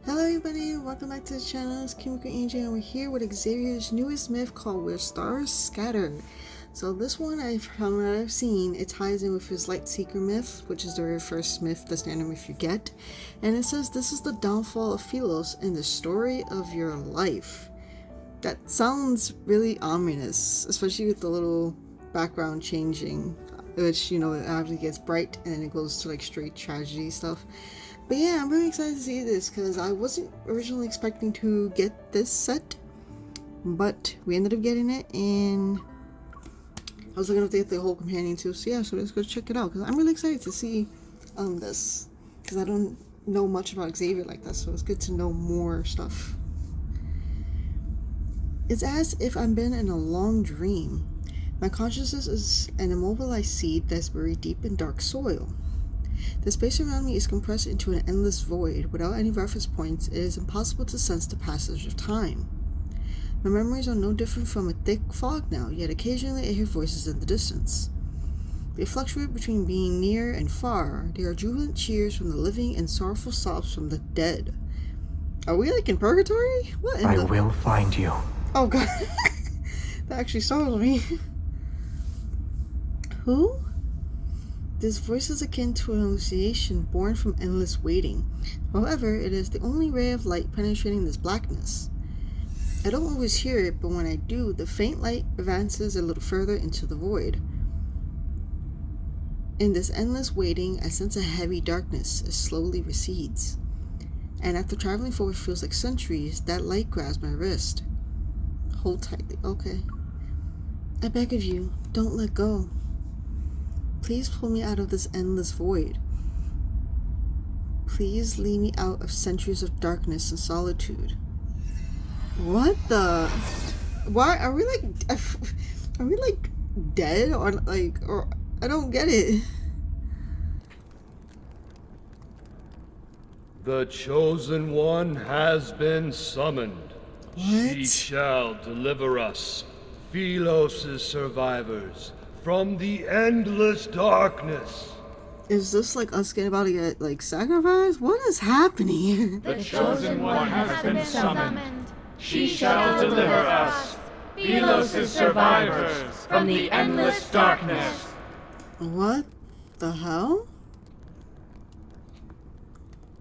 Hello everybody, welcome back to the channel. It's Kimiko Angel and we're here with Xavier's newest myth called Where Stars Scatter. So this one from what I've seen, it ties in with his Light Seeker myth, which is the very first myth, the standard myth you get. And it says this is the downfall of Philos and the story of your life. That sounds really ominous, especially with the little background changing, which, you know, it actually gets bright and then it goes to like straight tragedy stuff. But yeah, I'm really excited to see this because I wasn't originally expecting to get this set, but we ended up getting it, and I was looking up to get the whole companion too. So yeah, so let's go check it out because I'm really excited to see this because I don't know much about Xavier like that, so it's good to know more stuff. It's as if I've been in a long dream. My consciousness is an immobilized seed that's buried deep in dark soil. The space around me is compressed into an endless void. Without any reference points, it is impossible to sense the passage of time. My memories are no different from a thick fog now, yet occasionally I hear voices in the distance. They fluctuate between being near and far. They are jubilant cheers from the living and sorrowful sobs from the dead. Are we like in purgatory? What in I will find you. Oh god. That actually startled me. Who? This voice is akin to an hallucination born from endless waiting. However, it is the only ray of light penetrating this blackness. I don't always hear it, but when I do, the faint light advances a little further into the void. In this endless waiting, I sense a heavy darkness as slowly recedes. And after traveling for what feels like centuries, that light grabs my wrist. Hold tightly, okay. I beg of you, don't let go. Please pull me out of this endless void. Please lead me out of centuries of darkness and solitude. What the? Why are we like dead or I don't get it. The chosen one has been summoned. What? She shall deliver us, Philos' survivors, from the endless darkness. Is this like us getting about to get like sacrificed? What is happening here? The chosen one has been summoned. She shall deliver us, Philos' survivors, from the endless darkness. What the hell?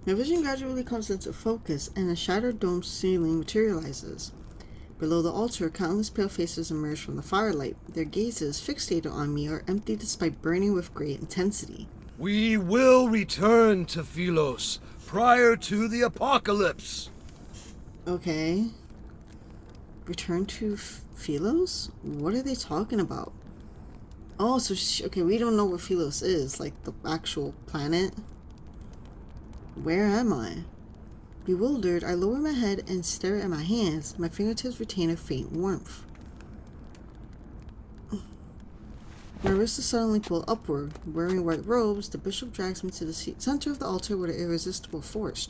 My vision gradually comes into focus and a shattered dome ceiling materializes. Below the altar, countless pale faces emerge from the firelight. Their gazes, fixated on me, are empty despite burning with great intensity. We will return to Philos prior to the apocalypse. Okay. Return to Philos? What are they talking about? Oh, so okay, we don't know where Philos is, like the actual planet. Where am I? Bewildered, I lower my head and stare at my hands. My fingertips retain a faint warmth. My wrists suddenly pull upward. Wearing white robes, the bishop drags me to the center of the altar with an irresistible force.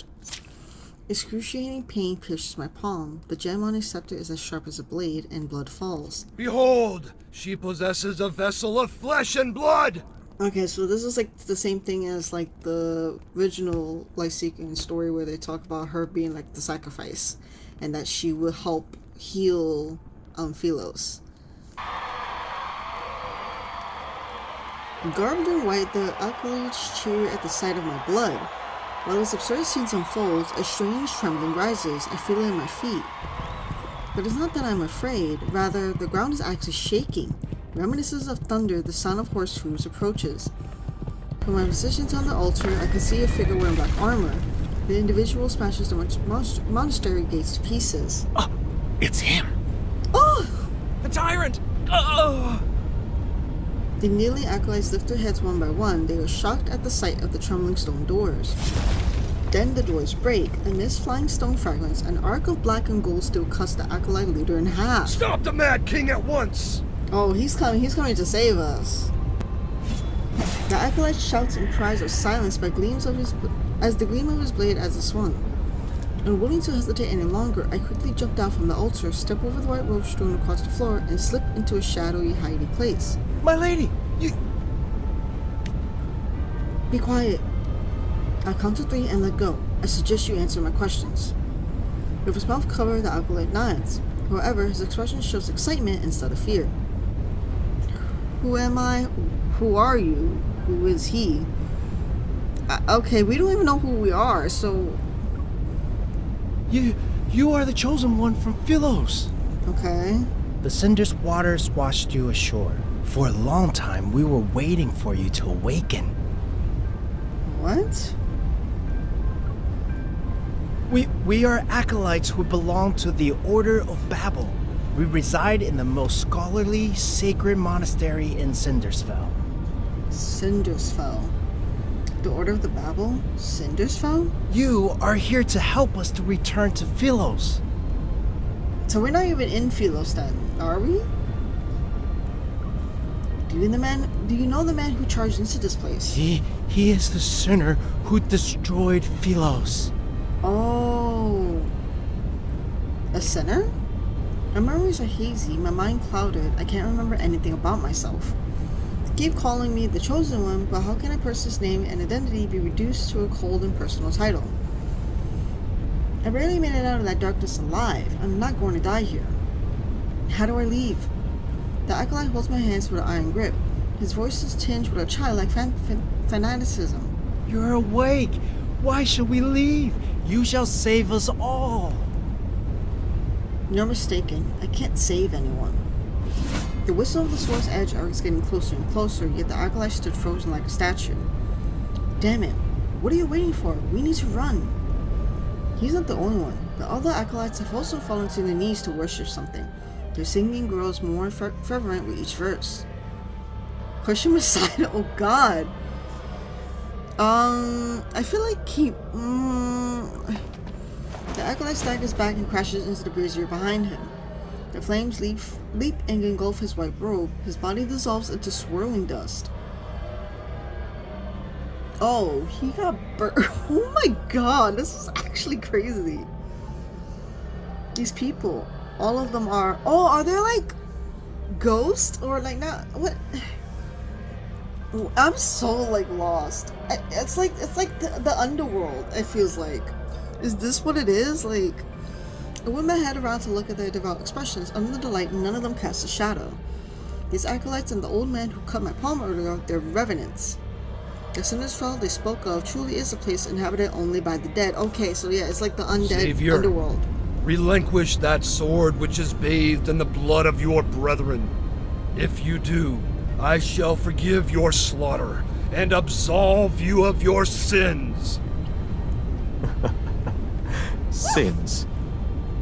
Excruciating pain pierces my palm. The gem on his scepter is as sharp as a blade, and blood falls. Behold, she possesses a vessel of flesh and blood! Okay, so this is like the same thing as like the original Light Seeker story where they talk about her being like the sacrifice and that she will help heal Philos. Garbed in white, the acolytes cheer at the sight of my blood. While this absurd scene unfolds, a strange trembling rises. I feel it in my feet. But it's not that I'm afraid, rather the ground is actually shaking. Reminiscences of thunder, the sound of horse hooves approaches. From my positions on the altar, I can see a figure wearing black armor. The individual smashes the monastery gates to pieces. Oh, it's him. Oh! The tyrant! Oh! The kneeling acolytes lift their heads one by one. They are shocked at the sight of the trembling stone doors. Then the doors break. Amidst flying stone fragments, an arc of black and gold steel cuts the acolyte leader in half. Stop the Mad King at once! Oh, he's coming to save us. The acolyte shouts and cries are silenced by gleams of the gleam of his blade as it swung. Unwilling to hesitate any longer, I quickly jump down from the altar, step over the white robe strewn across the floor, and slip into a shadowy, hiding place. My lady, you... Be quiet. I'll count to 3 and let go. I suggest you answer my questions. With his mouth covered, the acolyte nods. However, his expression shows excitement instead of fear. Who am I? Who are you? Who is he? Okay, we don't even know who we are, so... You are the chosen one from Philos. Okay. The Cinder's waters washed you ashore. For a long time, we were waiting for you to awaken. What? We are acolytes who belong to the Order of Babel. We reside in the most scholarly, sacred monastery in Cindersfell. Cindersfell. The Order of the Babel? Cindersfell? You are here to help us to return to Philos. So we're not even in Philos then, are we? Do you know the man who charged into this place? He is the sinner who destroyed Philos. Oh. A sinner? My memories are hazy, my mind clouded, I can't remember anything about myself. They keep calling me the chosen one, but how can a person's name and identity be reduced to a cold and personal title? I barely made it out of that darkness alive. I'm not going to die here. How do I leave? The acolyte holds my hands with an iron grip. His voice is tinged with a childlike fanaticism. You're awake. Why should we leave? You shall save us all. You're mistaken. I can't save anyone. The whistle of the sword's edge is getting closer and closer, yet the acolyte stood frozen like a statue. Damn it. What are you waiting for? We need to run. He's not the only one. The other acolytes have also fallen to their knees to worship something. Their singing grows more fervent with each verse. Christian Messiah? Oh god. I feel like The acolyte staggers back and crashes into the brazier behind him. The flames leap and engulf his white robe. His body dissolves into swirling dust. Oh, he got burnt. Oh my god, this is actually crazy. These people, all of them are... Oh, are they like ghosts? Or like not... What? I'm so like lost. It's like the underworld, it feels like. Is this what it is? Like, I whip my head around to look at their devout expressions. Under the light, none of them cast a shadow. These acolytes and the old man who cut my palm earlier, they're revenants. The Cindersfell they spoke of truly is a place inhabited only by the dead. Okay, so yeah, it's like the undead Xavier, underworld. Relinquish that sword which is bathed in the blood of your brethren. If you do, I shall forgive your slaughter and absolve you of your sins. Sins?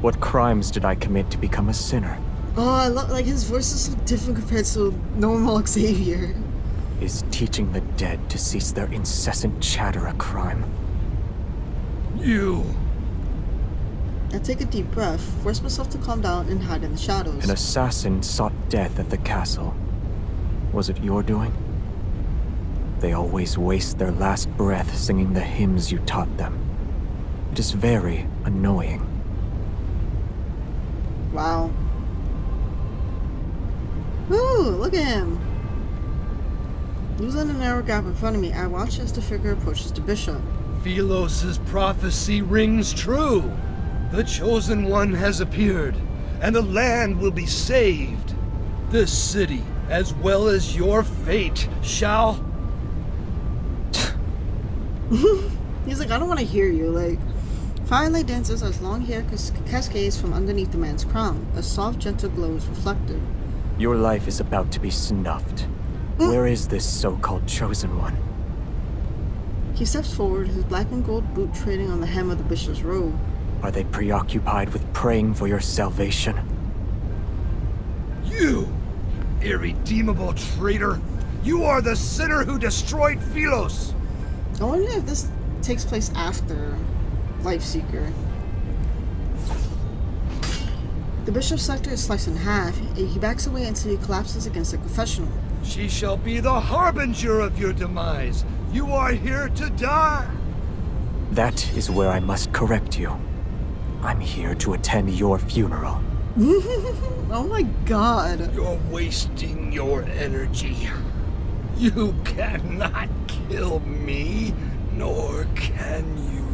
What crimes did I commit to become a sinner? Oh, I love, like, his voice is so different compared to normal Xavier. Is teaching the dead to cease their incessant chatter a crime? You... I take a deep breath, force myself to calm down and hide in the shadows. An assassin sought death at the castle. Was it your doing? They always waste their last breath singing the hymns you taught them. It is very annoying. Wow. Ooh, look at him. Using the narrow gap in front of me, I watch as the figure approaches the bishop. Philos' prophecy rings true. The Chosen One has appeared, and the land will be saved. This city, as well as your fate, shall... He's like, I don't want to hear you, like... Firelight dances as long hair cascades from underneath the man's crown. A soft, gentle glow is reflected. Your life is about to be snuffed. Where is this so-called Chosen One? He steps forward, his black and gold boot trading on the hem of the bishop's robe. Are they preoccupied with praying for your salvation? You, irredeemable traitor! You are the sinner who destroyed Philos! I wonder if this takes place after Lifeseeker. The bishop's scepter is sliced in half, and he backs away until he collapses against the confessional. She shall be the harbinger of your demise. You are here to die. That is where I must correct you. I'm here to attend your funeral. Oh my god. You're wasting your energy. You cannot kill me, nor can you.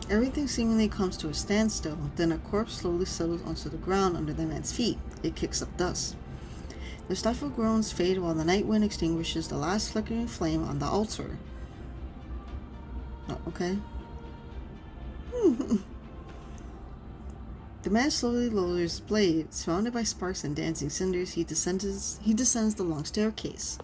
Everything seemingly comes to a standstill, then a corpse slowly settles onto the ground under the man's feet. It kicks up dust. The stifled groans fade while the night wind extinguishes the last flickering flame on the altar. Oh, okay. The man slowly lowers his blade. Surrounded by sparks and dancing cinders, he descends the long staircase.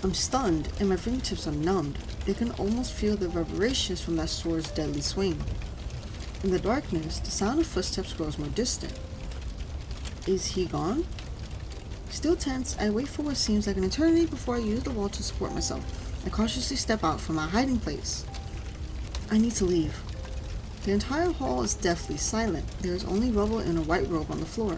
I'm stunned, and my fingertips are numbed. I can almost feel the reverberations from that sword's deadly swing. In the darkness, the sound of footsteps grows more distant. Is he gone? Still tense, I wait for what seems like an eternity before I use the wall to support myself. I cautiously step out from my hiding place. I need to leave. The entire hall is deathly silent. There is only rubble and a white robe on the floor.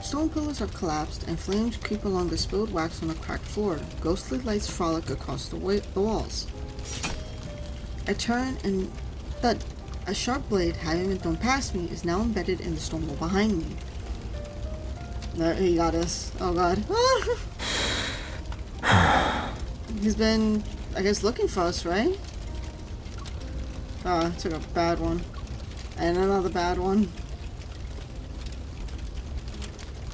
Stone pillars are collapsed, and flames creep along the spilled wax on the cracked floor. Ghostly lights frolic across the walls. I turn, and thud. A sharp blade, having been thrown past me, is now embedded in the stone wall behind me. There, he got us. Oh god. He's been, I guess, looking for us, right? Oh, I took a bad one. And another bad one.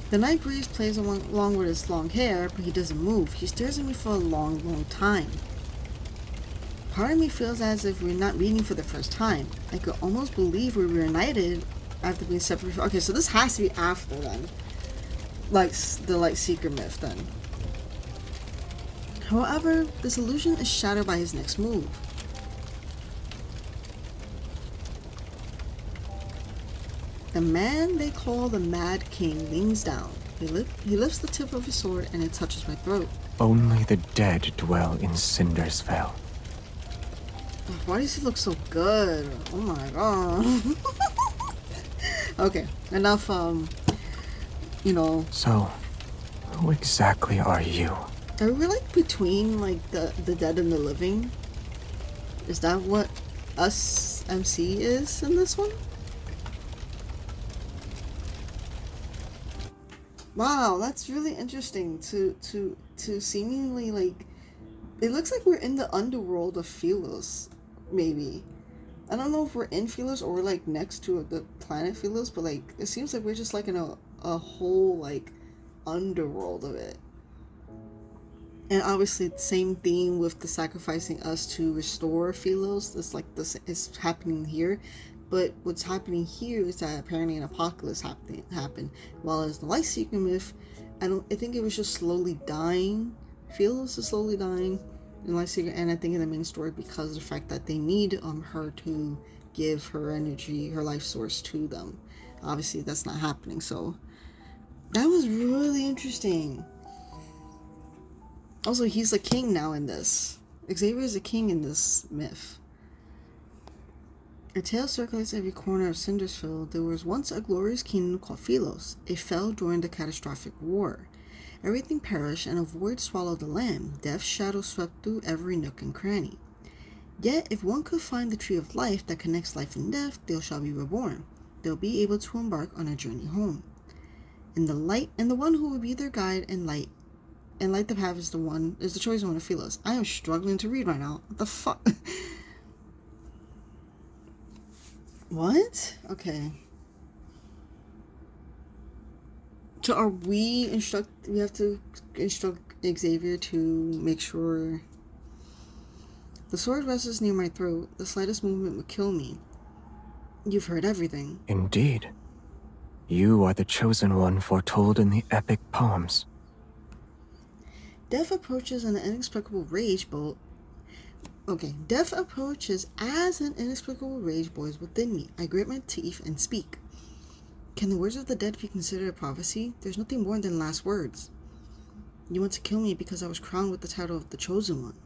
The night breeze plays along with his long hair, but he doesn't move. He stares at me for a long, long time. Part of me feels as if we're not meeting for the first time. I could almost believe we were reunited after being separated. Okay, so this has to be after then. Like the Light Seeker myth then. However, this illusion is shattered by his next move. The man they call the Mad King leans down. He lifts the tip of his sword and it touches my throat. Only the dead dwell in Cindersfell. Why does he look so good? Oh my god. Okay, enough, you know. So, who exactly are you? Are we like between like the dead and the living? Is that what us MC is in this one? Wow, that's really interesting to seemingly like, it looks like we're in the underworld of Philos, maybe. I don't know if we're in Philos or we're like next to the planet Philos, but like it seems like we're just like in a whole like underworld of it. And obviously the same theme with the sacrificing us to restore Philos. It's like this is happening here. But what's happening here is that apparently an apocalypse happened. While as the Light Seeker myth, I think it was just slowly dying. Philos is slowly dying in Light Seeker, and I think in the main story because of the fact that they need her to give her energy, her life source to them. Obviously that's not happening, so that was really interesting. Also, he's a king now in this. Xavier is a king in this myth. A tale circulates every corner of Cindersfell. There was once a glorious kingdom called Philos. It fell during the catastrophic war. Everything perished, and a void swallowed the land. Death's shadow swept through every nook and cranny. Yet, if one could find the tree of life that connects life and death, they shall be reborn. They'll be able to embark on a journey home. And the one who will be their guide and light the path is the chosen one of Philos. I am struggling to read right now. What the fuck? What? Okay. So we have to instruct Xavier to make sure the sword rests near my throat. The slightest movement would kill me. You've heard everything. Indeed. You are the chosen one foretold in the epic poems. Death approaches as an inexplicable rage boils within me. I grit my teeth and speak. Can the words of the dead be considered a prophecy? There's nothing more than last words. You want to kill me because I was crowned with the title of the chosen one.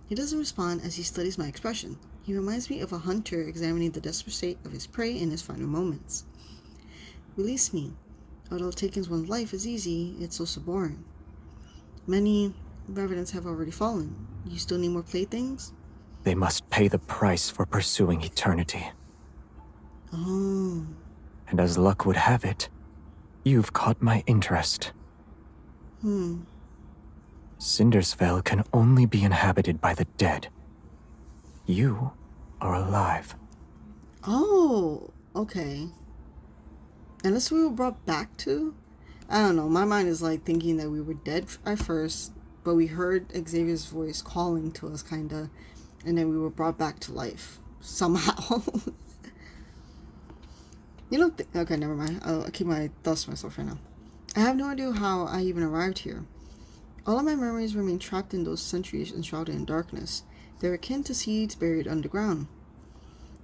He doesn't respond as he studies my expression. He reminds me of a hunter examining the desperate state of his prey in his final moments. Release me. Although taking one's life is easy, it's also boring. Many revenants have already fallen. You still need more playthings? They must pay the price for pursuing eternity. Oh. And as luck would have it, you've caught my interest. Cindersfell Cindersfell can only be inhabited by the dead. You are alive. Oh, okay. And that's what we were brought back to? I don't know. My mind is like thinking that we were dead at first, but we heard Xavier's voice calling to us, kinda, and then we were brought back to life somehow. You don't think? Okay, never mind. I'll keep my thoughts to myself right now. I have no idea how I even arrived here. All of my memories remain trapped in those centuries enshrouded in darkness. They're akin to seeds buried underground.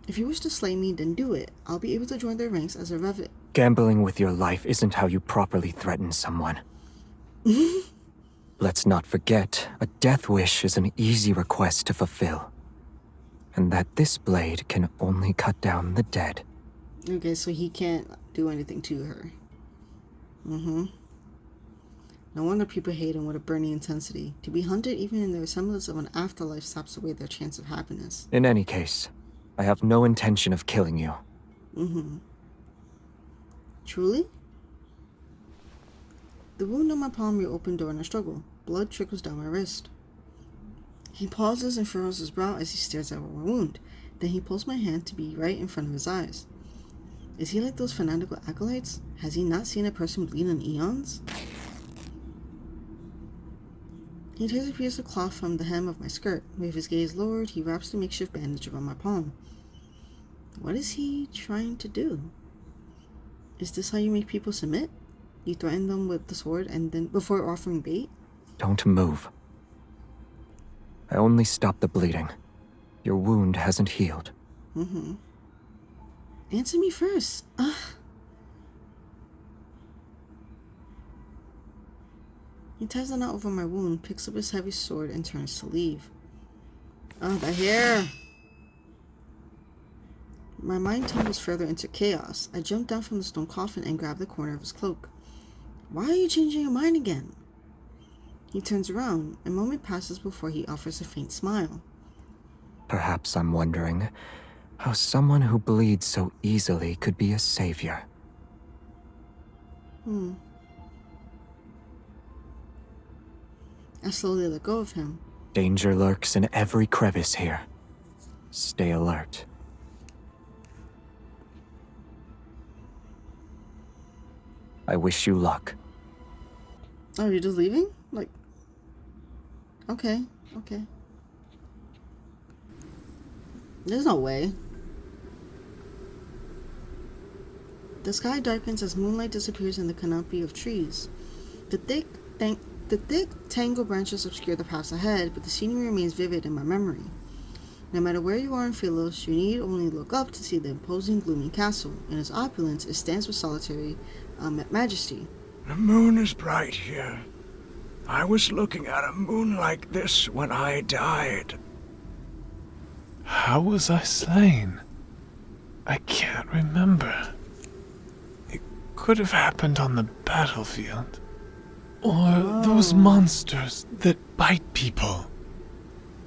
If you wish to slay me, then do it. I'll be able to join their ranks as a revet. Gambling with your life isn't how you properly threaten someone. Let's not forget, a death wish is an easy request to fulfill. And that this blade can only cut down the dead. Okay, so he can't do anything to her. No wonder people hate him with a burning intensity. To be hunted even in the semblance of an afterlife saps away their chance of happiness. In any case, I have no intention of killing you. Truly? The wound on my palm reopened during a struggle. Blood trickles down my wrist. He pauses and furrows his brow as he stares at my wound. Then he pulls my hand to be right in front of his eyes. Is he like those fanatical acolytes? Has he not seen a person bleed in eons? He tears a piece of cloth from the hem of my skirt. With his gaze lowered, he wraps the makeshift bandage around my palm. What is he trying to do? Is this how you make people submit? You threaten them with the sword and then before offering bait? Don't move. I only stopped the bleeding. Your wound hasn't healed. Answer me first. Ugh. He ties a knot over my wound, picks up his heavy sword, and turns to leave. Oh, the hair! My mind tumbles further into chaos. I jump down from the stone coffin and grab the corner of his cloak. Why are you changing your mind again? He turns around. A moment passes before he offers a faint smile. Perhaps I'm wondering how someone who bleeds so easily could be a savior. I slowly let go of him. Danger lurks in every crevice here. Stay alert. I wish you luck. Oh, you're just leaving? Like... Okay. There's no way. The sky darkens as moonlight disappears in the canopy of trees. The thick, tangled branches obscure the paths ahead, but the scenery remains vivid in my memory. No matter where you are in Philos, you need only look up to see the imposing, gloomy castle. In its opulence, it stands with solitary majesty. The moon is bright here. I was looking at a moon like this when I died. How was I slain? I can't remember. It could have happened on the battlefield. Or those monsters that bite people.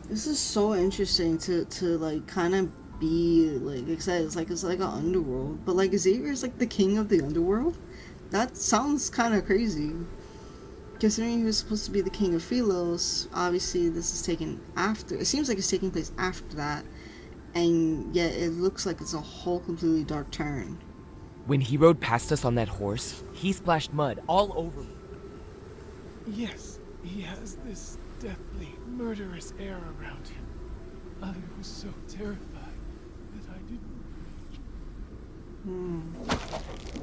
This is so interesting to like kind of be like excited. It's like an underworld, but like Xavier is like the king of the underworld. That sounds kind of crazy. Considering he was supposed to be the king of Philos, obviously this is taken after. It seems like it's taking place after that, and yet it looks like it's a whole completely dark turn. When he rode past us on that horse, he splashed mud all over me. Yes, he has this deathly, murderous air around him. I was so terrified that I didn't...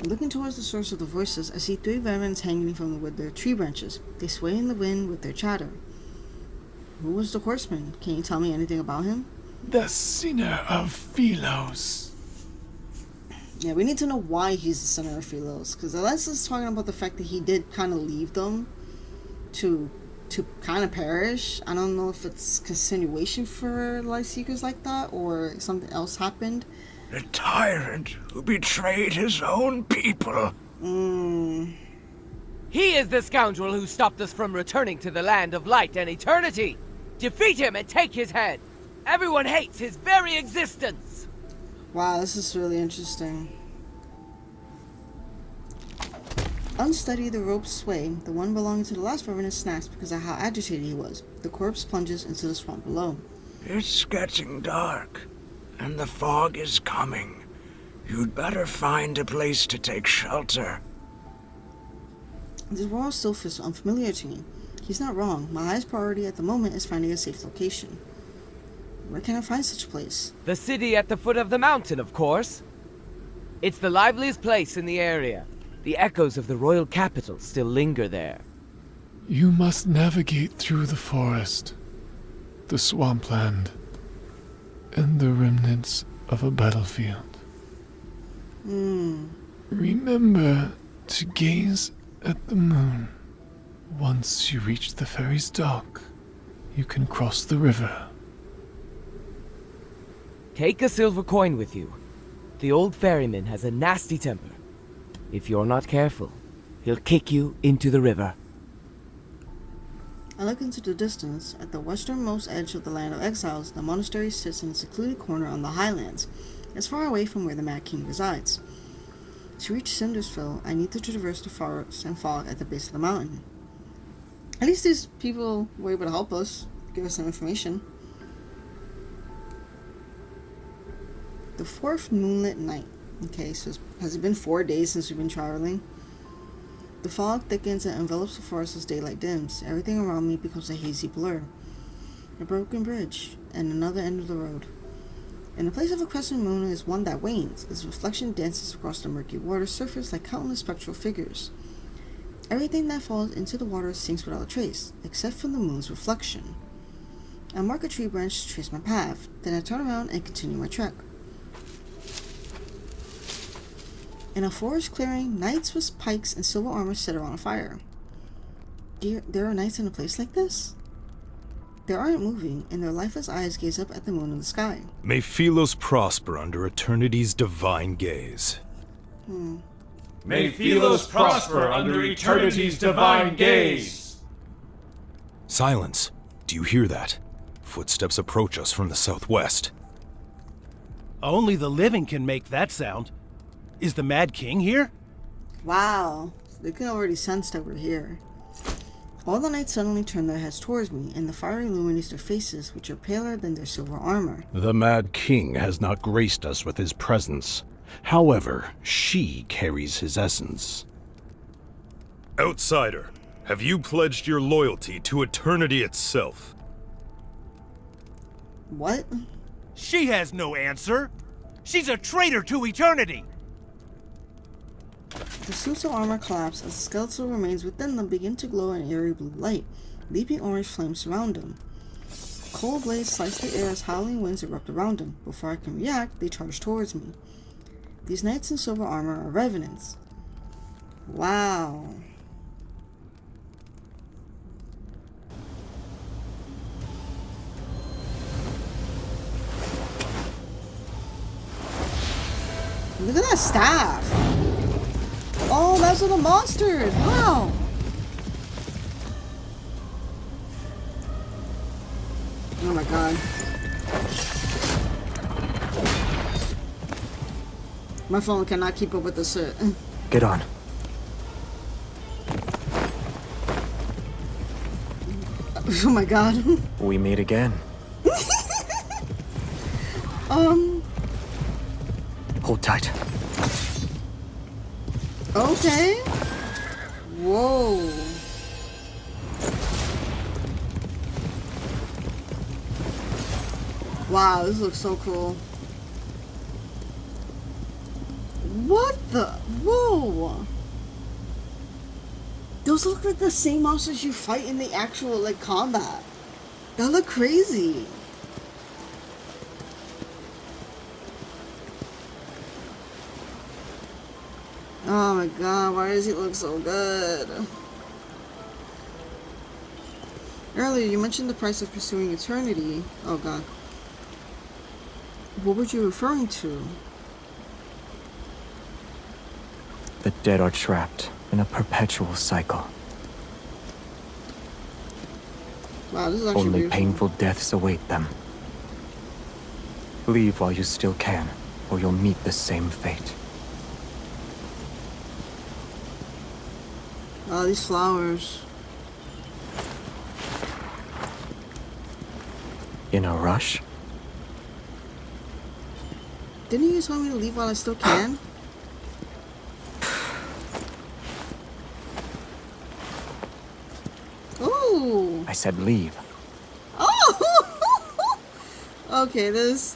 Looking towards the source of the voices, I see 3 vermins hanging from their tree branches. They sway in the wind with their chatter. Who was the horseman? Can you tell me anything about him? The sinner of Philos. Yeah, we need to know why he's the center of Philos, because unless it's talking about the fact that he did kind of leave them to kind of perish. I don't know if it's continuation for life seekers like that or something else happened. The tyrant who betrayed his own people. He is the scoundrel who stopped us from returning to the land of light and eternity. Defeat him and take his head. Everyone hates his very existence. Wow, this is really interesting. Unsteady, the ropes sway. The one belonging to the last revenant snaps because of how agitated he was. The corpse plunges into the swamp below. It's getting dark. and the fog is coming. You'd better find a place to take shelter. This world still feels unfamiliar to me. He's not wrong. My highest priority at the moment is finding a safe location. Where can I find such a place? The city at the foot of the mountain, of course. It's the liveliest place in the area. The echoes of the royal capital still linger there. You must navigate through the forest, the swampland, and the remnants of a battlefield. Remember to gaze at the moon. Once you reach the ferry's dock, you can cross the river. Take a silver coin with you. The old ferryman has a nasty temper. If you're not careful, he'll kick you into the river. I look into the distance. At the westernmost edge of the land of exiles, the monastery sits in a secluded corner on the highlands, as far away from where the Mad King resides. To reach Cindersville, I need to traverse the forest and fog at the base of the mountain. At least these people were able to help us, give us some information. The fourth moonlit night. Okay, so has it been 4 days since we've been traveling? The fog thickens and envelops the forest as daylight dims. Everything around me becomes a hazy blur. A broken bridge, and another end of the road. In the place of a crescent moon is one that wanes. Its reflection dances across the murky water surface like countless spectral figures. Everything that falls into the water sinks without a trace, except for the moon's reflection. I mark a tree branch to trace my path, then I turn around and continue my trek. In a forest clearing, knights with pikes and silver armor sit around a fire. There are knights in a place like this? They aren't moving, and their lifeless eyes gaze up at the moon in the sky. May Philos prosper under eternity's divine gaze. May Philos prosper under eternity's divine gaze. Silence. Do you hear that? Footsteps approach us from the southwest. Only the living can make that sound. Is the Mad King here? Wow, they can already sense that we're here. All the knights suddenly turn their heads towards me, and the fire illuminates their faces, which are paler than their silver armor. The Mad King has not graced us with his presence. However, she carries his essence. Outsider, have you pledged your loyalty to eternity itself? What? She has no answer. She's a traitor to eternity. The suits of armor collapse as the skeletal remains within them begin to glow in eerie blue light. Leaping orange flames surround them. Cold blades slice the air as howling winds erupt around them. Before I can react, they charge towards me. These knights in silver armor are revenants. Wow. Look at that staff! Oh, those are the monsters! Wow! Oh my god. My phone cannot keep up with this shit. Get on. Oh my god. We meet again. Hold tight. Okay. Whoa. Wow, this looks so cool. What the? Whoa. Those look like the same monsters you fight in the actual, like, combat. That look crazy. Oh my god, why does he look so good? Earlier, you mentioned the price of pursuing eternity. Oh god. What were you referring to? The dead are trapped in a perpetual cycle. Wow, this is actually Only beautiful. painful deaths await them. Leave while you still can, or you'll meet the same fate. Oh, these flowers. In a rush? Didn't you tell me to leave while I still can? Oh! I said leave. Oh! Okay, this...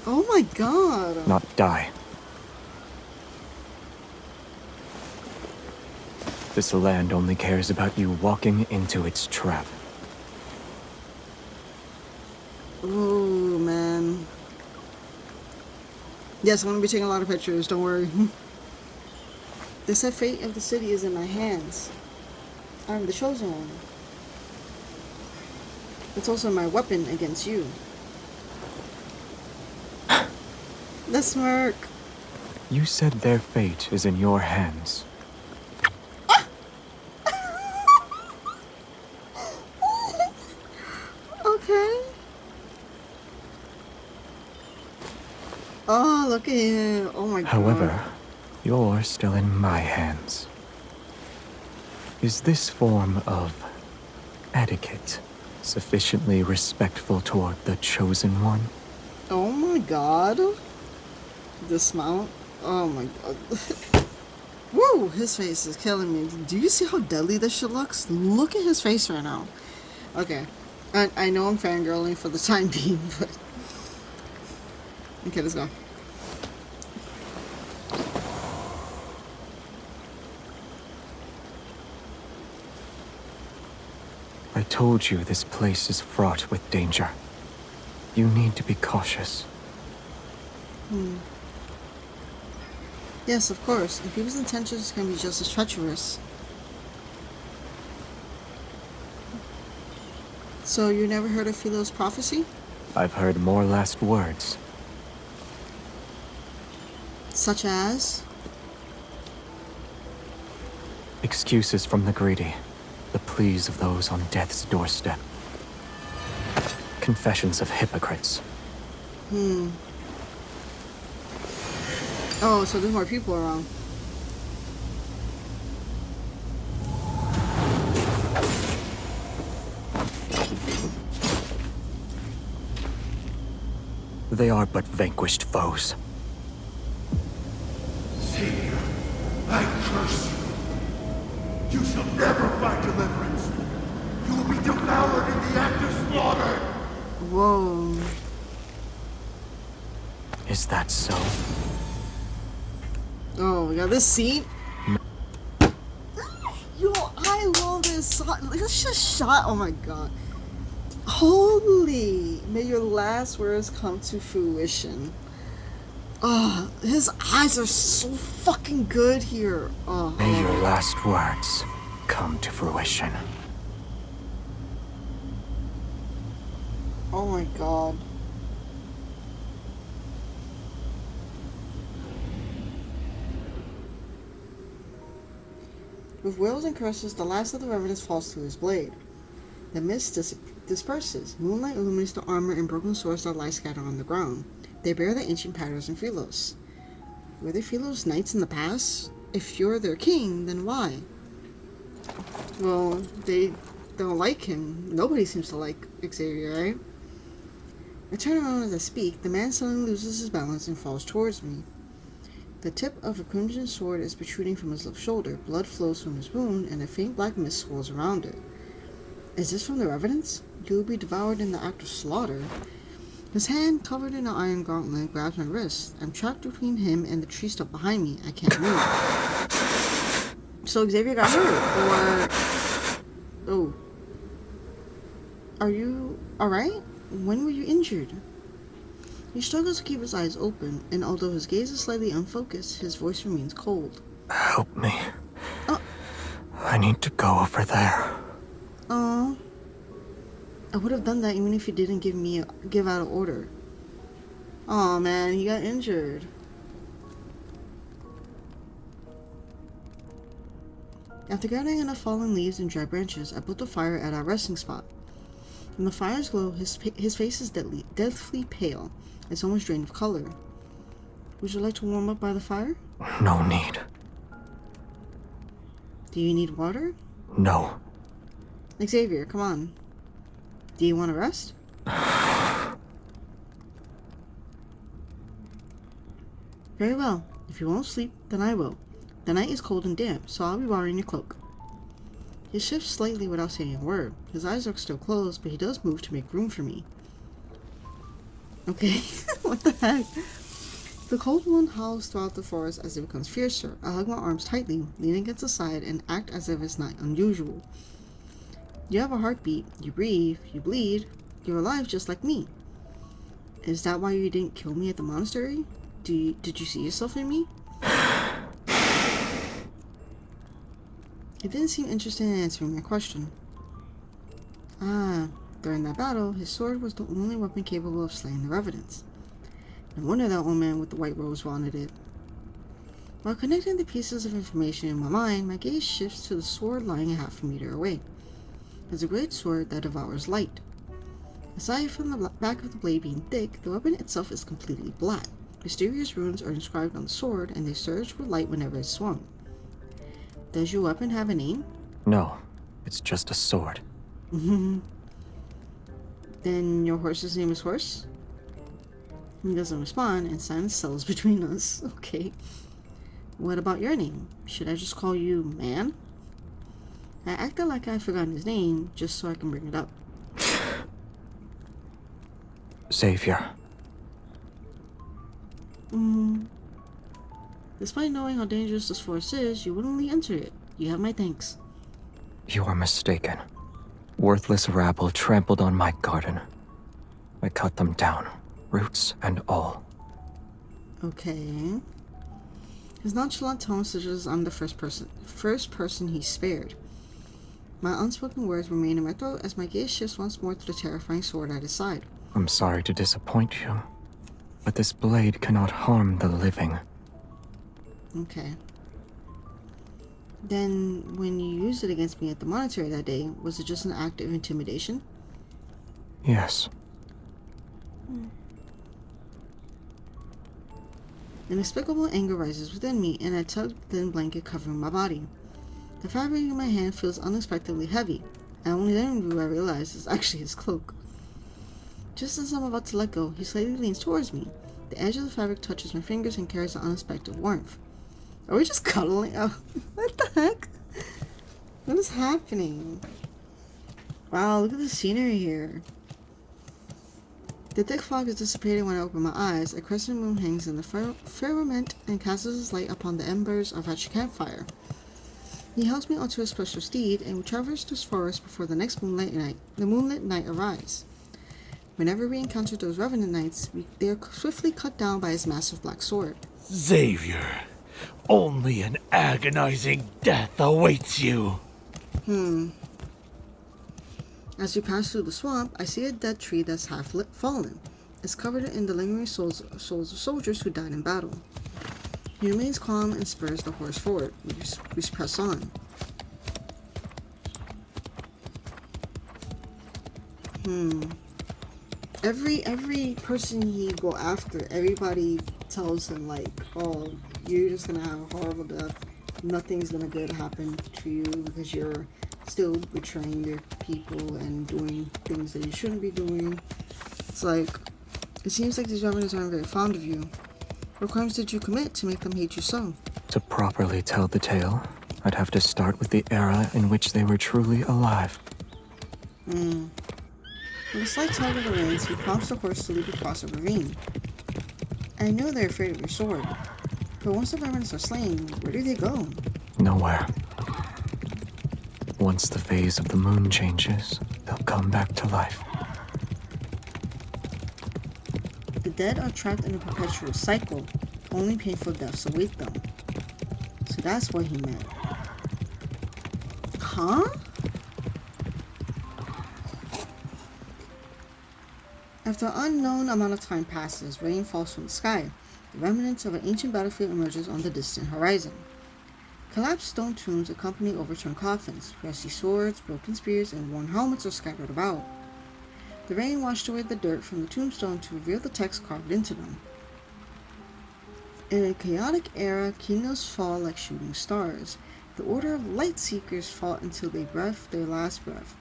Oh my god! Not die. This land only cares about you walking into its trap. Oh, man. Yes, I'm gonna be taking a lot of pictures, don't worry. They said fate of the city is in my hands. I'm the chosen one. It's also my weapon against you. The smirk. You said their fate is in your hands. Okay. Oh, look at him. Oh my god. However, you're still in my hands. Is this form of etiquette sufficiently respectful toward the chosen one? Oh my god. The smile. Oh my god. Woo! His face is killing me. Do you see how deadly this shit looks? Look at his face right now. Okay. I know I'm fangirling for the time being, but... Okay, let's go. I told you this place is fraught with danger. You need to be cautious. Yes, of course. And people's intentions can be just as treacherous. So, you never heard of Philos' prophecy? I've heard more last words. Such as? Excuses from the greedy. The pleas of those on death's doorstep. Confessions of hypocrites. Oh, so there's more people around. They are but vanquished foes. Xavier, I curse you. You shall never find deliverance. You will be devoured in the act of slaughter. Whoa. Is that so? Oh my god, this scene. Yo, I love this shot. It's just shot. Oh my god. Holy. May your last words come to fruition. Oh, his eyes are so fucking good here. Oh. May your last words come to fruition. Oh my god. With wails and curses, the last of the revenants falls to his blade. The mist disperses. Moonlight illuminates the armor and broken swords that lie scattered on the ground. They bear the ancient patterns in Philos. Were they Philos knights in the past? If you're their king, then why? Well, they don't like him. Nobody seems to like Xavier, right? I turn around as I speak. The man suddenly loses his balance and falls towards me. The tip of a crimson sword is protruding from his left shoulder. Blood flows from his wound, and a faint black mist swirls around it. Is this from the Revenants? You will be devoured in the act of slaughter. His hand, covered in an iron gauntlet, grabs my wrist. I'm trapped between him and the tree stump behind me. I can't move. So Xavier got hurt, or... Oh. Are you alright? When were you injured? He struggles to keep his eyes open, and although his gaze is slightly unfocused, his voice remains cold. Help me. I need to go over there. Aw. I would have done that even if you didn't give out an order. Aw, man, he got injured. After gathering enough fallen leaves and dry branches, I built a fire at our resting spot. In the fire's glow, his face is deathly pale. It's almost drained of color. Would you like to warm up by the fire? No need. Do you need water? No. Xavier, come on. Do you want to rest? Very well. If you won't sleep, then I will. The night is cold and damp, so I'll be borrowing your cloak. He shifts slightly without saying a word. His eyes are still closed, but he does move to make room for me. Okay, what the heck? The cold wind howls throughout the forest as it becomes fiercer. I hug my arms tightly, lean against the side, and act as if it's not unusual. You have a heartbeat, you breathe, you bleed, you're alive just like me. Is that why you didn't kill me at the monastery? Did you see yourself in me? He didn't seem interested in answering my question. During that battle, his sword was the only weapon capable of slaying the Revenants. No wonder that old man with the white rose wanted it. While connecting the pieces of information in my mind, my gaze shifts to the sword lying a half a meter away. It's a great sword that devours light. Aside from the back of the blade being thick, the weapon itself is completely black. Mysterious runes are inscribed on the sword, and they surge with light whenever it's swung. Does your weapon have a name? No, it's just a sword. Then your horse's name is Horse? He doesn't respond, and silence settles between us. Okay. What about your name? Should I just call you Man? I acted like I'd forgotten his name, just so I can bring it up. Xavier. Despite knowing how dangerous this forest is, you willingly enter it. You have my thanks. You are mistaken. Worthless rabble trampled on my garden. I cut them down, roots and all. Okay. His nonchalant tone suggests I'm the first person he spared. My unspoken words remain in my throat as my gaze shifts once more to the terrifying sword at his side. I'm sorry to disappoint you, but this blade cannot harm the living. Okay. Then, when you used it against me at the monastery that day, was it just an act of intimidation? Yes. Inexplicable anger rises within me, and I tug the thin blanket covering my body. The fabric in my hand feels unexpectedly heavy, and only then do I realize it's actually his cloak. Just as I'm about to let go, he slightly leans towards me. The edge of the fabric touches my fingers and carries an unexpected warmth. Are we just cuddling? Oh, what the heck? What is happening? Wow, look at the scenery here. The thick fog is dissipating when I open my eyes. A crescent moon hangs in the firmament and casts its light upon the embers of our campfire. He helps me onto a special steed, and we traverse this forest before the next moonlit night arrives. Whenever we encounter those Revenant Knights, they are swiftly cut down by his massive black sword. Xavier, only an agonizing death awaits you. As we pass through the swamp, I see a dead tree that's half fallen. It's covered in the lingering souls of soldiers who died in battle. He remains calm and spurs the horse forward. We press on. Every person he go after, everybody tells him like, oh, you're just gonna have a horrible death. Nothing's gonna good happen to you because you're still betraying your people and doing things that you shouldn't be doing. It's like, it seems like these Revenants aren't very fond of you. What crimes did you commit to make them hate you so? To properly tell the tale, I'd have to start with the era in which they were truly alive. With a slight tug of the reins, he prompts the horse to leap across a ravine. I know they're afraid of your sword, but once the Revenants are slain, where do they go? Nowhere. Once the phase of the moon changes, they'll come back to life. The dead are trapped in a perpetual cycle. Only painful deaths await them. So that's what he meant. Huh? After an unknown amount of time passes, rain falls from the sky. The remnants of an ancient battlefield emerges on the distant horizon. Collapsed stone tombs accompany overturned coffins. Rusty swords, broken spears, and worn helmets are scattered about. The rain washed away the dirt from the tombstone to reveal the text carved into them. In a chaotic era, kingdoms fall like shooting stars. The Order of Light Seekers fought until they breathed their last breath.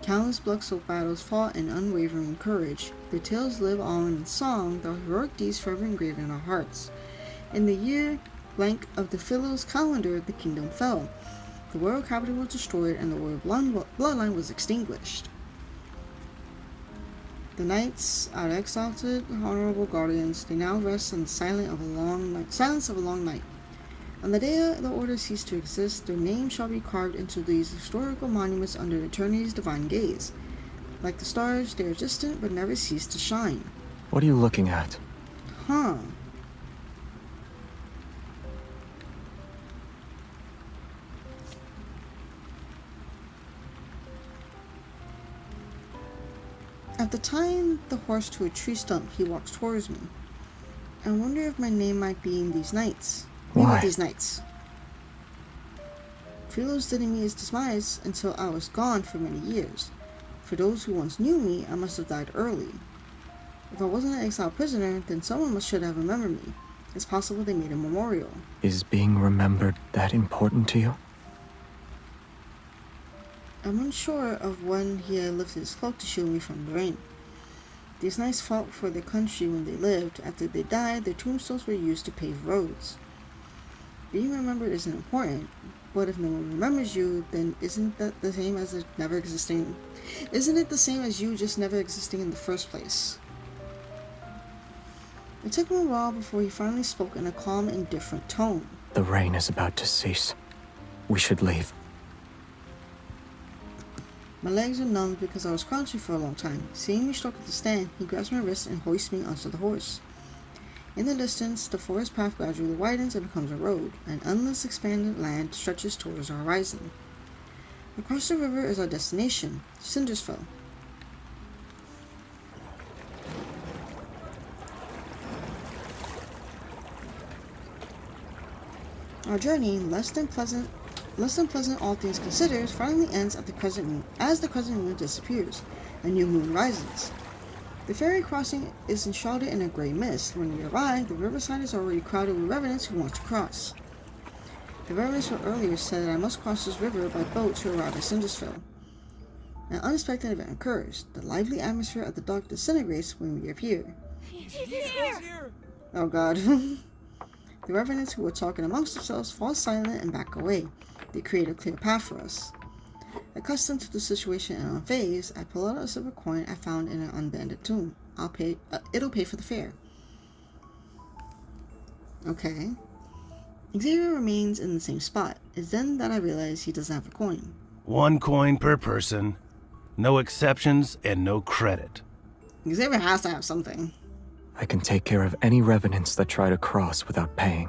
Countless blood-soaked battles fought in unwavering courage. Their tales live on in song, their heroic deeds forever engraved in our hearts. In the year blank of the Philos calendar, the kingdom fell. The royal capital was destroyed and the royal bloodline was extinguished. The knights, our exalted, honorable guardians, they now rest in the silence of a long night. On the day the order ceased to exist, their names shall be carved into these historical monuments under eternity's divine gaze. Like the stars, they are distant but never cease to shine. What are you looking at? Huh. After tying the horse to a tree stump, he walks towards me. I wonder if my name might be in these nights. Why? These nights. Philos didn't meet his demise until I was gone for many years. For those who once knew me, I must have died early. If I wasn't an exiled prisoner, then someone should have remembered me. It's possible they made a memorial. Is being remembered that important to you? I'm unsure of when he had lifted his cloak to shield me from the rain. These knights fought for their country when they lived. After they died, their tombstones were used to pave roads. Being remembered isn't important, but if no one remembers you, then isn't that the same as it never existing? Isn't it the same as you just never existing in the first place? It took him a while before he finally spoke in a calm and different tone. The rain is about to cease. We should leave. My legs were numbed because I was crouching for a long time. Seeing me struggle to stand, he grabs my wrist and hoists me onto the horse. In the distance, the forest path gradually widens and becomes a road. An endless expanded land stretches towards the horizon. Across the river is our destination, Cindersfell. Our journey, less than pleasant all things considered, finally ends at the crescent moon. As the crescent moon disappears, a new moon rises. The ferry crossing is enshrouded in a gray mist. When we arrive, the riverside is already crowded with revenants who want to cross. The revenants from earlier said that I must cross this river by boat to arrive at Cindersfell. An unexpected event occurs. The lively atmosphere of the dock disintegrates when we appear. He's here! Oh god. The revenants who were talking amongst themselves fall silent and back away. They create a clear path for us. Accustomed to the situation and unfazed, I pull out a silver coin I found in an unbanded tomb. It'll pay for the fare. Okay. Xavier remains in the same spot. It's then that I realize he doesn't have a coin. 1 coin per person. No exceptions and no credit. Xavier has to have something. I can take care of any revenants that try to cross without paying.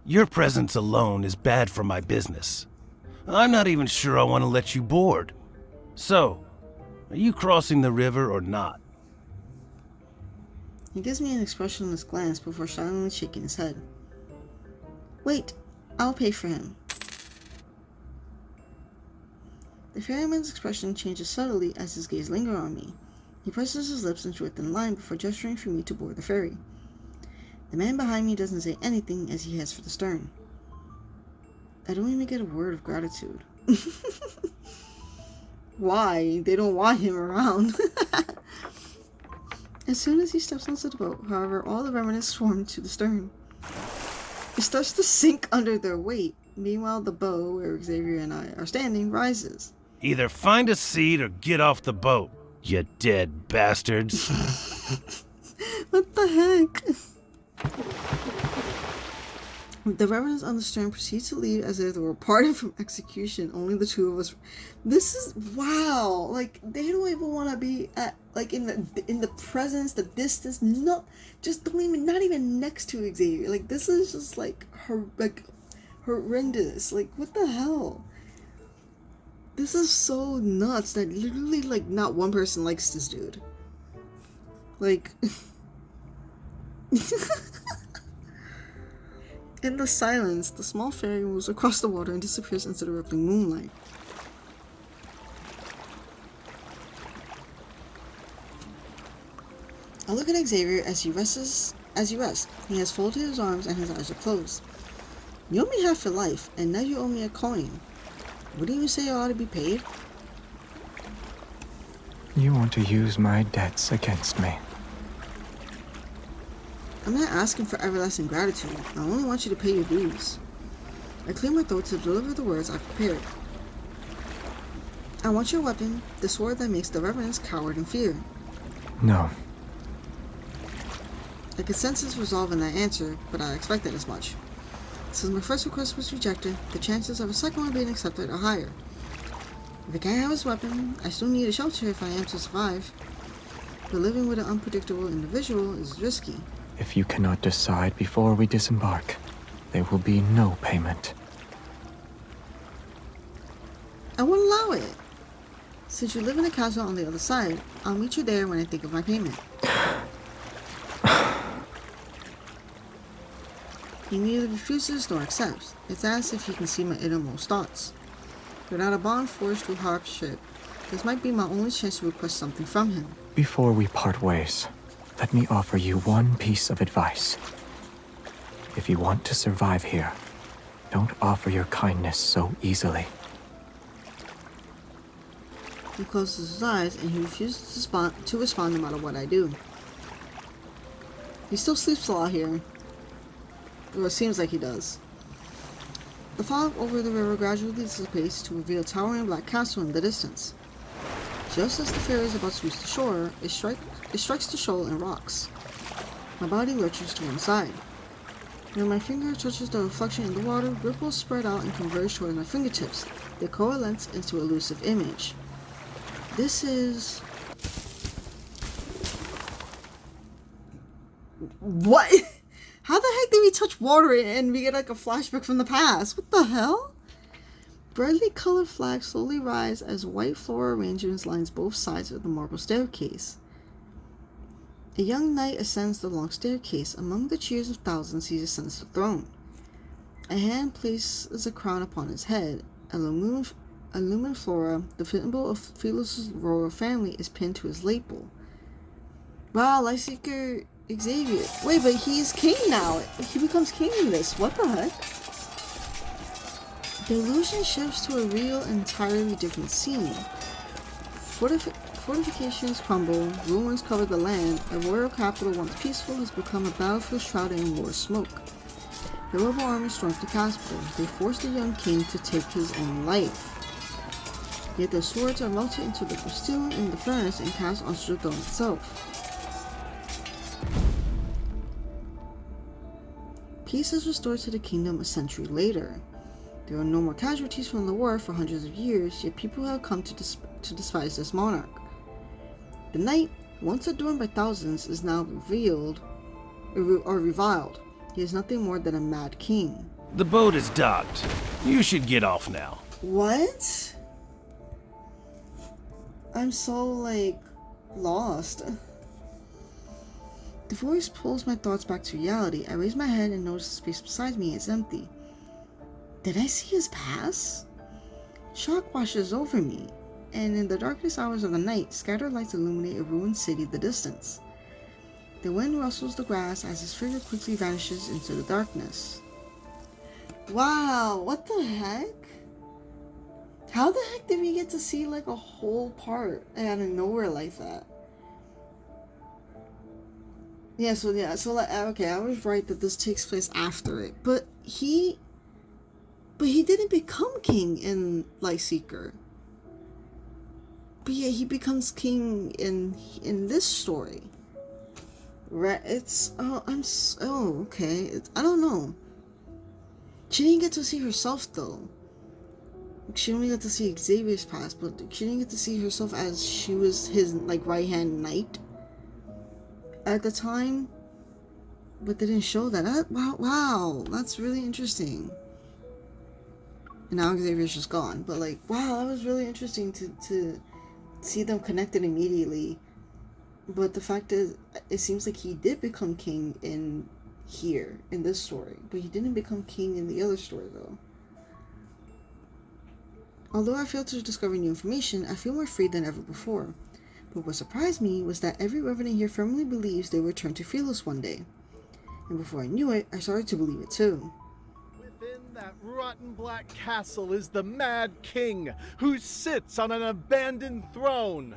Your presence alone is bad for my business. I'm not even sure I want to let you board. So, are you crossing the river or not? He gives me an expressionless glance before silently shaking his head. Wait, I'll pay for him. The ferryman's expression changes subtly as his gaze lingers on me. He presses his lips into a thin line before gesturing for me to board the ferry. The man behind me doesn't say anything as he heads for the stern. I don't even get a word of gratitude. Why? They don't want him around. As soon as he steps onto the boat, however, all the revenants swarm to the stern. It starts to sink under their weight. Meanwhile, the bow, where Xavier and I are standing, rises. Either find a seat or get off the boat, you dead bastards. What the heck? The reverends on the stern proceed to leave as if they were parted from execution. Only the two of us. This is wow. Like they don't even want to be at like in the presence, the distance. No, just don't even not even next to Xavier. Like this is just like horrendous. Like what the hell? This is so nuts that literally like not one person likes this dude. Like. In the silence, the small ferry moves across the water and disappears into the rippling moonlight. I look at Xavier as he rests. He has folded his arms and his eyes are closed. You owe me half your life, and now you owe me a coin. Wouldn't you say I ought to be paid? You want to use my debts against me. I'm not asking for everlasting gratitude. I only want you to pay your dues. I clear my throat to deliver the words I've prepared. I want your weapon, the sword that makes the reverence coward in fear. No. I could sense his resolve in that answer, but I expected as much. Since my first request was rejected, the chances of a second one being accepted are higher. If I can't have his weapon, I still need a shelter if I am to survive. But living with an unpredictable individual is risky. If you cannot decide before we disembark, there will be no payment. I won't allow it. Since you live in a castle on the other side, I'll meet you there when I think of my payment. He neither refuses nor accepts. It's as if he can see my innermost thoughts. Without a bond forged through hardship, this might be my only chance to request something from him. Before we part ways, let me offer you one piece of advice. If you want to survive here, don't offer your kindness so easily. He closes his eyes and he refuses to respond no matter what I do. He still sleeps a lot here. Or it seems like he does. The fog over the river gradually dissipates to reveal a towering black castle in the distance. Just as the ferry is about to reach the shore, it strikes the shoal and rocks. My body lurches to one side. When my finger touches the reflection in the water, ripples spread out and converge toward my fingertips. They coalesce into an elusive image. This is... What? How the heck did we touch water and we get like a flashback from the past? What the hell? Brightly colored flags slowly rise as white floral arrangements lines both sides of the marble staircase. A young knight ascends the long staircase. Among the cheers of thousands, he ascends the throne. A hand places a crown upon his head. A lumen flora, the symbol of Philos' royal family, is pinned to his lapel. Wow, Lightseeker Xavier. Wait, but he's king now. He becomes king in this. What the heck? The illusion shifts to a real, entirely different scene. Fortifications crumble, ruins cover the land. A royal capital once peaceful has become a battlefield shrouded in war smoke. The rebel army storms the capital. They force the young king to take his own life. Yet their swords are melted into the steel in the furnace and cast onto the throne itself. Peace is restored to the kingdom a century later. There are no more casualties from the war for hundreds of years, yet people have come to despise this monarch. The knight, once adored by thousands, is now reviled. He is nothing more than a mad king. The boat is docked. You should get off now. What? I'm so, like, lost. The voice pulls my thoughts back to reality. I raise my head and notice the space beside me is empty. Did I see his past? Shock washes over me, and in the darkest hours of the night, scattered lights illuminate a ruined city in the distance. The wind rustles the grass as his figure quickly vanishes into the darkness. Wow, what the heck? How the heck did we get to see like a whole part out of nowhere like that? So like, okay, I was right that this takes place after it, but he didn't become king in Lightseeker. But yeah, he becomes king in this story. Right? Okay. I don't know. She didn't get to see herself though. She only got to see Xavier's past, but she didn't get to see herself as she was his like right-hand knight at the time. But they didn't show that. Wow, that's really interesting. And now Xavier's just gone. But like, wow, that was really interesting to see them connected immediately. But the fact is, it seems like he did become king in this story. But he didn't become king in the other story though. Although I failed to discover new information, I feel more free than ever before. But what surprised me was that every revenant here firmly believes they will return to Philos one day. And before I knew it, I started to believe it too. Within that rotten black castle is the Mad King, who sits on an abandoned throne.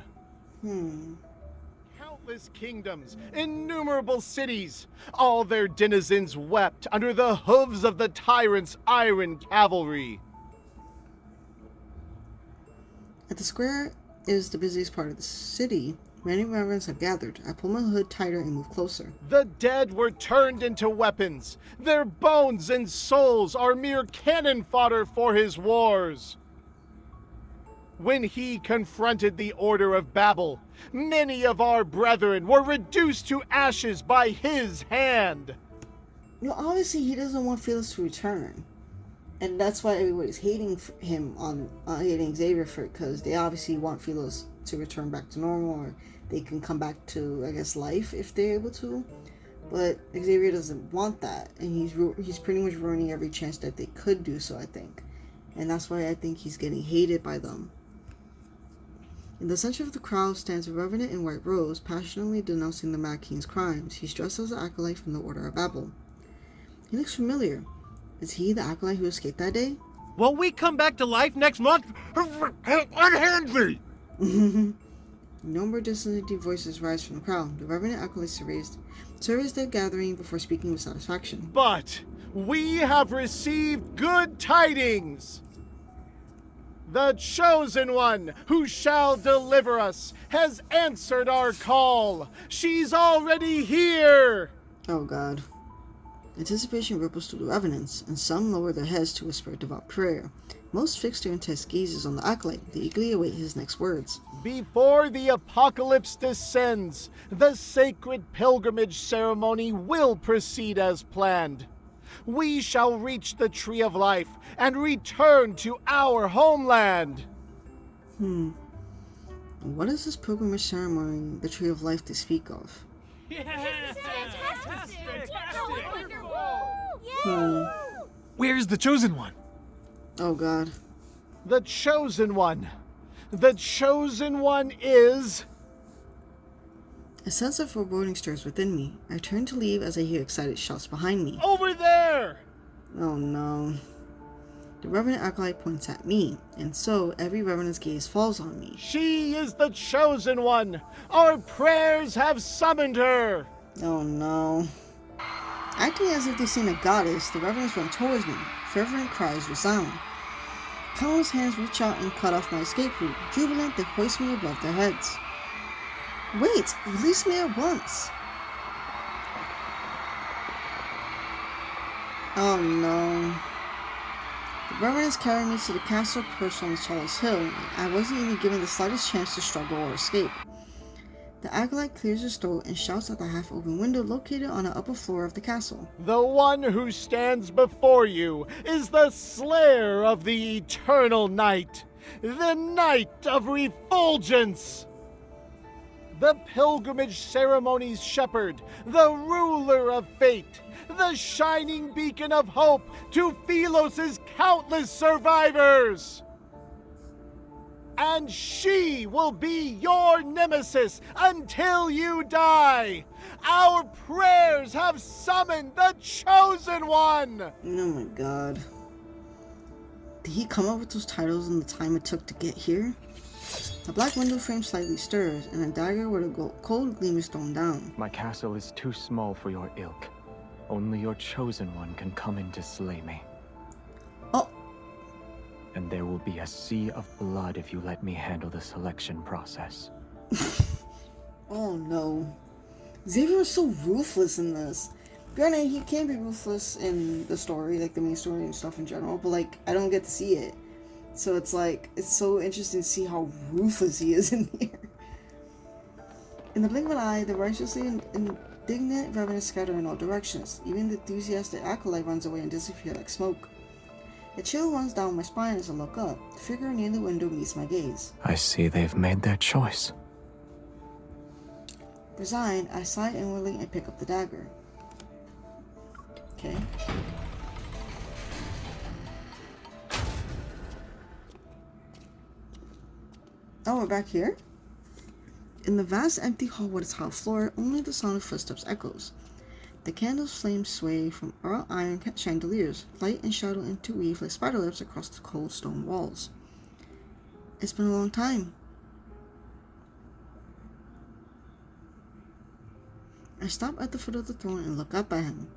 countless kingdoms, innumerable cities. All their denizens wept under the hooves of the tyrant's iron cavalry. At the square is the busiest part of the city. Many reverends have gathered. I pull my hood tighter and move closer. The dead were turned into weapons. Their bones and souls are mere cannon fodder for his wars. When he confronted the Order of Babel, many of our brethren were reduced to ashes by his hand. You know, obviously he doesn't want Philos to return. And that's why everybody's hating him hating Xavier for it, because they obviously want Philos to return back to normal, or they can come back to, I guess, life if they're able to. But Xavier doesn't want that, and he's pretty much ruining every chance that they could do so, I think. And that's why I think he's getting hated by them. In the center of the crowd stands a revenant in white robes, passionately denouncing the Mad King's crimes. He's dressed as an acolyte from the Order of Babel. He looks familiar. Is he the acolyte who escaped that day? Will we come back to life next month? Unhand me! No more dissonant voices rise from the crowd. The revenant acolyte surveys the gathering before speaking with satisfaction. But we have received good tidings! The Chosen One, who shall deliver us, has answered our call. She's already here! Oh God. Anticipation ripples through the revenants, and some lower their heads to whisper devout prayer. Most fix their intense gazes on the acolyte. They eagerly await his next words. Before the apocalypse descends, the sacred pilgrimage ceremony will proceed as planned. We shall reach the Tree of Life and return to our homeland. What is this pilgrimage ceremony, the Tree of Life, to speak of? Where's the Chosen One? Oh God. The Chosen One. The Chosen One is... A sense of foreboding stirs within me. I turn to leave as I hear excited shouts behind me. Over there! Oh no. The Revenant Acolyte points at me, and so every Revenant's gaze falls on me. She is the Chosen One! Our prayers have summoned her! Oh no. Acting as if they've seen a goddess, the Revenants run towards me. Fervent cries resound. Countless hands reach out and cut off my escape route. Jubilant, they hoist me above their heads. Wait! Release me at once! Oh no. The Revenants carry me to the castle perched on the tallest hill. I wasn't even given the slightest chance to struggle or escape. The acolyte clears his throat and shouts at the half-open window located on the upper floor of the castle. The one who stands before you is the slayer of the eternal night, the night of refulgence. The pilgrimage ceremony's shepherd, the ruler of fate, the shining beacon of hope to Philos' countless survivors. And she will be your nemesis until you die. Our prayers have summoned the Chosen One. Oh my God. Did he come up with those titles in the time it took to get here? The black window frame slightly stirs, and a dagger with a cold gleam is thrown down. My castle is too small for your ilk. Only your Chosen One can come in to slay me. Oh! And there will be a sea of blood if you let me handle the selection process. Oh no. Xavier is so ruthless in this. Granted, he can be ruthless in the story, like the main story and stuff in general, but like, I don't get to see it. So it's like, it's so interesting to see how ruthless he is in here. In the blink of an eye, the righteously indignant revenants scatter in all directions. Even the enthusiastic acolyte runs away and disappears like smoke. A chill runs down my spine as I look up. The figure near the window meets my gaze. I see they've made their choice. Resigned, I sigh inwardly and pick up the dagger. Okay. Oh, we're back here? In the vast empty hall with its tile floor, only the sound of footsteps echoes. The candle's flames sway from wrought iron chandeliers, light and shadow interweave like spider webs across the cold stone walls. It's been a long time. I stop at the foot of the throne and look up at him.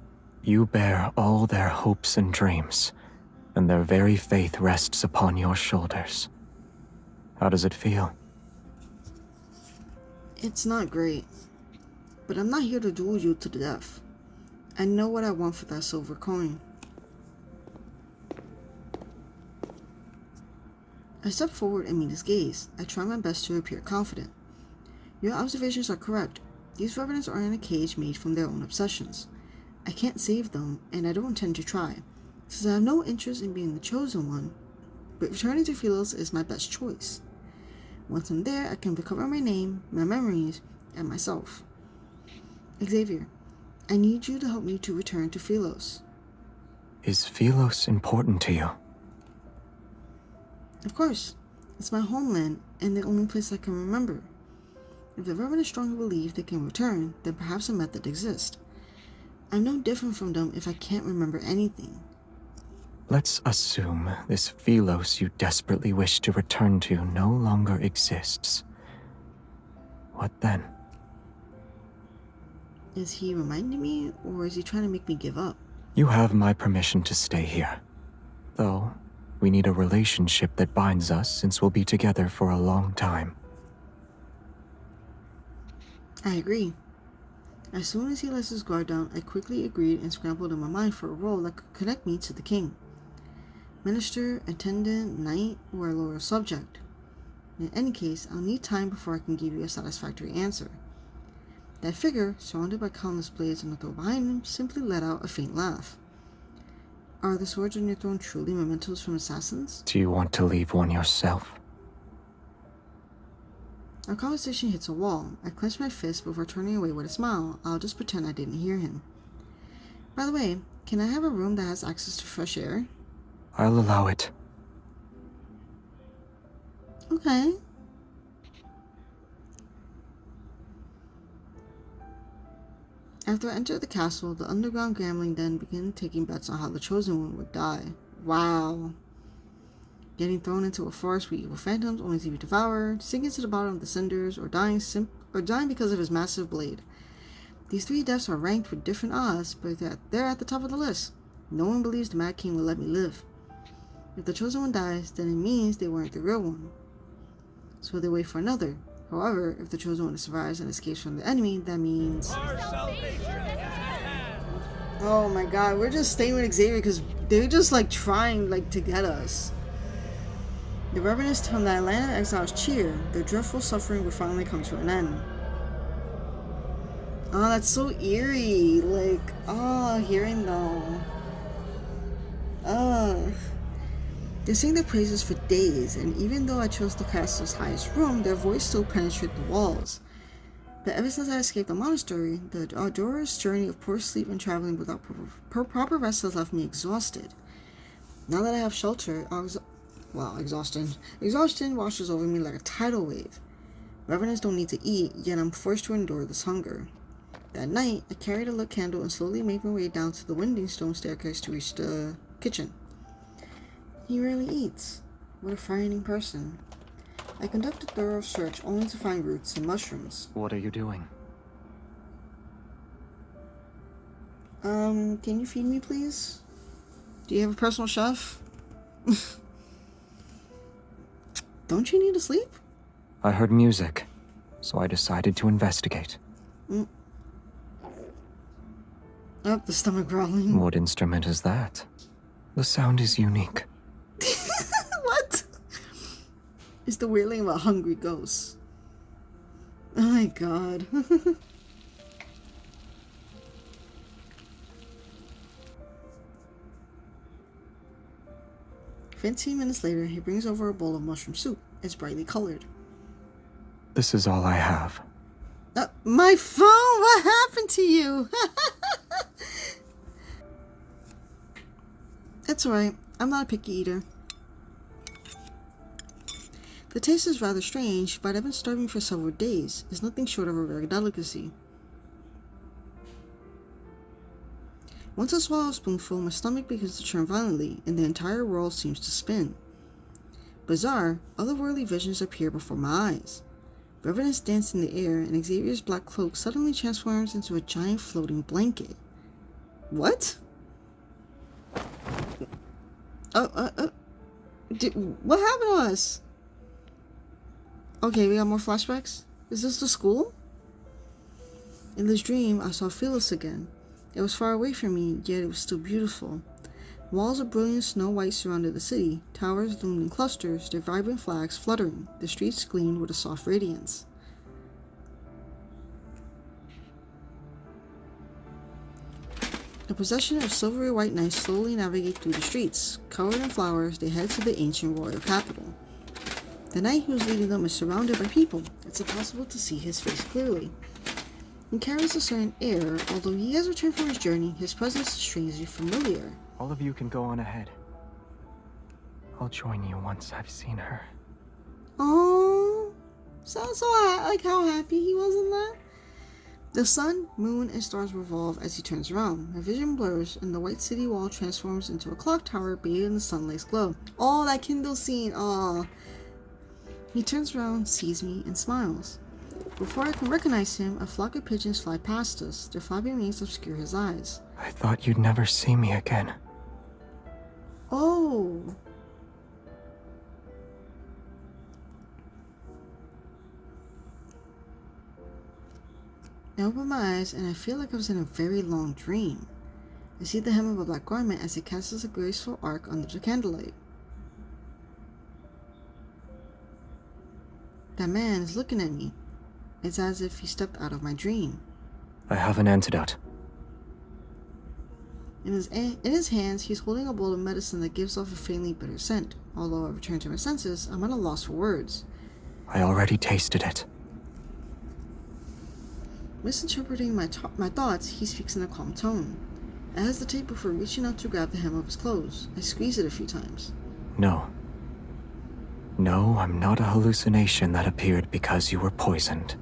You bear all their hopes and dreams, and their very faith rests upon your shoulders. How does it feel? It's not great, but I'm not here to duel you to the death. I know what I want for that silver coin. I step forward and meet his gaze. I try my best to appear confident. Your observations are correct. These revenants are in a cage made from their own obsessions. I can't save them, and I don't intend to try, since I have no interest in being the chosen one, but returning to Philos is my best choice. Once I'm there, I can recover my name, my memories, and myself. Xavier, I need you to help me to return to Philos. Is Philos important to you? Of course. It's my homeland, and the only place I can remember. If the revenants strongly believe they can return, then perhaps a method exists. I'm no different from them if I can't remember anything. Let's assume this Philos you desperately wish to return to no longer exists. What then? Is he reminding me, or is he trying to make me give up? You have my permission to stay here. Though, we need a relationship that binds us since we'll be together for a long time. I agree. As soon as he lets his guard down, I quickly agreed and scrambled in my mind for a role that could connect me to the king. Minister, attendant, knight, or a loyal subject. In any case, I'll need time before I can give you a satisfactory answer. That figure, surrounded by countless blades on the throne behind him, simply let out a faint laugh. Are the swords on your throne truly mementos from assassins? Do you want to leave one yourself? Our conversation hits a wall. I clench my fist before turning away with a smile. I'll just pretend I didn't hear him. By the way, can I have a room that has access to fresh air? I'll allow it. Okay. After I entered the castle, the underground gambling den began taking bets on how the Chosen One would die. Wow. Getting thrown into a forest with evil phantoms only to be devoured, sinking to the bottom of the cinders, or dying because of his massive blade. These 3 deaths are ranked with different odds, but they're at the top of the list. No one believes the Mad King will let me live. If the Chosen One dies, then it means they weren't the real one. So they wait for another. However, if the Chosen One survives and escapes from the enemy, that means... Oh my god, we're just staying with Xavier because they're just like trying to get us. The revenants from the land of exiles cheer. Their dreadful suffering will finally come to an end. Oh, that's so eerie. Hearing them. They sing their praises for days, and even though I chose the castle's highest room, their voice still penetrated the walls. But ever since I escaped the monastery, the arduous journey of poor sleep and traveling without proper rest has left me exhausted. Now that I have shelter, exhaustion washes over me like a tidal wave. Revenants don't need to eat, yet I'm forced to endure this hunger. That night, I carried a lit candle and slowly made my way down to the winding stone staircase to reach the kitchen. He rarely eats. What a frightening person. I conduct a thorough search only to find roots and mushrooms. What are you doing? Can you feed me, please? Do you have a personal chef? Don't you need to sleep? I heard music, so I decided to investigate. Oh, the stomach growling. What instrument is that? The sound is unique. What? It's the wailing of a hungry ghost. Oh my god. 15 minutes later, he brings over a bowl of mushroom soup. It's brightly colored. This is all I have. My phone! What happened to you? It's alright. I'm not a picky eater. The taste is rather strange, but I've been starving for several days. It's nothing short of a rare delicacy. Once I swallow a spoonful, my stomach begins to churn violently, and the entire world seems to spin. Bizarre, otherworldly visions appear before my eyes. Revenants dance in the air, and Xavier's black cloak suddenly transforms into a giant floating blanket. What? What happened to us? Okay, we got more flashbacks? Is this the school? In this dream, I saw Philos again. It was far away from me, yet it was still beautiful. Walls of brilliant snow white surrounded the city, towers loomed in clusters, their vibrant flags fluttering, the streets gleamed with a soft radiance. A procession of silvery white knights slowly navigate through the streets. Covered in flowers, they head to the ancient royal capital. The knight who is leading them is surrounded by people. It's impossible to see his face clearly. He carries a certain air. Although he has returned from his journey, his presence is strangely familiar. All of you can go on ahead. I'll join you once I've seen her. Oh, sounds so like how happy he was in that. The sun, moon, and stars revolve as he turns around. My vision blurs, and the white city wall transforms into a clock tower bathed in the sunlight's glow. Oh, that Kindle scene! Oh. He turns around, sees me, and smiles. Before I can recognize him, a flock of pigeons fly past us. Their flapping wings obscure his eyes. I thought you'd never see me again. Oh. I open my eyes and I feel like I was in a very long dream. I see the hem of a black garment as it casts a graceful arc under the candlelight. That man is looking at me. It's as if he stepped out of my dream. I have an antidote. In his hands, he's holding a bowl of medicine that gives off a faintly bitter scent. Although I return to my senses, I'm at a loss for words. I already tasted it. Misinterpreting my thoughts, he speaks in a calm tone. I hesitate before reaching out to grab the hem of his clothes. I squeeze it a few times. No. No, I'm not a hallucination that appeared because you were poisoned.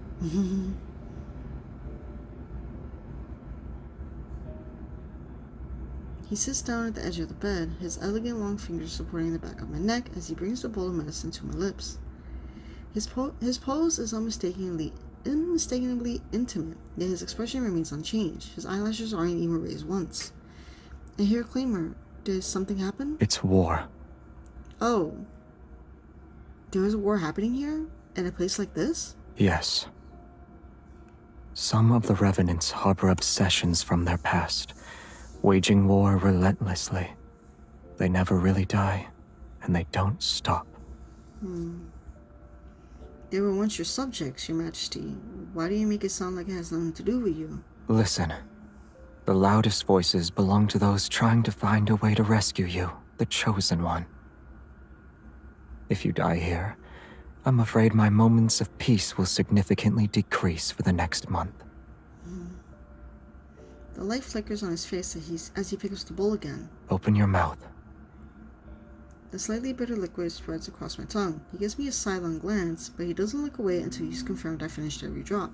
He sits down at the edge of the bed, his elegant long fingers supporting the back of my neck as he brings the bowl of medicine to my lips. His pose is unmistakably intimate, yet his expression remains unchanged. His eyelashes aren't even raised once. I hear a clamor. Did something happen? It's war. Oh. There is a war happening here? In a place like this? Yes. Some of the Revenants harbor obsessions from their past, waging war relentlessly. They never really die, and they don't stop. They were once your subjects, Your Majesty. Why do you make it sound like it has nothing to do with you? Listen. The loudest voices belong to those trying to find a way to rescue you, the Chosen One. If you die here, I'm afraid my moments of peace will significantly decrease for the next month. The light flickers on his face as he picks up the bowl again. Open your mouth. The slightly bitter liquid spreads across my tongue. He gives me a sidelong glance, but he doesn't look away until he's confirmed I finished every drop.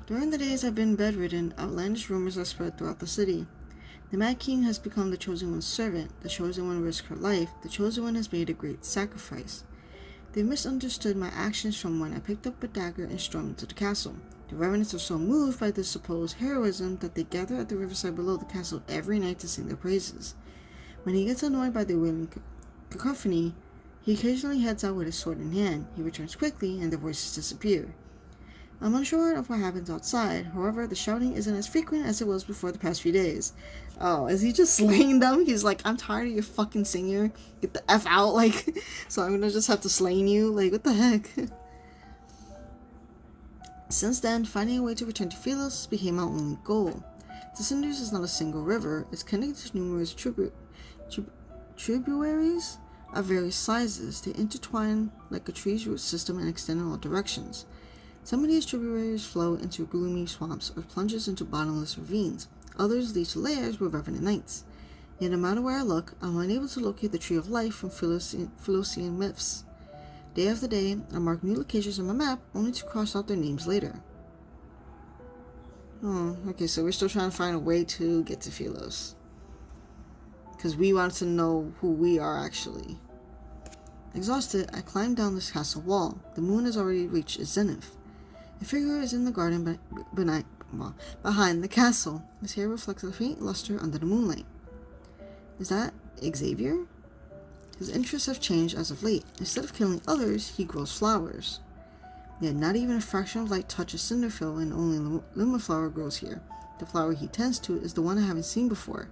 During the days I've been bedridden, outlandish rumors are spread throughout the city. The Mad King has become the Chosen One's servant. The Chosen One risked her life. The Chosen One has made a great sacrifice. They misunderstood my actions from when I picked up a dagger and stormed into the castle. The Revenants are so moved by this supposed heroism that they gather at the riverside below the castle every night to sing their praises. When he gets annoyed by the wailing cacophony, he occasionally heads out with his sword in hand. He returns quickly and the voices disappear. I'm unsure of what happens outside. However, the shouting isn't as frequent as it was before the past few days. Oh, is he just slaying them? He's like, I'm tired of your fucking singer. Get the F out, like, so I'm gonna just have to slay you? Like, what the heck? Since then, finding a way to return to Philos became my only goal. The Cinders is not a single river. It's connected to numerous tributaries of various sizes. They intertwine like a tree's root system and extend in all directions. Some of these tributaries flow into gloomy swamps or plunges into bottomless ravines. Others lead to lairs with Revenant Knights. Yet no matter where I look, I'm unable to locate the Tree of Life from Philosian myths. Day after day, I mark new locations on my map, only to cross out their names later. Oh, okay, so we're still trying to find a way to get to Philos. Because we want to know who we are actually. Exhausted, I climb down this castle wall. The moon has already reached its zenith. A figure is in the garden behind the castle. His hair reflects a faint luster under the moonlight. Is that Xavier? His interests have changed as of late. Instead of killing others, he grows flowers. Yet not even a fraction of light touches Cinderfield, and only Lumaflower grows here. The flower he tends to is the one I haven't seen before.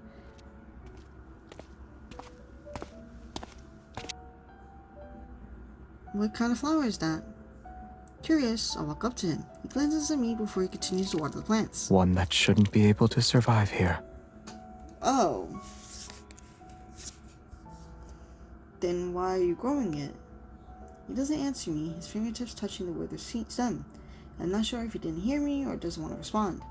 What kind of flower is that? Curious, I walk up to him. He glances at me before he continues to water the plants. One that shouldn't be able to survive here. Oh. Then why are you growing it? He doesn't answer me, his fingertips touching the withered stem. I'm not sure if he didn't hear me or doesn't want to respond.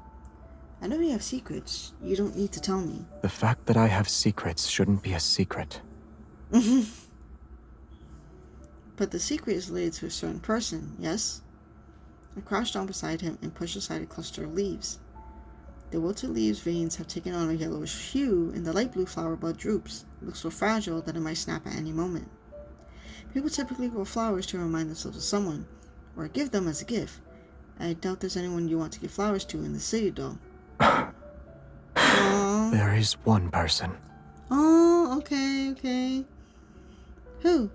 I know you have secrets. You don't need to tell me. The fact that I have secrets shouldn't be a secret. But the secret is related to a certain person, yes? I crouch down beside him and push aside a cluster of leaves. The wilted leaves' veins have taken on a yellowish hue, and the light blue flower bud droops. It looks so fragile that it might snap at any moment. People typically grow flowers to remind themselves of someone, or give them as a gift. I doubt there's anyone you want to give flowers to in the city, though. There is one person. Oh, okay. Who?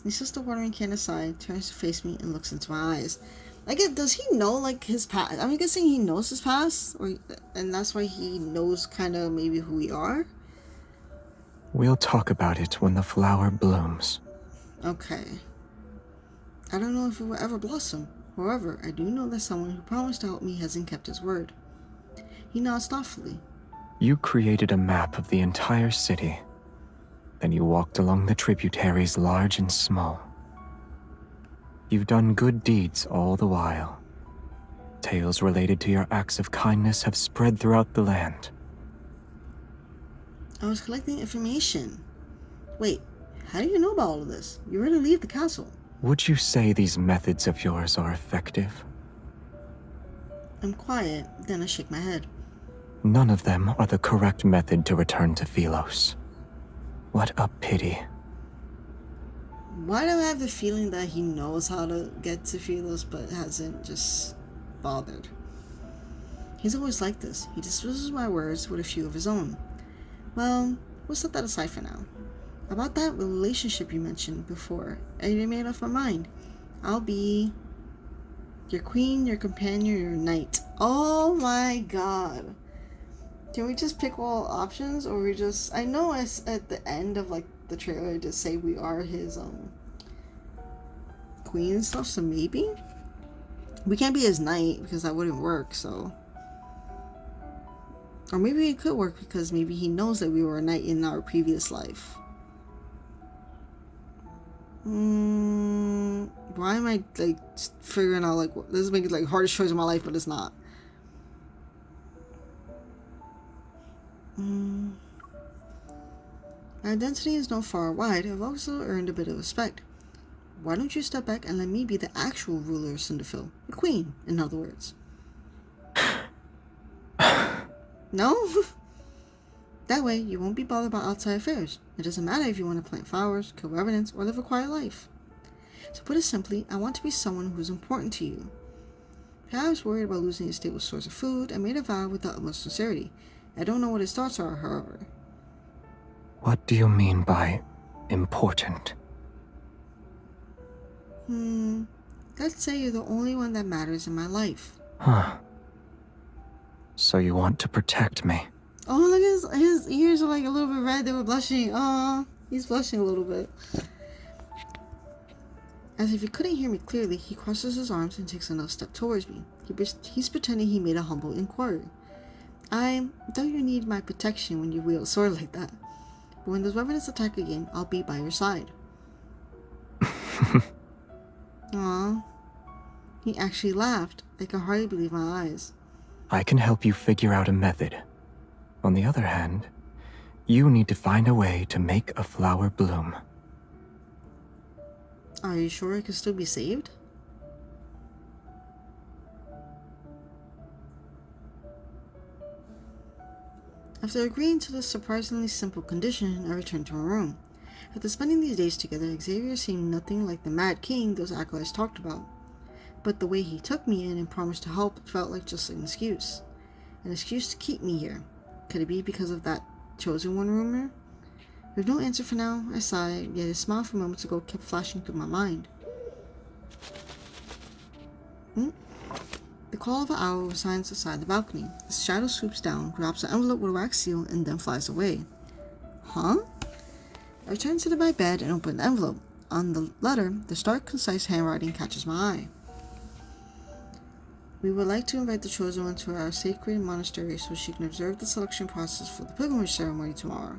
He sets the watering can aside, turns to face me, and looks into my eyes. I guess, does he know, like, his past? I'm guessing he knows his past, and that's why he knows kind of maybe who we are? We'll talk about it when the flower blooms. Okay. I don't know if it will ever blossom. However, I do know that someone who promised to help me hasn't kept his word. He nods thoughtfully. You created a map of the entire city. Then you walked along the tributaries large and small. You've done good deeds all the while. Tales related to your acts of kindness have spread throughout the land. I was collecting information. Wait, how do you know about all of this? You already leave the castle. Would you say these methods of yours are effective? I'm quiet, then I shake my head. None of them are the correct method to return to Philos. What a pity. Why do I have the feeling that he knows how to get to Philos but hasn't just bothered? He's always like this. He dismisses my words with a few of his own. Well, we'll set that aside for now. About that relationship you mentioned before, I already made up my mind. I'll be your queen, your companion, your knight. Oh my god. Can we just pick all options, or we just... I know at the end of, like, the trailer, I just say we are his, queen and stuff, so maybe? We can't be his knight, because that wouldn't work, so... Or maybe it could work, because maybe he knows that we were a knight in our previous life. Why am I, like, figuring out, like, this is making, like, hardest choice of my life, but it's not. My identity is not far wide. I've also earned a bit of respect. Why don't you step back and let me be the actual ruler of Cinderfield? The queen, in other words. No? That way, you won't be bothered about outside affairs. It doesn't matter if you want to plant flowers, kill revenants, or live a quiet life. To put it simply, I want to be someone who is important to you. Perhaps worried about losing a stable source of food, I made a vow with the utmost sincerity. I don't know what his thoughts are, however. What do you mean by important? Let's say you're the only one that matters in my life. Huh. So you want to protect me? Oh, look, his ears are like a little bit red. They were blushing. Aw, he's blushing a little bit. As if he couldn't hear me clearly, he crosses his arms and takes another step towards me. He's pretending he made a humble inquiry. Don't you need my protection when you wield a sword like that? But when those revenants attack again, I'll be by your side. Aw. He actually laughed. I can hardly believe my eyes. I can help you figure out a method. On the other hand, you need to find a way to make a flower bloom. Are you sure it can still be saved? After agreeing to this surprisingly simple condition, I returned to my room. After spending these days together, Xavier seemed nothing like the Mad King those acolytes talked about. But the way he took me in and promised to help felt like just an excuse. An excuse to keep me here. Could it be because of that Chosen One rumor? With no answer for now, I sighed, yet his smile from moments ago kept flashing through my mind. The call of an owl signs outside the balcony. A shadow swoops down, grabs an envelope with a wax seal, and then flies away. Huh? I return to my bed and open the envelope. On the letter, the stark, concise handwriting catches my eye. We would like to invite the Chosen One to our sacred monastery so she can observe the selection process for the pilgrimage ceremony tomorrow.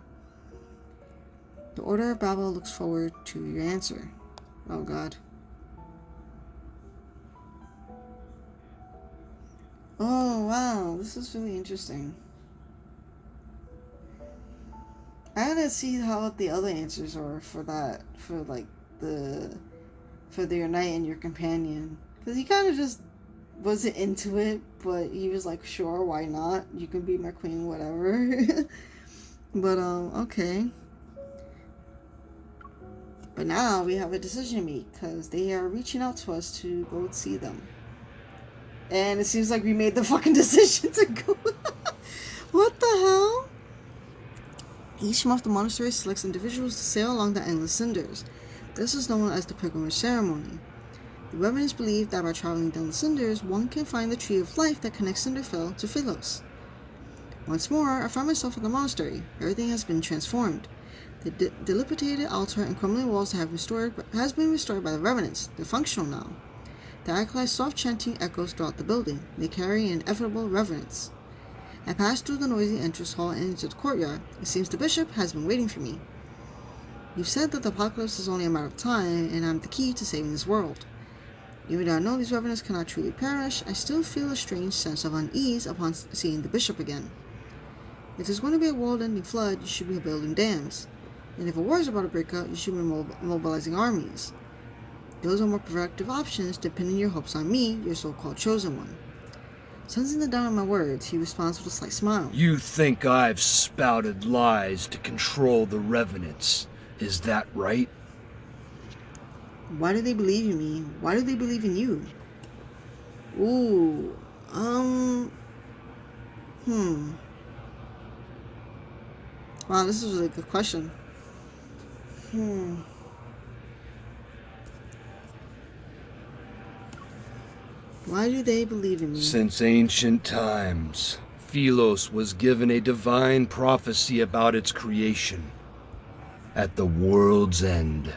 The Order of Babel looks forward to your answer. Oh God. Oh wow, this is really interesting. I gotta see how the other answers are for that, for your knight and your companion. Because he kind of just wasn't into it, but he was like, sure, why not? You can be my queen, whatever. But, okay. But now we have a decision to make, because they are reaching out to us to go see them. And it seems like we made the fucking decision to go. What the hell? Each month the monastery selects individuals to sail along the endless cinders. This is known as the pilgrimage ceremony. The reverends believe that by traveling down the cinders, one can find the tree of life that connects Cinderfell to Philos. Once more, I find myself at the monastery. Everything has been transformed. The dilapidated altar and crumbling walls has been restored by the revenants. They're functional now. The acolyte's soft chanting echoes throughout the building. They carry an ineffable reverence. I pass through the noisy entrance hall and into the courtyard. It seems the bishop has been waiting for me. You've said that the apocalypse is only a matter of time, and I'm the key to saving this world. Even though I know these revenants cannot truly perish, I still feel a strange sense of unease upon seeing the bishop again. If there's going to be a world-ending flood, you should be building dams. And if a war is about to break out, you should be mobilizing armies. Those are more productive options to pinning your hopes on me, your so-called chosen one. Sensing the doubt in my words, he responds with a slight smile. You think I've spouted lies to control the revenants, is that right? Why do they believe in me? Why do they believe in you? Ooh, Wow, this is a really good question. Why do they believe in me? Since ancient times, Philos was given a divine prophecy about its creation. At the world's end,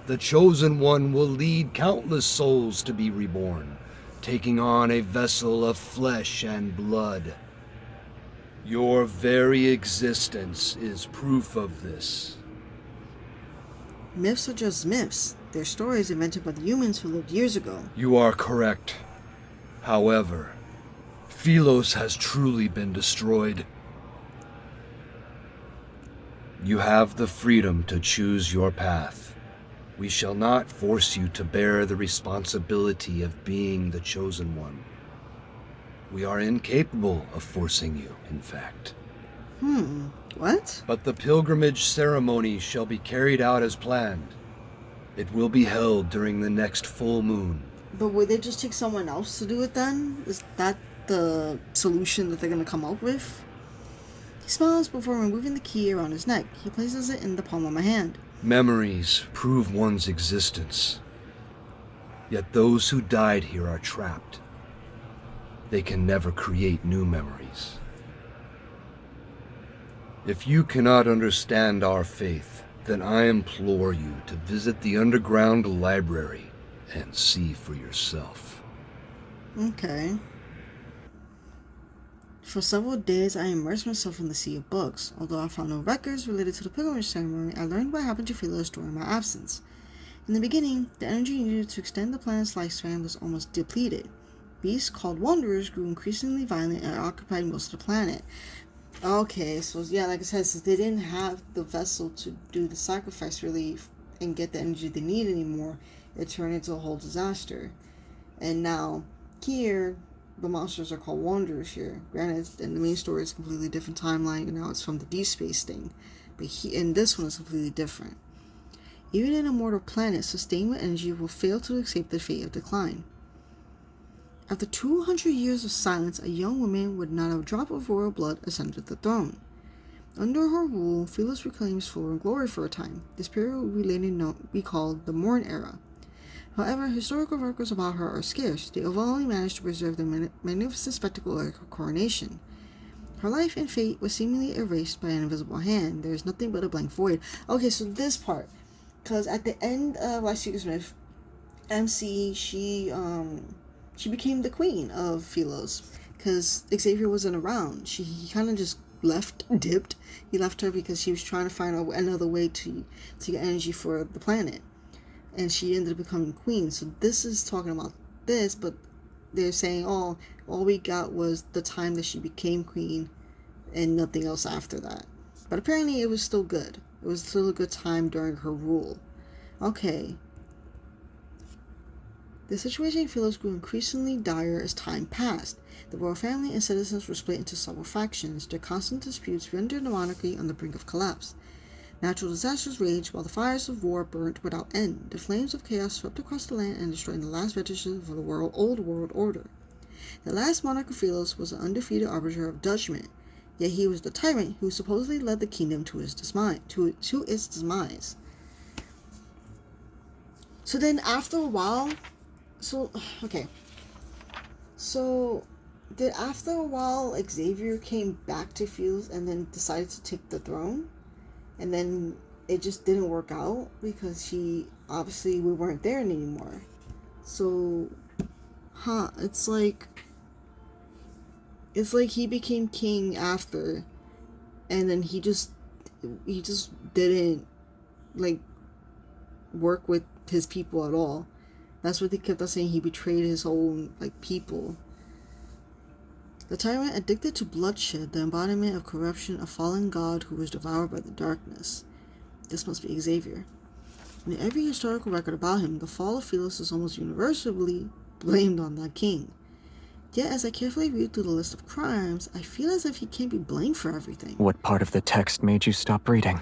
the Chosen One will lead countless souls to be reborn, taking on a vessel of flesh and blood. Your very existence is proof of this. Myths are just myths. They're stories invented by the humans who lived years ago. You are correct. However, Philos has truly been destroyed. You have the freedom to choose your path. We shall not force you to bear the responsibility of being the Chosen One. We are incapable of forcing you, in fact. What? But the pilgrimage ceremony shall be carried out as planned. It will be held during the next full moon. But would they just take someone else to do it then? Is that the solution that they're going to come up with? He smiles before removing the key around his neck. He places it in the palm of my hand. Memories prove one's existence. Yet those who died here are trapped. They can never create new memories. If you cannot understand our faith, then I implore you to visit the underground library and see for yourself. Okay. For several days, I immersed myself in the sea of books. Although I found no records related to the pilgrimage ceremony, I learned what happened to Philos during my absence. In the beginning, the energy needed to extend the planet's lifespan was almost depleted. Beasts called wanderers grew increasingly violent and occupied most of the planet. Okay, so yeah, like I said, since they didn't have the vessel to do the sacrifice really and get the energy they need anymore, it turned into a whole disaster. And now, here, the monsters are called wanderers here. Granted, in the main story it's a completely different timeline, and now it's from the Deepspace thing. But in this one, it's completely different. Even in a mortal planet, sustainment energy will fail to escape the fate of decline. After 200 years of silence, a young woman with not a drop of royal blood ascended the throne. Under her rule, Philos reclaims foreign glory for a time. This period will be later be called the Morn Era. However, historical records about her are scarce. They have only managed to preserve the magnificent spectacle of her coronation. Her life and fate was seemingly erased by an invisible hand. There is nothing but a blank void. Okay, so this part, because at the end of Light Seeker Smith, MC, she became the queen of Philos, because Xavier wasn't around. He kind of just dipped. He left her because she was trying to find another way to get energy for the planet, and she ended up becoming queen. So this is talking about this, but they're saying, oh, all we got was the time that she became queen and nothing else after that. But apparently it was still good. It was still a good time during her rule. Okay. The situation in Philos grew increasingly dire as time passed. The royal family and citizens were split into several factions. Their constant disputes rendered the monarchy on the brink of collapse. Natural disasters raged while the fires of war burnt without end. The flames of chaos swept across the land and destroyed the last vestiges of the old world order. The last monarch of Philos was an undefeated arbiter of judgment, yet he was the tyrant who supposedly led the kingdom to its demise. So then after a while, did after a while Xavier came back to Philos and then decided to take the throne? And then it just didn't work out because we weren't there anymore. So, it's like he became king after, and then he just didn't work with his people at all. That's what they kept on saying. He betrayed his own people. The tyrant, addicted to bloodshed, the embodiment of corruption, a fallen god who was devoured by the darkness. This must be Xavier. In every historical record about him, the fall of Philos is almost universally blamed on that king. Yet, as I carefully read through the list of crimes, I feel as if he can't be blamed for everything. What part of the text made you stop reading?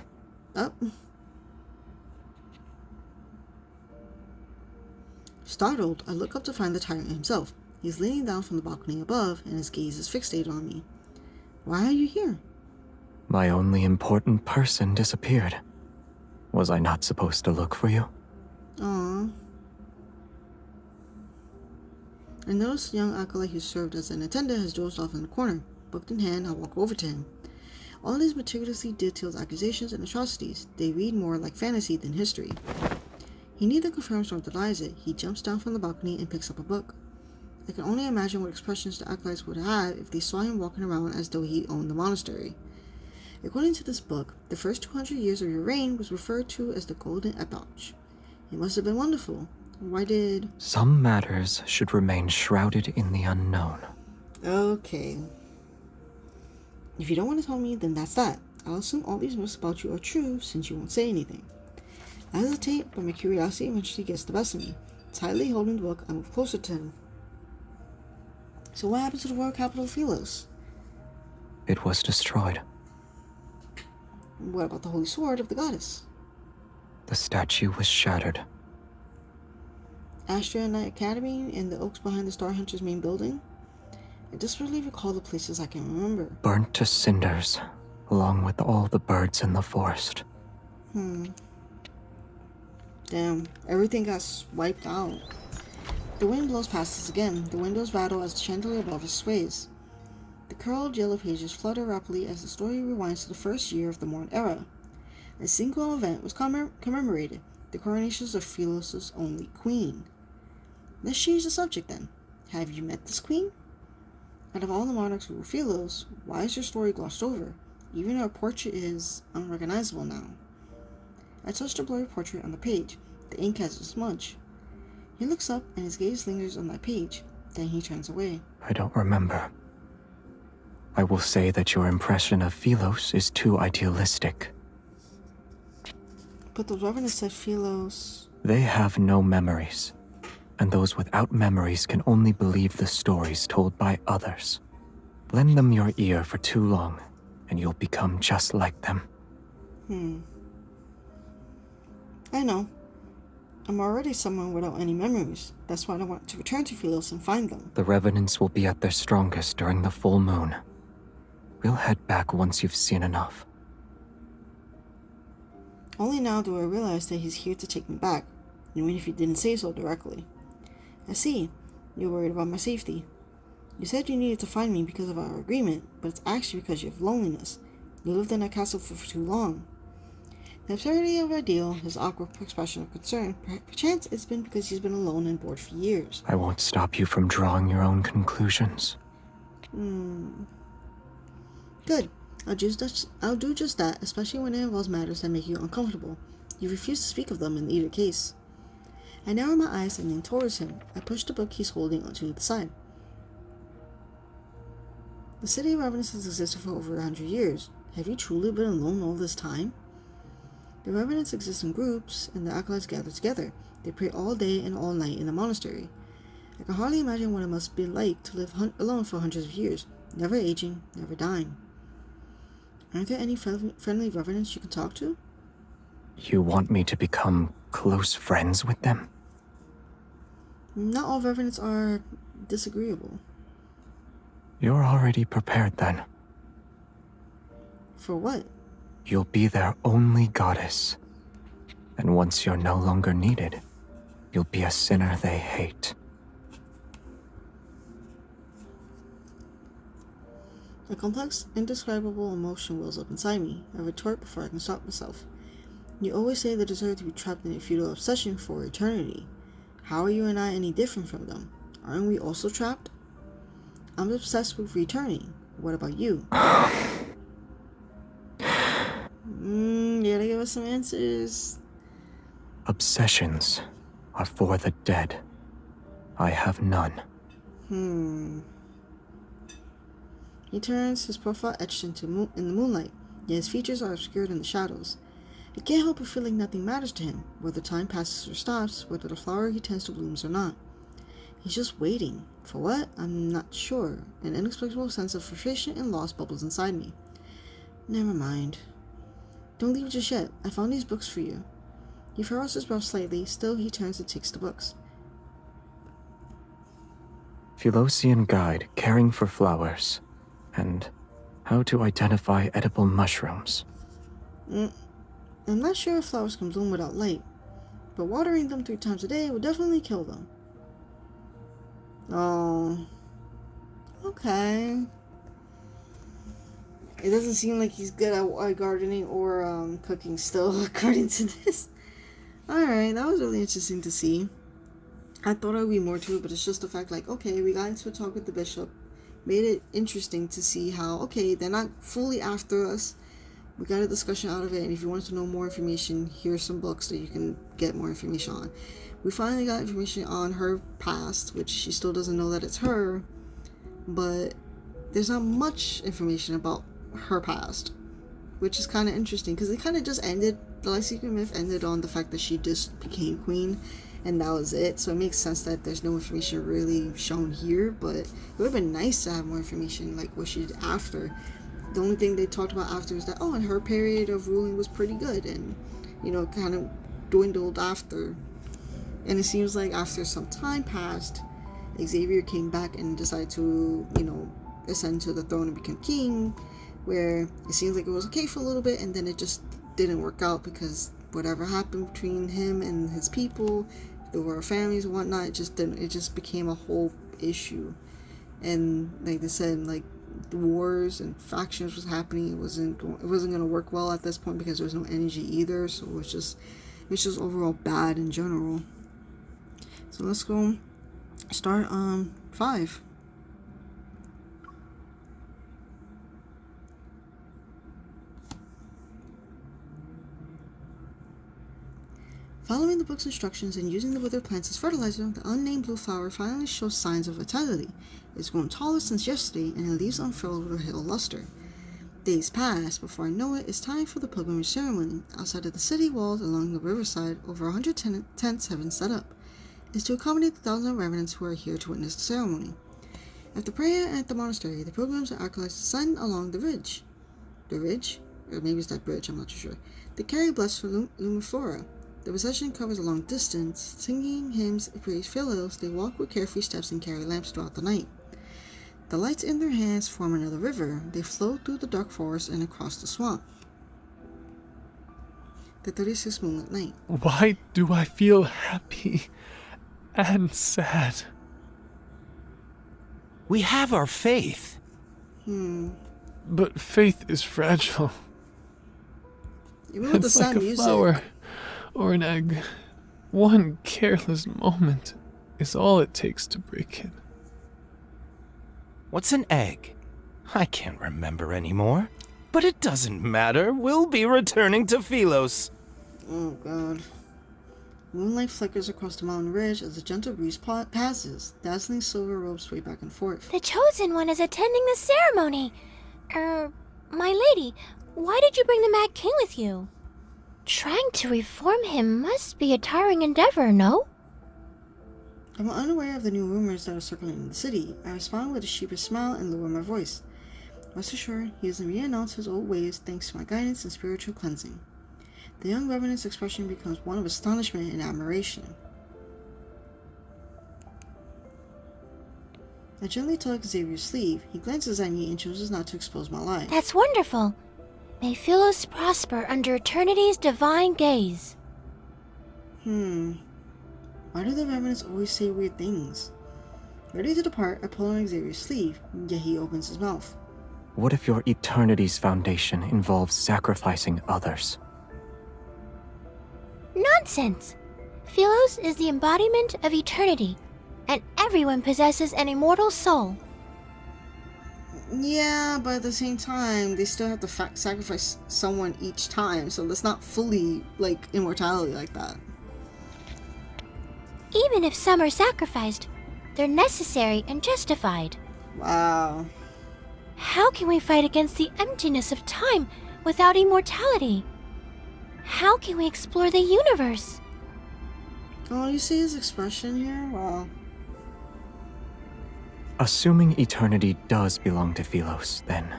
Startled, I look up to find the tyrant himself. He's leaning down from the balcony above, and his gaze is fixated on me. Why are you here? My only important person disappeared. Was I not supposed to look for you? Aww. I notice the young acolyte who served as an attendant has dozed off in the corner. Book in hand, I walk over to him. All these meticulously detailed accusations and atrocities, they read more like fantasy than history. He neither confirms nor denies it. He jumps down from the balcony and picks up a book. I can only imagine what expressions the acolytes would have if they saw him walking around as though he owned the monastery. According to this book, the first 200 years of your reign was referred to as the Golden Epoch. It must have been wonderful. Why did... Some matters should remain shrouded in the unknown. Okay. If you don't want to tell me, then that's that. I'll assume all these myths about you are true since you won't say anything. I hesitate, but my curiosity eventually gets the best of me. Tightly holding the book, I move closer to him. So what happened to the royal capital of Philos? It was destroyed. What about the holy sword of the goddess? The statue was shattered. Astria Knight Academy and the oaks behind the Star Hunter's main building? I desperately recall the places I can remember. Burnt to cinders, along with all the birds in the forest. Damn, everything got wiped out. The wind blows past us again. The windows rattle as the chandelier above us sways. The curled yellow pages flutter rapidly as the story rewinds to the first year of the Morn Era. A single event was commemorated, the coronations of Philos' only queen. Let's change the subject then. Have you met this queen? Out of all the monarchs who were Philos, why is her story glossed over? Even her portrait is unrecognizable now. I touch the blurry portrait on the page. The ink has a smudge. He looks up and his gaze lingers on that page. Then he turns away. I don't remember. I will say that your impression of Philos is too idealistic. But the Reverend said Philos... They have no memories. and those without memories can only believe the stories told by others. Lend them your ear for too long, and you'll become just like them. I know. I'm already someone without any memories. That's why I want to return to Philos and find them. The revenants will be at their strongest during the full moon. We'll head back once you've seen enough. Only now do I realize that he's here to take me back, even if he didn't say so directly. I see. You're worried about my safety. You said you needed to find me because of our agreement, but it's actually because you have loneliness. You lived in a castle for too long. The absurdity of our deal, his awkward expression of concern, perchance it's been because he's been alone and bored for years. I won't stop you from drawing your own conclusions. Good. I'll do just that, especially when it involves matters that make you uncomfortable. You refuse to speak of them in either case. I narrow my eyes and lean towards him. I push the book he's holding onto the side. The city of Revenants has existed for over 100 years. Have you truly been alone all this time? The Revenants exist in groups, and the acolytes gather together. They pray all day and all night in the monastery. I can hardly imagine what it must be like to live alone for hundreds of years, never aging, never dying. Aren't there any friendly Revenants you can talk to? You want me to become close friends with them? Not all Revenants are disagreeable. You're already prepared then. For what? You'll be their only goddess. And once you're no longer needed, you'll be a sinner they hate. A complex, indescribable emotion wells up inside me. I retort before I can stop myself. You always say they deserve to be trapped in a futile obsession for eternity. How are you and I any different from them? Aren't we also trapped? I'm obsessed with returning. What about you? You gotta give us some answers. Obsessions are for the dead. I have none. He turns, his profile etched in the moonlight, yet his features are obscured in the shadows. I can't help but feel like nothing matters to him, whether time passes or stops, whether the flower he tends to blooms or not. He's just waiting. For what? I'm not sure. An inexplicable sense of frustration and loss bubbles inside me. Never mind. Don't leave just yet. I found these books for you. He furrows his brow slightly, still he turns and takes the books. Philosian Guide, Caring for Flowers, and How to Identify Edible Mushrooms. I'm not sure if flowers can bloom without light, but watering them 3 times a day will definitely kill them. Oh. Okay. It doesn't seem like he's good at gardening or cooking still, according to this. Alright, that was really interesting to see. I thought there would be more to it, but it's just the fact, like, okay, we got into a talk with the bishop. Made it interesting to see how, okay, they're not fully after us. We got a discussion out of it, and if you want to know more information, here's some books that you can get more information on. We finally got information on her past, which she still doesn't know that it's her, but there's not much information about her past, which is kind of interesting, because it kind of just ended, the Light Secret Myth ended on the fact that she just became queen, and that was it, so it makes sense that there's no information really shown here, but it would have been nice to have more information, like what she did after. The only thing they talked about after is that, oh, and her period of ruling was pretty good, and, you know, kind of dwindled after. And it seems like after some time passed, Xavier came back and decided to, you know, ascend to the throne and become king, where it seems like it was okay for a little bit, and then it just didn't work out because whatever happened between him and his people, the royal families and whatnot, it just became a whole issue. And like they said, like, the wars and factions was happening. It wasn't going to work well at this point because there was no energy either, so it's just overall bad in general. So let's go start on 5. Following the book's instructions and using the withered plants as fertilizer, the unnamed blue flower finally shows signs of vitality. It's grown taller since yesterday, and it leaves unfurled with a pale luster. Days pass. Before I know it, it's time for the pilgrimage ceremony. Outside of the city walls along the riverside, over 100 tents have been set up. is to accommodate the thousands of revenants who are here to witness the ceremony. After prayer at the monastery, the pilgrims and acolytes descend along the ridge. The ridge? Or maybe it's that bridge, I'm not too sure. They carry blessed lumiflora. The procession covers a long distance. Singing hymns praise Philos, they walk with carefree steps and carry lamps throughout the night. The lights in their hands form another river. They flow through the dark forest and across the swamp. The 36th moonlit night. Why do I feel happy and sad? We have our faith. But faith is fragile. Even with It's the like sad a music. flower or an egg. One careless moment is all it takes to break it. What's an egg? I can't remember anymore. But it doesn't matter. We'll be returning to Philos. Oh god. Moonlight flickers across the mountain ridge as the gentle breeze passes. Dazzling silver robes sway back and forth. The Chosen One is attending the ceremony. My lady, why did you bring the Mad King with you? Trying to reform him must be a tiring endeavor, no? I'm unaware of the new rumors that are circulating the city. I respond with a sheepish smile and lower my voice. Rest assured, he has re-announced his old ways thanks to my guidance and spiritual cleansing. The young revenant's expression becomes one of astonishment and admiration. I gently tug Xavier's sleeve. He glances at me and chooses not to expose my lie. That's wonderful. May Philos prosper under eternity's divine gaze. Why do the revenants always say weird things? Ready to depart, I pull on Xavier's sleeve, yet he opens his mouth. What if your eternity's foundation involves sacrificing others? Nonsense! Philos is the embodiment of eternity, and everyone possesses an immortal soul. Yeah, but at the same time, they still have to sacrifice someone each time, so that's not fully, like, immortality like that. Even if some are sacrificed, they're necessary and justified. Wow. How can we fight against the emptiness of time without immortality? How can we explore the universe? Oh, you see his expression here? Wow. Assuming eternity does belong to Philos, then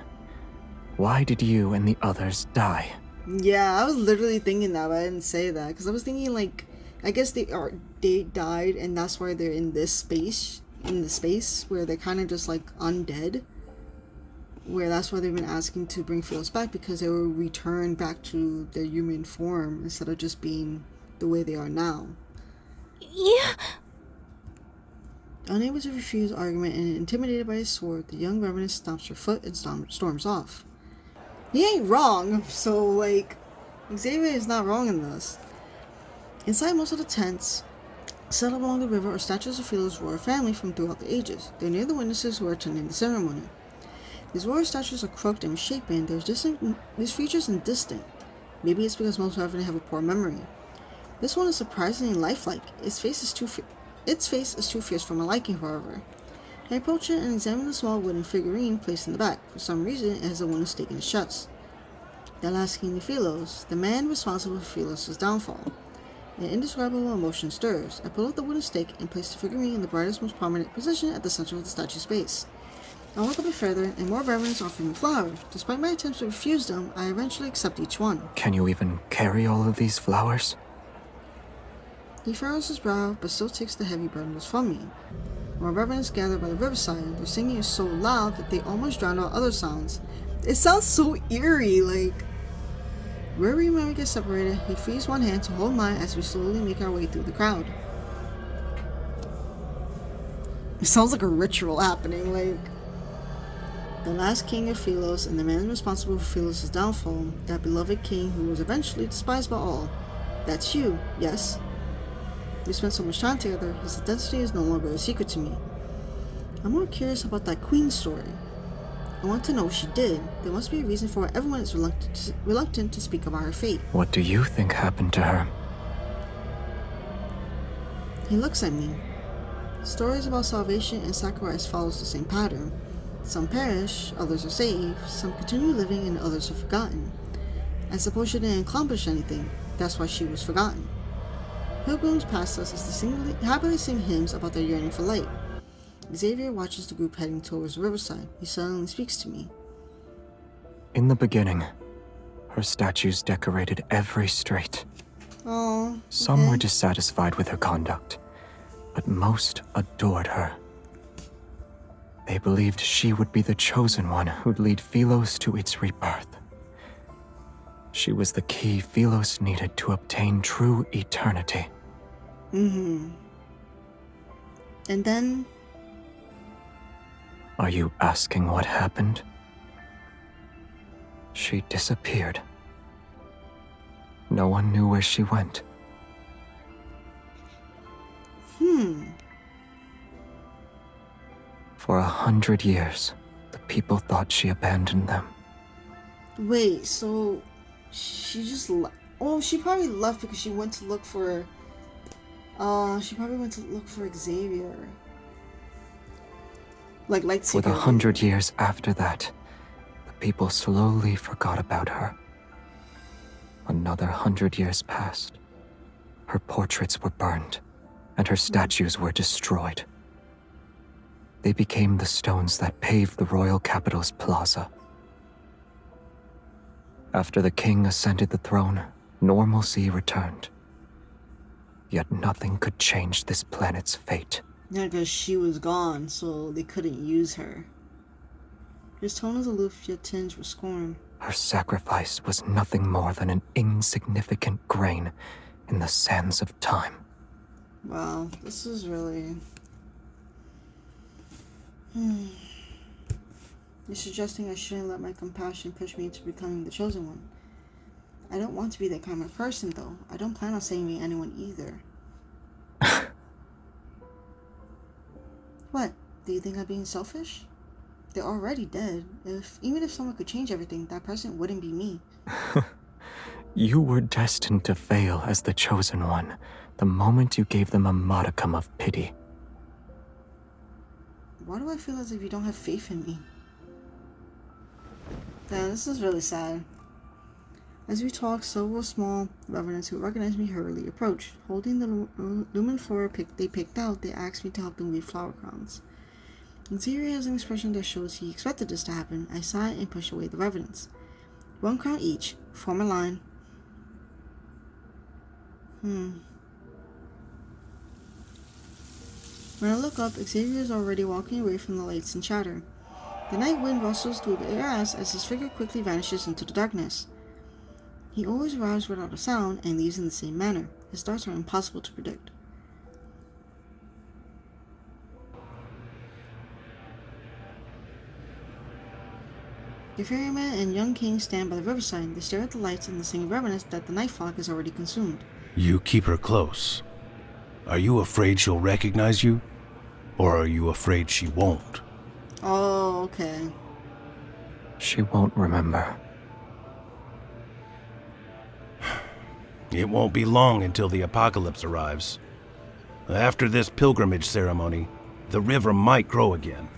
why did you and the others die? Yeah, I was literally thinking that, but I didn't say that, because I was thinking, like, I guess they died, and that's why they're in this space, where they're kind of just, like, undead. Where that's why they've been asking to bring Philos back, because they will return back to their human form instead of just being the way they are now. Yeah. Unable to refuse argument and intimidated by his sword, the young revenant stomps her foot and storms off. He ain't wrong, so, like, Xavier is not wrong in this. Inside most of the tents, set up along the river, are statues of Philos' royal family from throughout the ages. They're near the witnesses who are attending the ceremony. These royal statues are crooked and misshapen. These features and distant. Maybe it's because most revenants have a poor memory. This one is surprisingly lifelike. Its face is too fierce for my liking, however. I approach it and examine the small wooden figurine placed in the back. For some reason, it has a wounded stake in its chest. The last king of Philos, the man responsible for Philos' downfall. An indescribable emotion stirs. I pull out the wooden stake and place the figurine in the brightest, most prominent position at the center of the statue's base. I walk a bit further, and more reverends offer me flowers. Despite my attempts to refuse them, I eventually accept each one. Can you even carry all of these flowers? He furrows his brow, but still takes the heavy burdens from me. More reverends gather by the riverside. Their singing is so loud that they almost drown out other sounds. It sounds so eerie, like... Wherever when we get separated, he frees one hand to hold mine as we slowly make our way through the crowd. It sounds like a ritual happening, like... The last king of Philos and the man responsible for Philos' downfall, that beloved king who was eventually despised by all. That's you, yes? We spent so much time together, his identity is no longer a secret to me. I'm more curious about that queen story. I want to know what she did. There must be a reason for why everyone is reluctant to speak about her fate. What do you think happened to her? He looks at me. Stories about salvation and sacrifice follows the same pattern. Some perish, others are saved, some continue living, and others are forgotten. I suppose she didn't accomplish anything. That's why she was forgotten. Pilgrims pass us as they happily sing hymns about their yearning for light. Xavier watches the group heading towards the riverside. He suddenly speaks to me. In the beginning, her statues decorated every street. Oh, Some were dissatisfied with her conduct, but most adored her. They believed she would be the chosen one who'd lead Philos to its rebirth. She was the key Philos needed to obtain true eternity. And then... Are you asking what happened? She disappeared. No one knew where she went. For 100 years, the people thought she abandoned them. Wait, so she just left? Oh, she probably left because she went to look for... she probably went to look for Xavier. Like Lightseeker. For the 100 years after that, the people slowly forgot about her. Another 100 years passed. Her portraits were burned, and her statues were destroyed. They became the stones that paved the royal capital's plaza. After the king ascended the throne, normalcy returned. Yet nothing could change this planet's fate. Yeah, because she was gone, so they couldn't use her. His tone was aloof, yet tinged with scorn. Her sacrifice was nothing more than an insignificant grain in the sands of time. Wow, this is really... You're suggesting I shouldn't let my compassion push me into becoming the chosen one. I don't want to be that kind of person, though. I don't plan on saving anyone either. What? Do you think I'm being selfish? They're already dead. Even if someone could change everything, that person wouldn't be me. You were destined to fail as the chosen one the moment you gave them a modicum of pity. Why do I feel as if you don't have faith in me? Damn, this is really sad. As we talk, several small revenants who recognized me hurriedly approached. Holding the lumen flora they picked out, they asked me to help them weave flower crowns. Xavier has an expression that shows he expected this to happen. I sighed and pushed away the revenants. 1 crown each. Form a line. When I look up, Xavier is already walking away from the lights and chatter. The night wind rustles through the air as his figure quickly vanishes into the darkness. He always arrives without a sound and leaves in the same manner. His thoughts are impossible to predict. The ferryman and young king stand by the riverside. They stare at the lights and the singing revenants that the night fog has already consumed. You keep her close. Are you afraid she'll recognize you? Or are you afraid she won't? Oh, okay. She won't remember. It won't be long until the apocalypse arrives. After this pilgrimage ceremony, the river might grow again.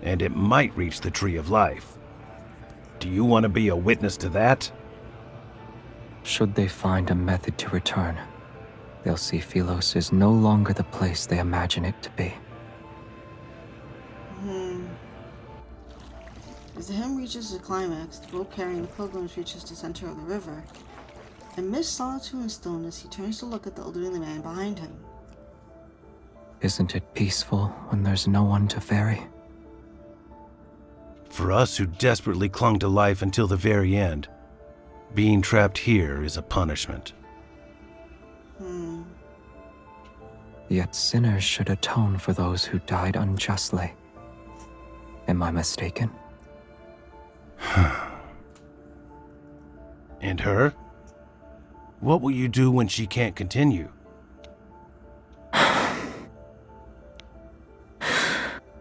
And it might reach the Tree of Life. Do you want to be a witness to that? Should they find a method to return, they'll see Philos is no longer the place they imagine it to be. As the hymn reaches the climax, the boat carrying the pilgrims reaches the center of the river. Amidst solitude and stillness, he turns to look at the elderly man behind him. Isn't it peaceful when there's no one to ferry? For us who desperately clung to life until the very end, being trapped here is a punishment. Yet sinners should atone for those who died unjustly. Am I mistaken? And her? What will you do when she can't continue?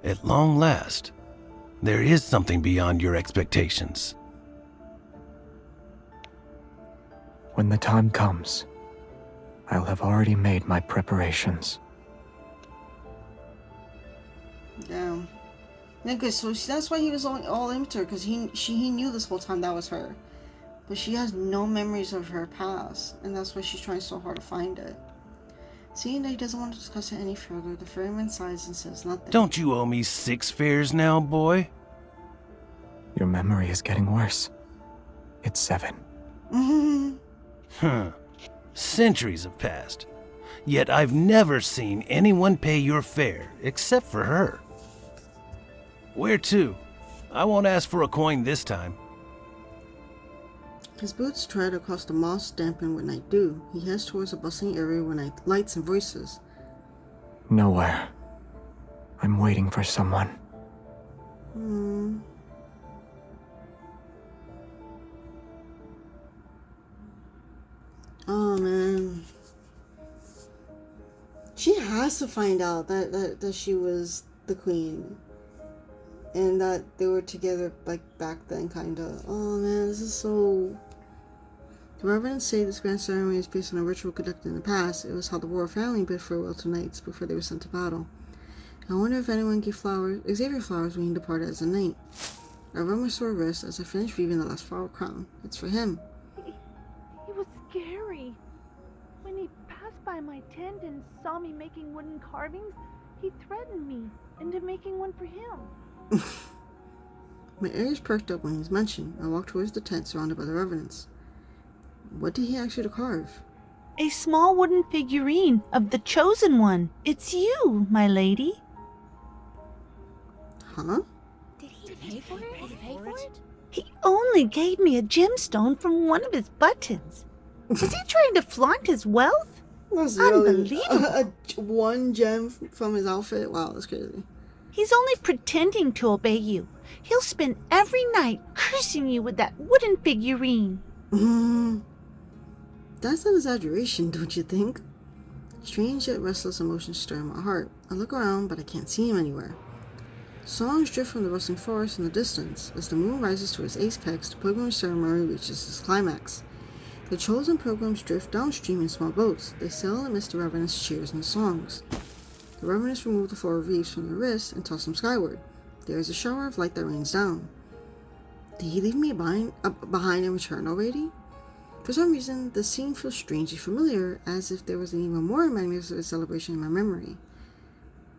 At long last, there is something beyond your expectations. When the time comes, I'll have already made my preparations. Damn. Yeah, good. So that's why he was all into her, because he knew this whole time that was her. But she has no memories of her past, and that's why she's trying so hard to find it. Seeing that he doesn't want to discuss it any further, the ferryman sighs and says nothing. Don't you owe me 6 fares now, boy? Your memory is getting worse. It's 7. Huh. Centuries have passed. Yet I've never seen anyone pay your fare except for her. Where to? I won't ask for a coin this time. His boots tread across the moss dampened with night dew. He heads towards a bustling area with night lights and voices. Nowhere. I'm waiting for someone. Oh man. She has to find out that she was the queen. And that they were together like back then, kinda. Oh man, this is so... The reverends say this grand ceremony is based on a ritual conducted in the past. It was how the royal family bid farewell to knights before they were sent to battle. I wonder if anyone gave Xavier flowers when he departed as a knight. I rub my sore wrist as I finish weaving the last flower crown. It's for him. He was scary. When he passed by my tent and saw me making wooden carvings, he threatened me into making one for him. My ears perked up when he was mentioned. I walked towards the tent surrounded by the revenants. What did he ask you to carve? A small wooden figurine of the Chosen One. It's you, my lady. Huh? Did he pay for it? He only gave me a gemstone from one of his buttons. Is he trying to flaunt his wealth? That's really Unbelievable. One gem from his outfit? Wow, that's crazy. He's only pretending to obey you. He'll spend every night cursing you with that wooden figurine. That's an exaggeration, don't you think? Strange yet restless emotions stir in my heart. I look around, but I can't see him anywhere. Songs drift from the rustling forest in the distance. As the moon rises to its apex, the pilgrim ceremony reaches its climax. The chosen pilgrims drift downstream in small boats. They sail amidst the revenants' cheers and songs. The revenants remove the floral wreaths from their wrists and toss them skyward. There is a shower of light that rains down. Did he leave me behind and return already? For some reason, the scene feels strangely familiar, as if there was an even more magnificent celebration in my memory.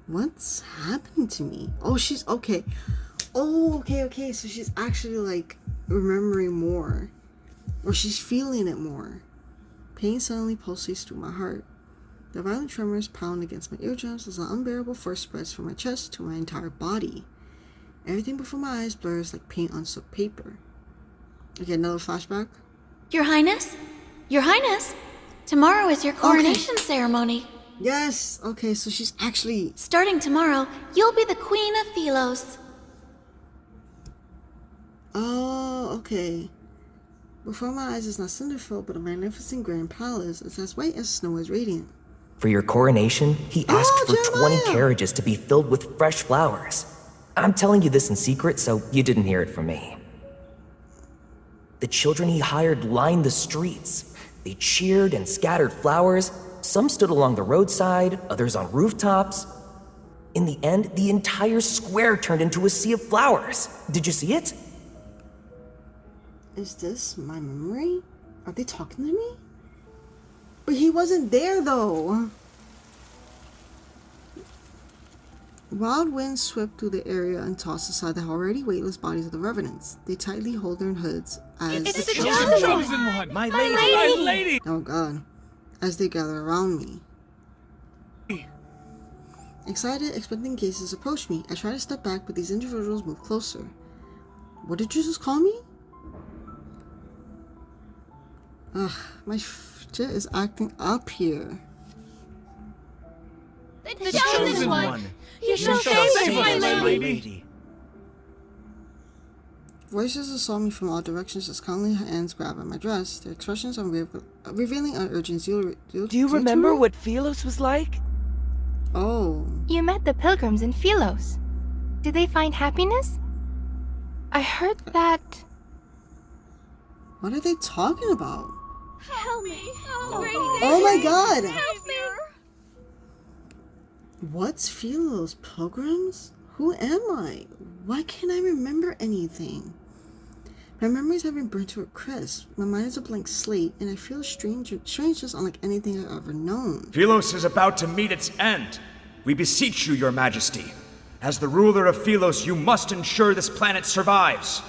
What's happening to me? Oh, she's okay. Oh, okay. So she's actually like remembering more. Or she's feeling it more. Pain suddenly pulsates through my heart. The violent tremors pound against my eardrums as an unbearable force spreads from my chest to my entire body. Everything before my eyes blurs like paint on soaked paper. Okay, another flashback. Your Highness? Your Highness? Tomorrow is your coronation ceremony. Yes! Okay, so she's actually... Starting tomorrow, you'll be the Queen of Philos. Oh, okay. Before my eyes is not Cinderfell, but a magnificent grand palace. It's as white as snow is radiant. For your coronation, he asked for Jeremiah! 20 carriages to be filled with fresh flowers. I'm telling you this in secret, so you didn't hear it from me. The children he hired lined the streets. They cheered and scattered flowers. Some stood along the roadside, others on rooftops. In the end, the entire square turned into a sea of flowers. Did you see it? Is this my memory? Are they talking to me? But he wasn't there though. Wild winds swept through the area and tossed aside the already weightless bodies of the revenants. They tightly hold their hoods as... It's the chosen one! My lady! lady! My lady! Oh god. As they gather around me. Excited, expecting gazes approach me. I try to step back, but these individuals move closer. What did you just call me? Ugh, my shit is acting up here. The chosen one! You shall save my lady! Voices assault me from all directions as kindly hands grab at my dress. Their expressions are revealing an urgent zeal. Do you remember what Philos was like? Oh. You met the pilgrims in Philos. Did they find happiness? I heard that... What are they talking about? Help me! Oh my god! Help me! What's Philos? Pilgrims? Who am I? Why can't I remember anything? My memories have been burnt to a crisp. My mind is a blank slate, and I feel strangeness unlike anything I've ever known. Philos is about to meet its end. We beseech you, your majesty. As the ruler of Philos, you must ensure this planet survives.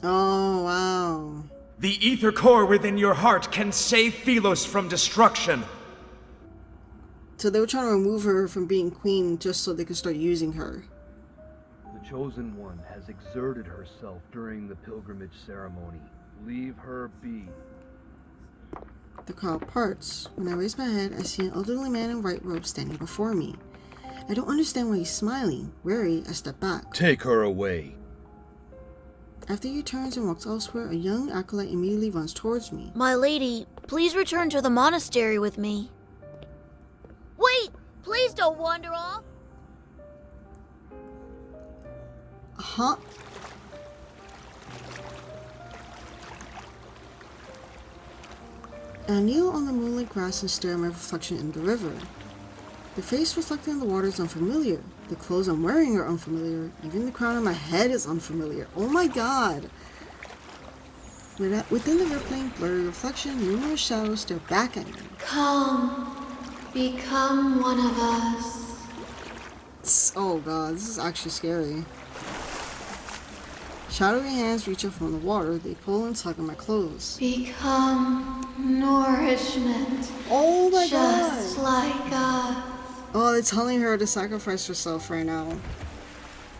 Oh, wow. The ether core within your heart can save Philos from destruction. So they were trying to remove her from being queen just so they could start using her. The Chosen One has exerted herself during the pilgrimage ceremony. Leave her be. The crowd parts. When I raise my head, I see an elderly man in white robes standing before me. I don't understand why he's smiling. Wary, I step back. Take her away. After he turns and walks elsewhere, a young acolyte immediately runs towards me. My lady, please return to the monastery with me. Wait! Please don't wander off! Huh? I kneel on the moonlit grass and stare at my reflection in the river. The face reflected in the water is unfamiliar. The clothes I'm wearing are unfamiliar. Even the crown on my head is unfamiliar. Oh my god! Within the rippling, blurry reflection, numerous shadows stare back at me. Come, become one of us. Oh god, this is actually scary. Shadowy hands reach up from the water. They pull and tug at my clothes. Become nourishment. Oh my just god! Like us. Oh, they're telling her to sacrifice herself right now.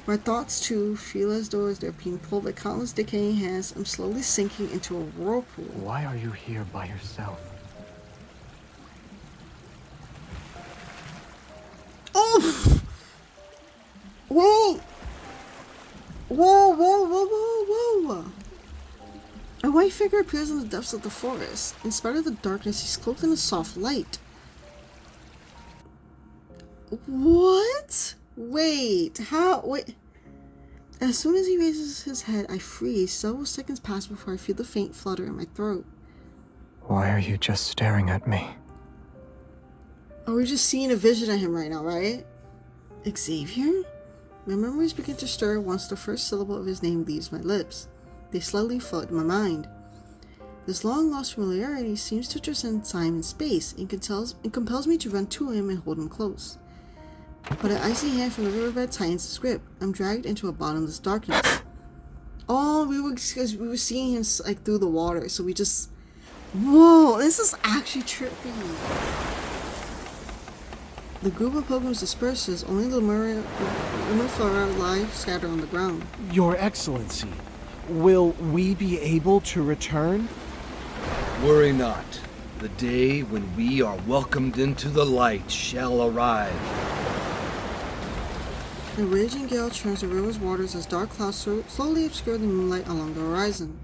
My thoughts too feel as though as they're being pulled by countless decaying hands. I'm slowly sinking into a whirlpool. Why are you here by yourself? Oh! Wait! Whoa, whoa, whoa, whoa, whoa! A white figure appears in the depths of the forest. In spite of the darkness, he's cloaked in a soft light. What? Wait, how? Wait. As soon as he raises his head, I freeze. Several seconds pass before I feel the faint flutter in my throat. Why are you just staring at me? Oh, we're just seeing a vision of him right now, right? Xavier? My memories begin to stir once the first syllable of his name leaves my lips. They slowly flood my mind. This long-lost familiarity seems to transcend time and space and compels me to run to him and hold him close. But an icy hand from the riverbed tightens his grip. I'm dragged into a bottomless darkness. Oh, we were seeing him like through the water, so we just... Whoa, this is actually trippy. The group of pilgrims disperses, only the Lumifera lie scattered on the ground. Your Excellency, will we be able to return? Worry not. The day when we are welcomed into the light shall arrive. A raging gale churns the river's waters as dark clouds slowly obscure the moonlight along the horizon.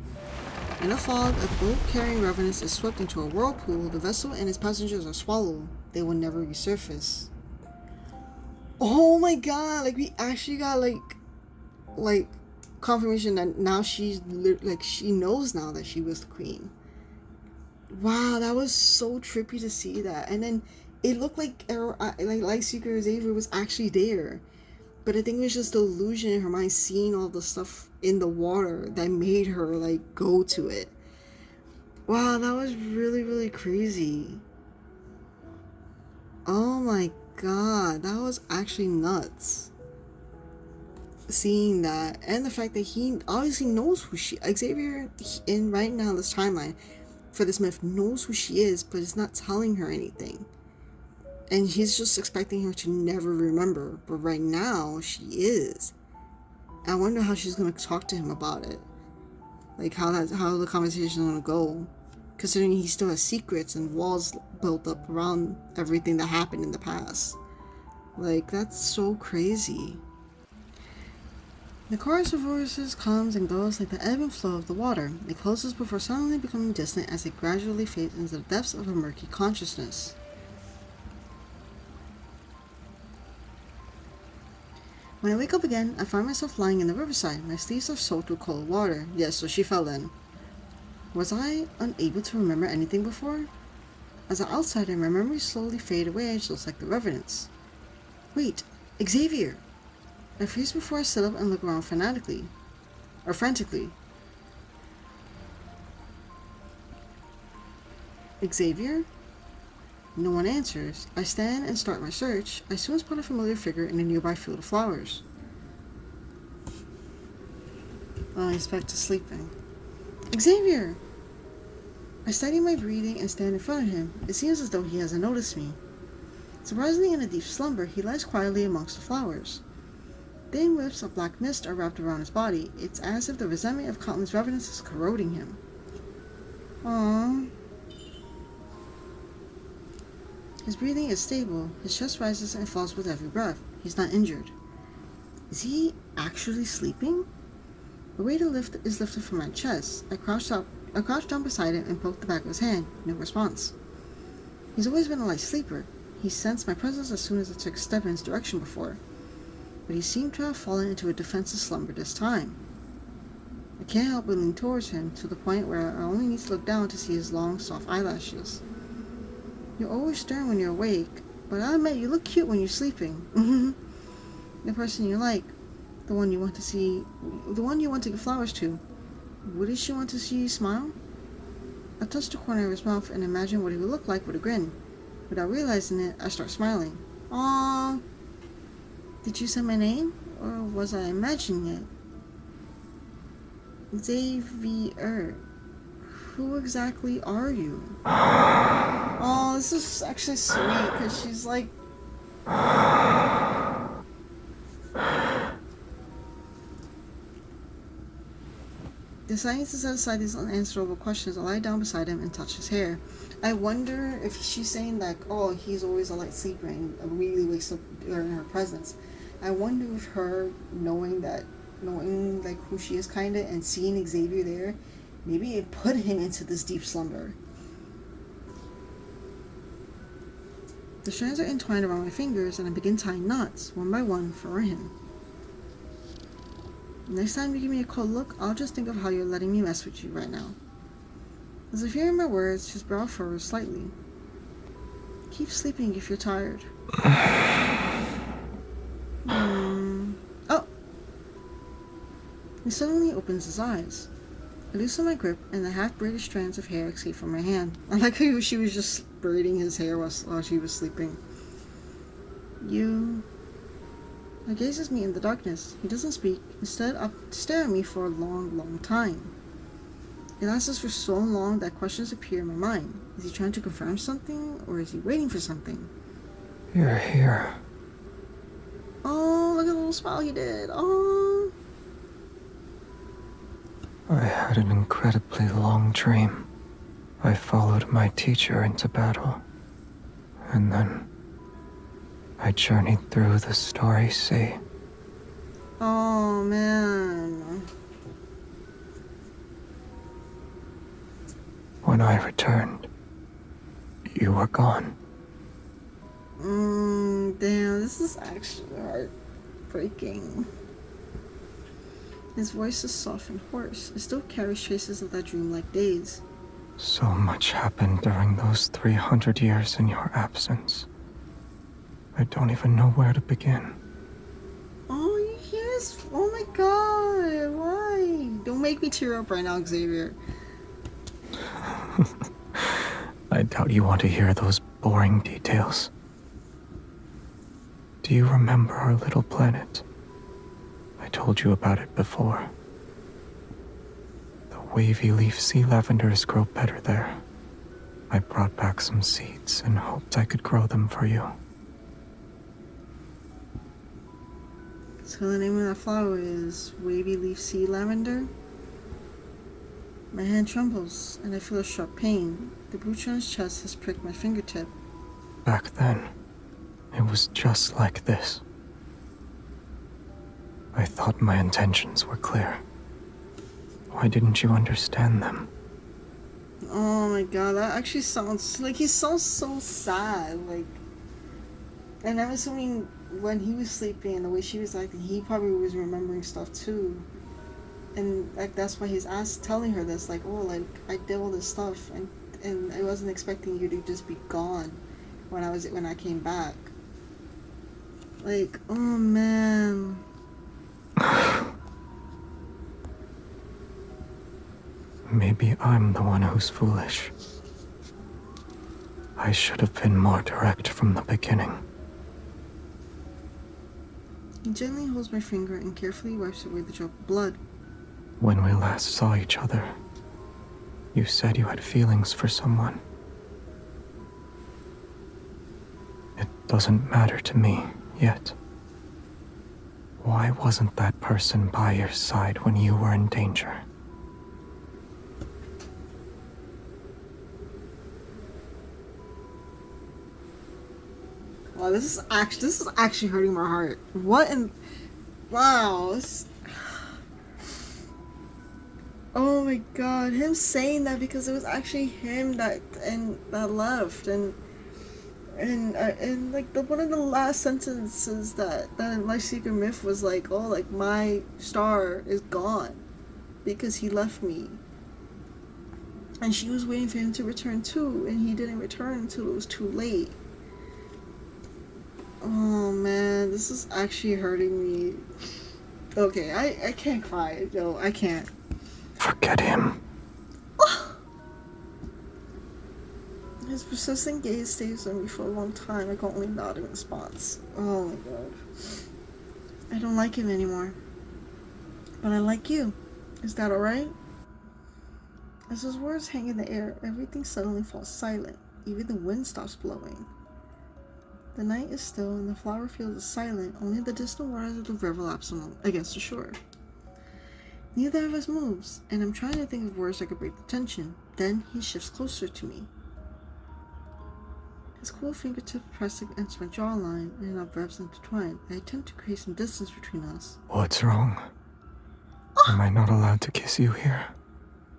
In a fog, a boat carrying revenants is swept into a whirlpool. The vessel and its passengers are swallowed. They will never resurface. Oh my god! Like we actually got like confirmation that now she knows now that she was the queen. Wow, that was so trippy to see that. And then it looked like Seeker Xavier was actually there. But I think it was just the illusion in her mind seeing all the stuff in the water that made her like go to it. Wow, that was really, really crazy. Oh my god, that was actually nuts. Seeing that, and the fact that he obviously knows who Xavier in right now this timeline for this myth knows who she is, but is not telling her anything. And he's just expecting her to never remember. But right now, she is. I wonder how she's going to talk to him about it. Like, how the conversation is going to go. Considering he still has secrets and walls built up around everything that happened in the past. Like, that's so crazy. The chorus of voices comes and goes like the ebb and flow of the water. It closes before suddenly becoming distant as it gradually fades into the depths of a murky consciousness. When I wake up again, I find myself lying in the riverside. My sleeves are soaked with cold water. Yes, so she fell in. Was I unable to remember anything before? As an outsider, my memories slowly fade away just like the revenants. Wait, Xavier! I freeze before I sit up and look around frantically. Xavier? No one answers. I stand and start my search. I soon spot a familiar figure in a nearby field of flowers. Oh, he's back to sleeping. Xavier! I steady my breathing and stand in front of him. It seems as though he hasn't noticed me. Surprisingly, in a deep slumber, he lies quietly amongst the flowers. Thin whips of black mist are wrapped around his body. It's as if the resentment of countless revenants is corroding him. Aww. His breathing is stable. His chest rises and falls with every breath. He's not injured. Is he actually sleeping? The weight is lifted from my chest. I crouch down beside him and poke the back of his hand. No response. He's always been a light sleeper. He sensed my presence as soon as I took a step in his direction before. But he seemed to have fallen into a defensive slumber this time. I can't help but lean towards him to the point where I only need to look down to see his long, soft eyelashes. You're always stern when you're awake, but I admit you look cute when you're sleeping. The person you like, the one you want to give flowers to. Wouldn't she want to see you smile? I touch the corner of his mouth and imagine what he would look like with a grin. Without realizing it, I start smiling. Aww. Did you say my name? Or was I imagining it? Xavier. Who exactly are you? Oh, this is actually sweet, because she's like... Deciding to set aside these unanswerable questions, I lie down beside him and touch his hair. I wonder if she's saying like, oh, he's always a light sleeper and immediately wakes up during her presence. I wonder if her knowing like who she is kinda and seeing Xavier there, maybe it put him into this deep slumber. The strands are entwined around my fingers and I begin tying knots, one by one, for him. Next time you give me a cold look, I'll just think of how you're letting me mess with you right now. As if hearing my words, his brow furrows slightly. Keep sleeping if you're tired. Oh! He suddenly opens his eyes. I loosen my grip, and the half-braided strands of hair escape from my hand. I like how she was just braiding his hair while she was sleeping. You... He gazes me in the darkness. He doesn't speak, instead up to stare at me for a long, long time. It lasts for so long that questions appear in my mind. Is he trying to confirm something, or is he waiting for something? You're here. Oh, look at the little smile he did. Oh. I had an incredibly long dream. I followed my teacher into battle. And then I journeyed through the starry sea. Oh, man. When I returned, you were gone. Damn, this is actually heartbreaking. His voice is soft and hoarse. It still carries traces of that dreamlike days. So much happened during those 300 years in your absence. I don't even know where to begin. Oh, you hear his... Oh my god, why? Don't make me tear up right now, Xavier. I doubt you want to hear those boring details. Do you remember our little planet? I told you about it before. The wavy leaf sea lavenders grow better there. I brought back some seeds and hoped I could grow them for you. So the name of that flower is wavy leaf sea lavender? My hand trembles, and I feel a sharp pain. The brooch on his chest has pricked my fingertip. Back then, it was just like this. I thought my intentions were clear. Why didn't you understand them? Oh my god, that actually sounds like he sounds so sad. Like, and I'm assuming when he was sleeping and the way she was acting, he probably was remembering stuff too. And like that's why he's telling her this, like, oh, like I did all this stuff, and I wasn't expecting you to just be gone when I came back. Like, oh man. Maybe I'm the one who's foolish. I should have been more direct from the beginning. He gently holds my finger and carefully wipes away the drop of blood. When we last saw each other, you said you had feelings for someone. It doesn't matter to me yet. Why wasn't that person by your side when you were in danger? Wow, this is actually hurting my heart. What in... Wow. Oh my god, him saying that because it was actually him that left, and like one of the last sentences that my secret myth was like, oh, like my star is gone because he left me, and she was waiting for him to return too, and he didn't return until it was too late. Oh man, this is actually hurting me. Okay, I can't cry. No, I can't. Forget him. His persistent gaze stays on me for a long time. I can only nod in response. Oh my god. I don't like him anymore. But I like you. Is that alright? As his words hang in the air, everything suddenly falls silent. Even the wind stops blowing. The night is still and the flower field is silent. Only the distant waters of the river laps against the shore. Neither of us moves, and I'm trying to think of words that could break the tension. Then he shifts closer to me. His cool fingertips press against my jawline, and our breaths intertwine. I attempt to create some distance between us. What's wrong? Am I not allowed to kiss you here?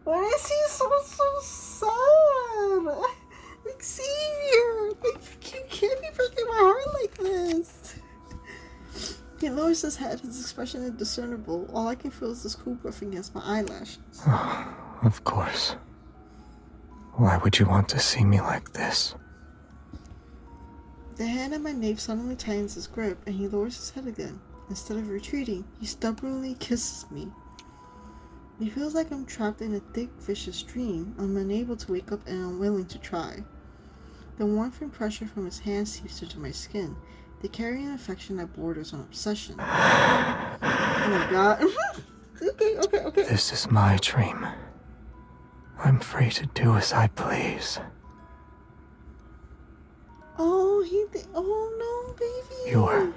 Why is he so sad? Like, Xavier! Like, you can't be breaking my heart like this. He lowers his head, his expression indiscernible. All I can feel is his cool breath against my eyelashes. Of course. Why would you want to see me like this? The hand at my nape suddenly tightens his grip, and he lowers his head again. Instead of retreating, he stubbornly kisses me. It feels like I'm trapped in a thick, vicious dream. I'm unable to wake up and unwilling to try. The warmth and pressure from his hand seeps into my skin. They carry an affection that borders on obsession. Oh my god. Okay. This is my dream. I'm free to do as I please. Oh no, baby. You're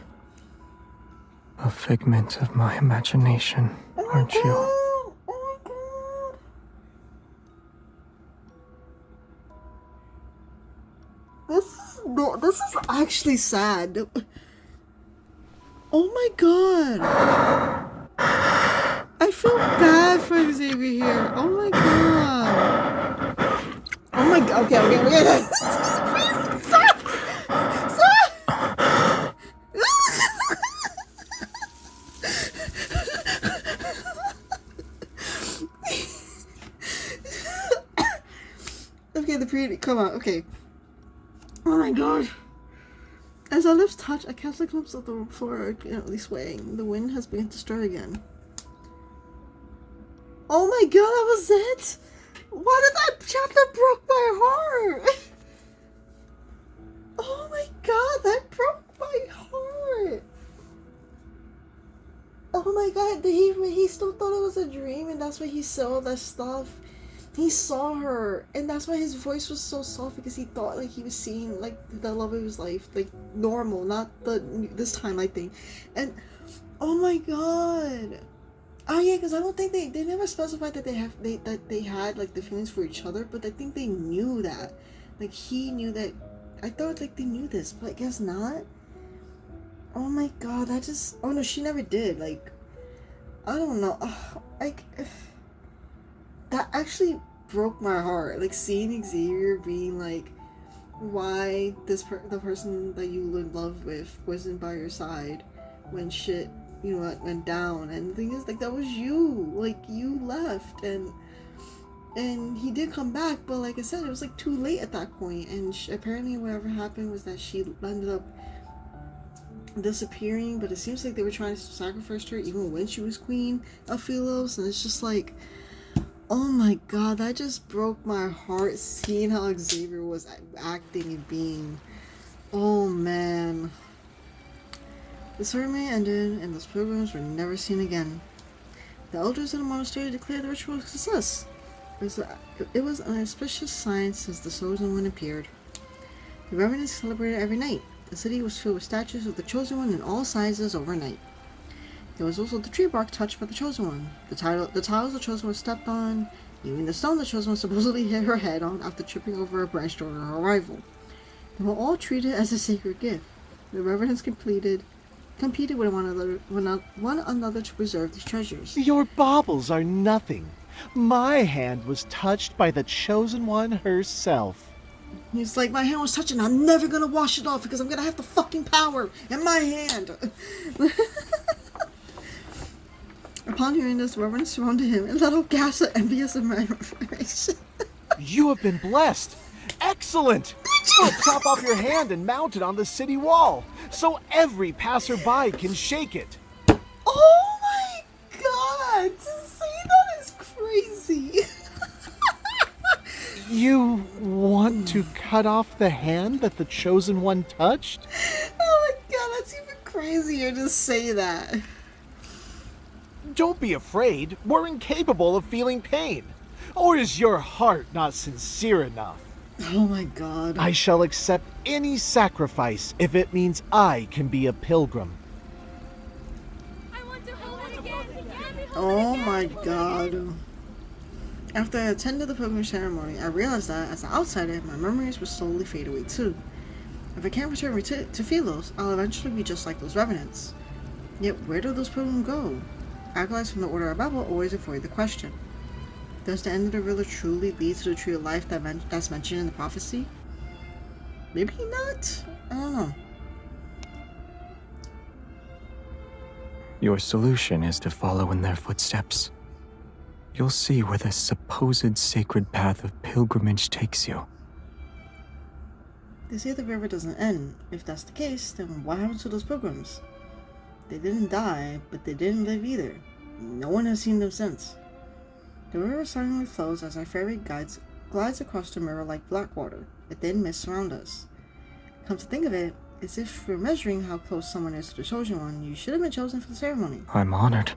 a figment of my imagination, aren't you? Oh my god. This is actually sad. Oh my god. I feel bad for Xavier here. Oh my god. Oh my god. Okay. Stop! Okay, the period. Come on. Okay. Oh my god. As our lips touch, I catch a glimpse of the floor gently swaying. The wind has begun to stir again. Oh my god, that was it? Why did that chapter broke my heart? Oh my god, that broke my heart. Oh my god, he still thought it was a dream, and that's why he saw that stuff. He saw her, and that's why his voice was so soft, because he thought like he was seeing like the love of his life, like normal, not this time I think. And oh my god. Oh yeah, because I don't think they never specified that they had like the feelings for each other, but I think they knew that. Like he knew that. I thought like they knew this, but I guess not. Oh my god, that just... Oh no, she never did. Like, I don't know. That actually broke my heart. Like seeing Xavier being like, why the person that you in love with wasn't by your side when shit, you know, went down. And the thing is, like, that was you. Like, you left, and he did come back, but like I said, it was like too late at that point. And apparently whatever happened was that she ended up disappearing, but it seems like they were trying to sacrifice her even when she was queen of Philos. And it's just like, Oh my god, that just broke my heart seeing how Xavier was acting and being. Oh man. The ceremony ended and those pilgrims were never seen again. The elders in the monastery declared the ritual a success. It was an auspicious sign since the Chosen One appeared. The revenants celebrated every night. The city was filled with statues of the Chosen One in all sizes overnight. There was also the tree bark touched by the Chosen One, the tiles the Chosen One stepped on, even the stone the Chosen One supposedly hit her head on after tripping over a branch during her arrival. They were all treated as a sacred gift. The revenants competed with one another to preserve these treasures. Your baubles are nothing. My hand was touched by the Chosen One herself. He's like, my hand was touching, I'm never gonna wash it off because I'm gonna have the fucking power in my hand. Upon hearing this, the reverend surrounded him and let out gasps of envious admiration. You have been blessed. Excellent! I'll chop off your hand and mount it on the city wall, so every passerby can shake it. Oh my god! To say that is crazy. You want to cut off the hand that the Chosen One touched? Oh my god, that's even crazier to say that. Don't be afraid. We're incapable of feeling pain. Or is your heart not sincere enough? Oh my god. I shall accept any sacrifice if it means I can be a pilgrim. Oh my god. After I attended the pilgrim ceremony, I realized that, as an outsider, my memories would slowly fade away too. If I can't return to Philos, I'll eventually be just like those revenants. Yet, where do those pilgrims go? Acolytes from the Order of Babel always avoid the question. Does the end of the riddle truly lead to the tree of life that's mentioned in the prophecy? Maybe not? I don't know. Your solution is to follow in their footsteps. You'll see where the supposed sacred path of pilgrimage takes you. They say the river doesn't end. If that's the case, then what happened to those pilgrims? They didn't die, but they didn't live either. No one has seen them since. The river silently flows as our ferry glides across the mirror like black water. A thin mist surrounds us. Come to think of it, as if we're measuring how close someone is to the Chosen One, you should have been chosen for the ceremony. I'm honored.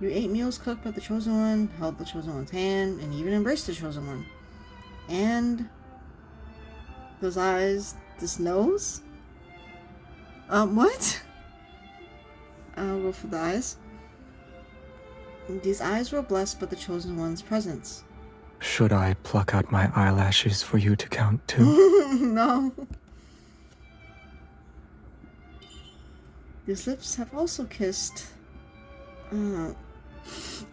You ate meals cooked by the Chosen One, held the Chosen One's hand, and even embraced the Chosen One. And those eyes, this nose? What? I'll go for the eyes. These eyes were blessed by the Chosen One's presence. Should I pluck out my eyelashes for you to count too? No. These lips have also kissed. Oh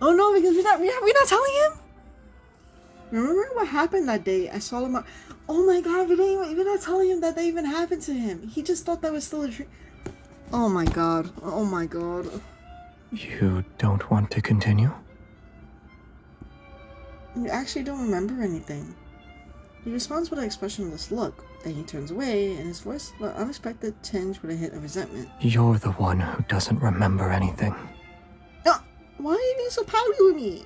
no, because we're not telling him. Remember what happened that day? I saw him. Oh my god, we're not telling him that even happened to him. He just thought that was still a dream. Oh my god. Oh my god. You don't want to continue? You actually don't remember anything. He responds with an expressionless look. Then he turns away, and his voice, with an unexpected tinge with a hint of resentment. You're the one who doesn't remember anything. Why are you being so pouty with me?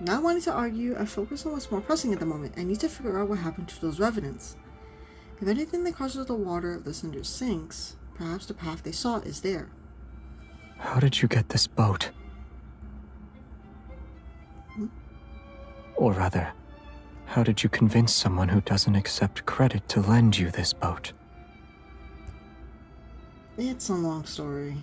Not wanting to argue, I focus on what's more pressing at the moment. I need to figure out what happened to those revenants. If anything that causes the water of the cinders sinks, perhaps the path they sought is there. How did you get this boat? Or rather, how did you convince someone who doesn't accept credit to lend you this boat? It's a long story.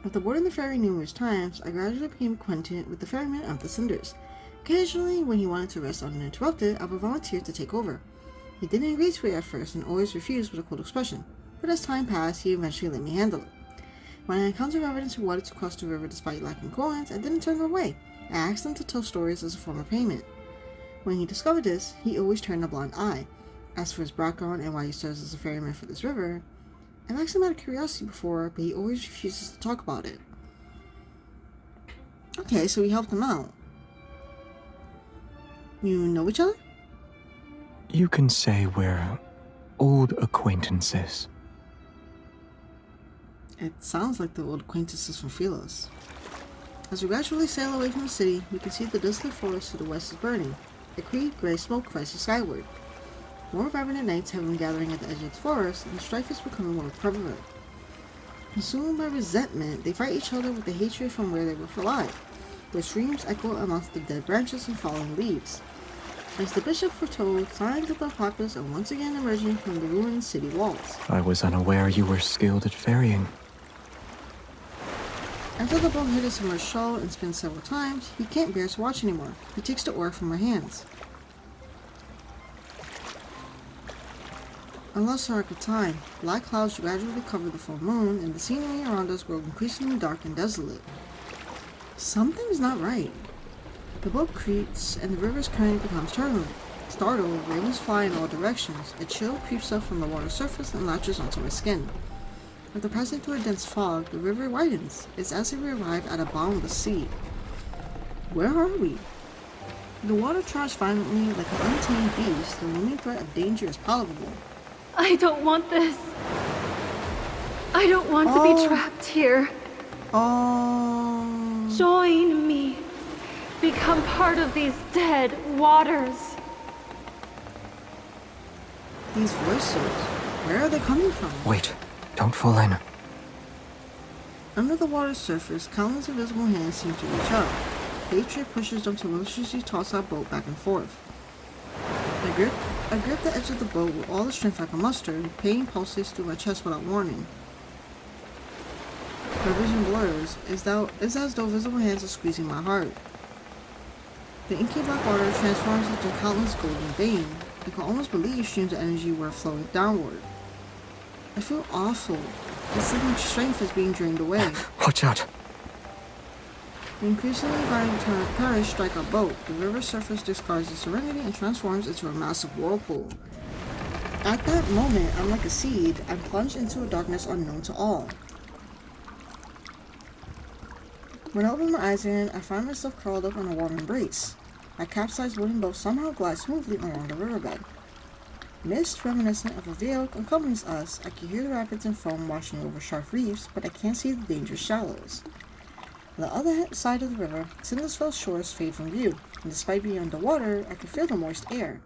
After boarding the ferry numerous times, I gradually became acquainted with the ferryman of the Cinders. Occasionally, when he wanted to rest uninterrupted, I would volunteer to take over. He didn't agree to it at first and always refused with a cold expression, but as time passed, he eventually let me handle it. When I encountered residents who wanted to cross the river despite lacking coins, I didn't turn them away. I asked them to tell stories as a form of payment. When he discovered this, he always turned a blind eye. As for his background and why he serves as a ferryman for this river, I've asked him out of curiosity before, but he always refuses to talk about it. Okay, so we helped him out. You know each other? You can say we're old acquaintances. It sounds like the old acquaintances from Philos. As we gradually sail away from the city, we can see the desolate forest to the west is burning. A gray smoke rises skyward. More ravenous nights have been gathering at the edge of the forest, and the strife is becoming more prevalent. Consumed by resentment, they fight each other with the hatred from where they were alive. Their screams echo amongst the dead branches and falling leaves. As the bishop foretold, signs of the apocalypse are once again emerging from the ruined city walls. I was unaware you were skilled at ferrying. After the boat hit a submerged shell and spins several times, he can't bear to watch anymore. He takes the oar from her hands. I lost track of time. Black clouds gradually cover the full moon, and the scenery around us grows increasingly dark and desolate. Something's not right. The boat creaks, and the river's current becomes turbulent. Startled, ravens fly in all directions. A chill creeps up from the water's surface and latches onto my skin. After passing through a dense fog, the river widens. It's as if we arrive at a bottomless sea. Where are we? The water charged violently like an untamed beast. The looming threat of danger is palpable. I don't want this. I don't want to be trapped here. Join me. Become part of these dead waters. These voices, where are they coming from? Wait, don't fall in. Under the water's surface, countless invisible hands seem to reach up. Hatred pushes them to maliciously toss our boat back and forth. I grip the edge of the boat with all the strength I can muster. Pain pulsates through my chest without warning. My vision blurs. It's as though visible hands are squeezing my heart. The inky black water transforms into countless golden veins. I can almost believe streams of energy were flowing downward. I feel awful. It's like my strength is being drained away. Watch out. The increasingly violent currents strike our boat. The river's surface discards its serenity and transforms into a massive whirlpool. At that moment, I'm like a seed. I'm plunged into a darkness unknown to all. When I open my eyes again, I find myself curled up in a warm embrace. My capsized wooden boat somehow glides smoothly along the riverbed. Mist reminiscent of a veil accompanies us. I can hear the rapids and foam washing over sharp reefs, but I can't see the dangerous shallows. On the other side of the river, Cindersfell's shores fade from view, and despite being underwater, I can feel the moist air.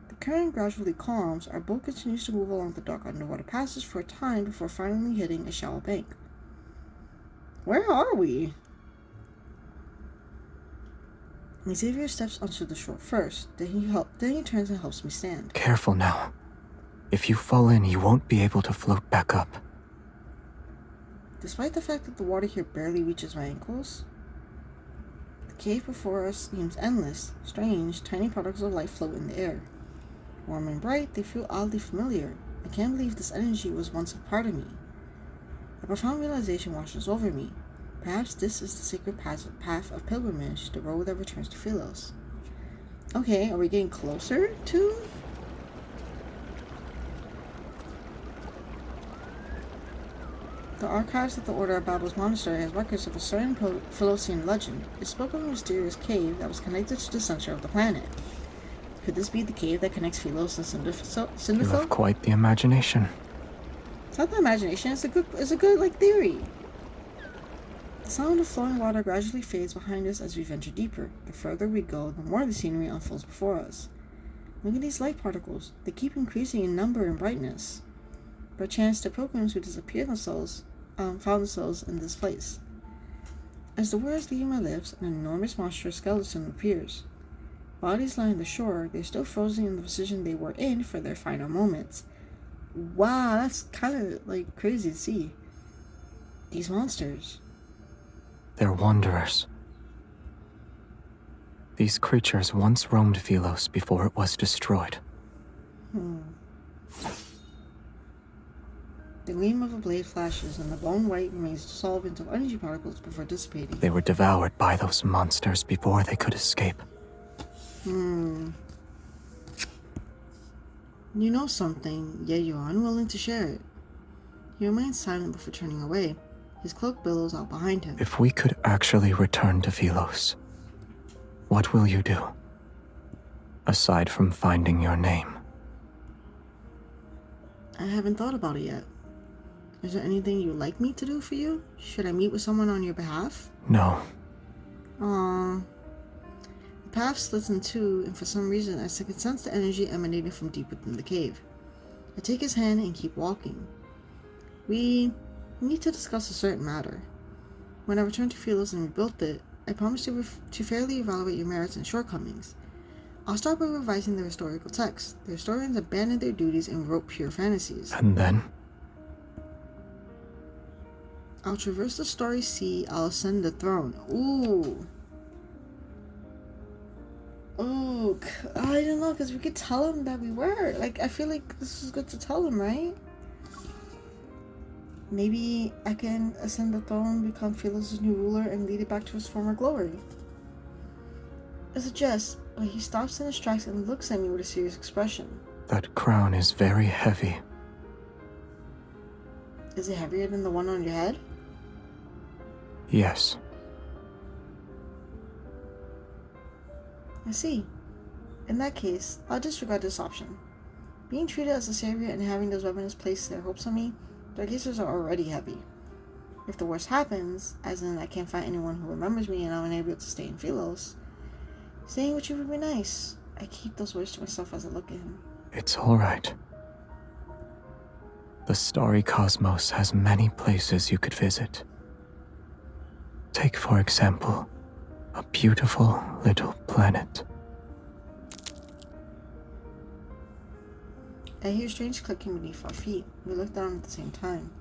The current gradually calms. Our boat continues to move along the dark underwater passage for a time before finally hitting a shallow bank. Where are we? Xavier steps onto the shore first, then he turns and helps me stand. Careful now. If you fall in, you won't be able to float back up. Despite the fact that the water here barely reaches my ankles, the cave before us seems endless. Strange, tiny particles of light float in the air. Warm and bright, they feel oddly familiar. I can't believe this energy was once a part of me. A profound realization washes over me. Perhaps this is the sacred path of pilgrimage, the road that returns to Philos. Okay, are we getting closer to? The archives of the Order of Babel's monastery has records of a certain Philosian legend. It spoke of a mysterious cave that was connected to the center of the planet. Could this be the cave that connects Philos and Cinderfell? You have quite the imagination. It's not the imagination, it's a good theory. The sound of flowing water gradually fades behind us as we venture deeper. The further we go, the more the scenery unfolds before us. Look at these light particles. They keep increasing in number and brightness. Perchance the pilgrims who found themselves in this place. As the words leave my lips, an enormous monstrous skeleton appears. Bodies line the shore, they're still frozen in the position they were in for their final moments. Wow, that's kind of crazy to see. These monsters. They're wanderers. These creatures once roamed Philos before it was destroyed. The gleam of a blade flashes, and the bone white remains dissolved into energy particles before dissipating. They were devoured by those monsters before they could escape. You know something, yet you are unwilling to share it. He remains silent before turning away. His cloak billows out behind him. If we could actually return to Philos, what will you do? Aside from finding your name. I haven't thought about it yet. Is there anything you'd like me to do for you? Should I meet with someone on your behalf? No. Aww. The path splits in two, and for some reason I can sense the energy emanating from deep within the cave. I take his hand and keep walking. We need to discuss a certain matter. When I return to Philos and rebuilt it, I promise to fairly evaluate your merits and shortcomings. I'll start by revising the historical text. The historians abandoned their duties and wrote pure fantasies. And then? I'll traverse the starry sea. I'll ascend the throne. Ooh. Ooh. I don't know, because we could tell him that we were. Like, I feel like this is good to tell him, right? Maybe I can ascend the throne, become Philos' new ruler, and lead it back to his former glory. It's a jest, but he stops in his tracks and looks at me with a serious expression. That crown is very heavy. Is it heavier than the one on your head? Yes. I see. In that case, I'll disregard this option. Being treated as a savior and having those weapons place their hopes on me, their cases are already heavy. If the worst happens, as in I can't find anyone who remembers me and I'm unable to stay in Philos, staying with you would be nice. I keep those words to myself as I look at him. It's all right. The starry cosmos has many places you could visit. Take, for example, a beautiful little planet. I hear strange clicking beneath our feet. We look down at the same time.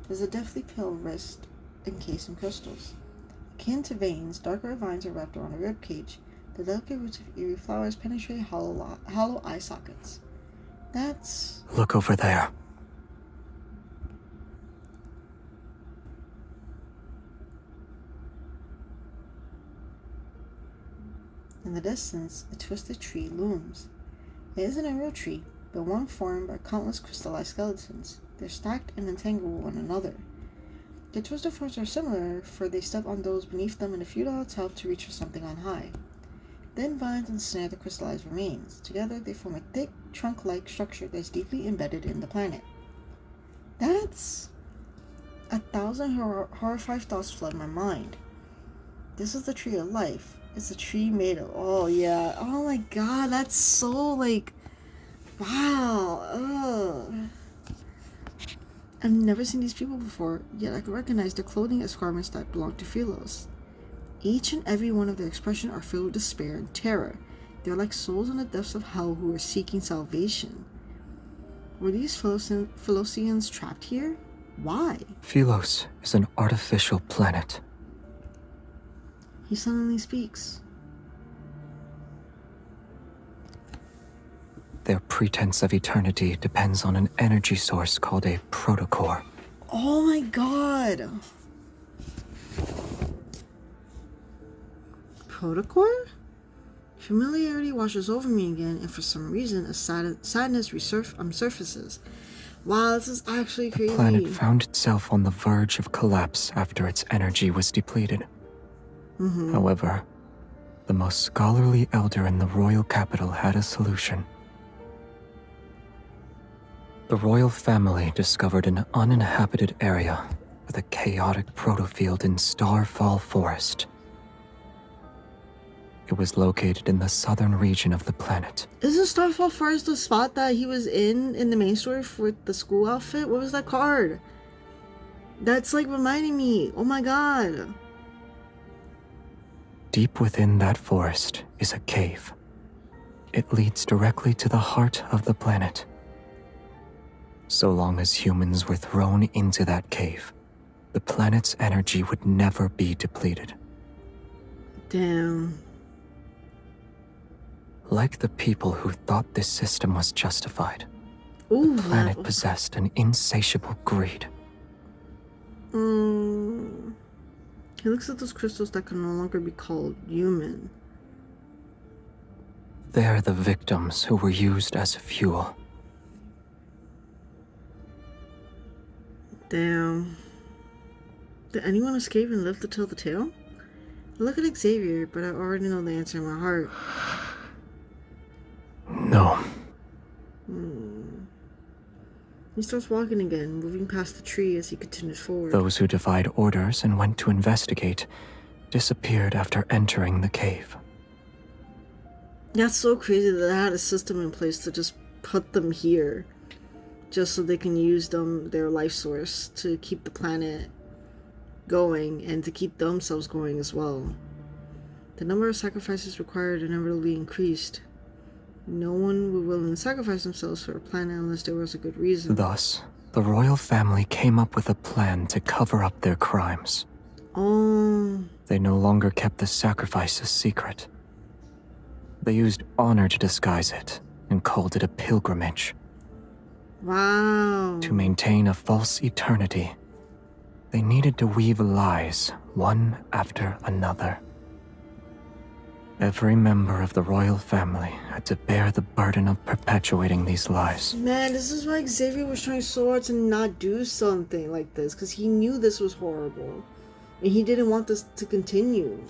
There's a deathly pale wrist encased in crystals. Akin to veins, darker vines are wrapped around a rib cage. The delicate roots of eerie flowers penetrate hollow eye sockets. That's... Look over there. In the distance, a twisted tree looms. It isn't a real tree, but one formed by countless crystallized skeletons. They're stacked and entangled with one another. The twisted forms are similar, for they step on those beneath them in a futile attempt to reach for something on high. Then vines ensnare the crystallized remains. Together, they form a thick, trunk-like structure that's deeply embedded in the planet. That's... 1,000 horrified thoughts flood my mind. This is the tree of life. It's a tree made of... Oh, yeah. Oh, my God. That's so, like... Wow. Ugh. I've never seen these people before, yet I can recognize their clothing as garments that belong to Philos. Each and every one of their expression are filled with despair and terror. They're like souls in the depths of hell who are seeking salvation. Were these Philosians trapped here? Why? Philos is an artificial planet. He suddenly speaks. Their pretense of eternity depends on an energy source called a protocore. Oh my God! Protocore? Familiarity washes over me again, and for some reason, a sadness surfaces. Wow, this is actually crazy. The planet found itself on the verge of collapse after its energy was depleted. However, the most scholarly elder in the royal capital had a solution. The royal family discovered an uninhabited area with a chaotic protofield in Starfall Forest. It was located in the southern region of the planet. Isn't Starfall Forest the spot that he was in the main story with the school outfit? What was that card? That's like reminding me. Oh my God. Deep within that forest is a cave. It leads directly to the heart of the planet. So long as humans were thrown into that cave, the planet's energy would never be depleted. Damn. Like the people who thought this system was justified, Ooh, the planet possessed an insatiable greed. He looks at those crystals that can no longer be called human. They're the victims who were used as fuel. Damn. Did anyone escape and live to tell the tale? I look at Xavier, but I already know the answer in my heart. No. He starts walking again, moving past the tree as he continues forward. Those who defied orders and went to investigate disappeared after entering the cave. That's so crazy that they had a system in place to just put them here, just so they can use their life source to keep the planet going and to keep themselves going as well. The number of sacrifices required inevitably increased. No one would willingly sacrifice themselves for a planet unless there was a good reason. Thus, the royal family came up with a plan to cover up their crimes. Oh. They no longer kept the sacrifices secret. They used honor to disguise it and called it a pilgrimage. Wow. To maintain a false eternity, they needed to weave lies one after another. Every member of the royal family had to bear the burden of perpetuating these lies. Man, this is why Xavier was trying so hard to not do something like this, because he knew this was horrible. And he didn't want this to continue.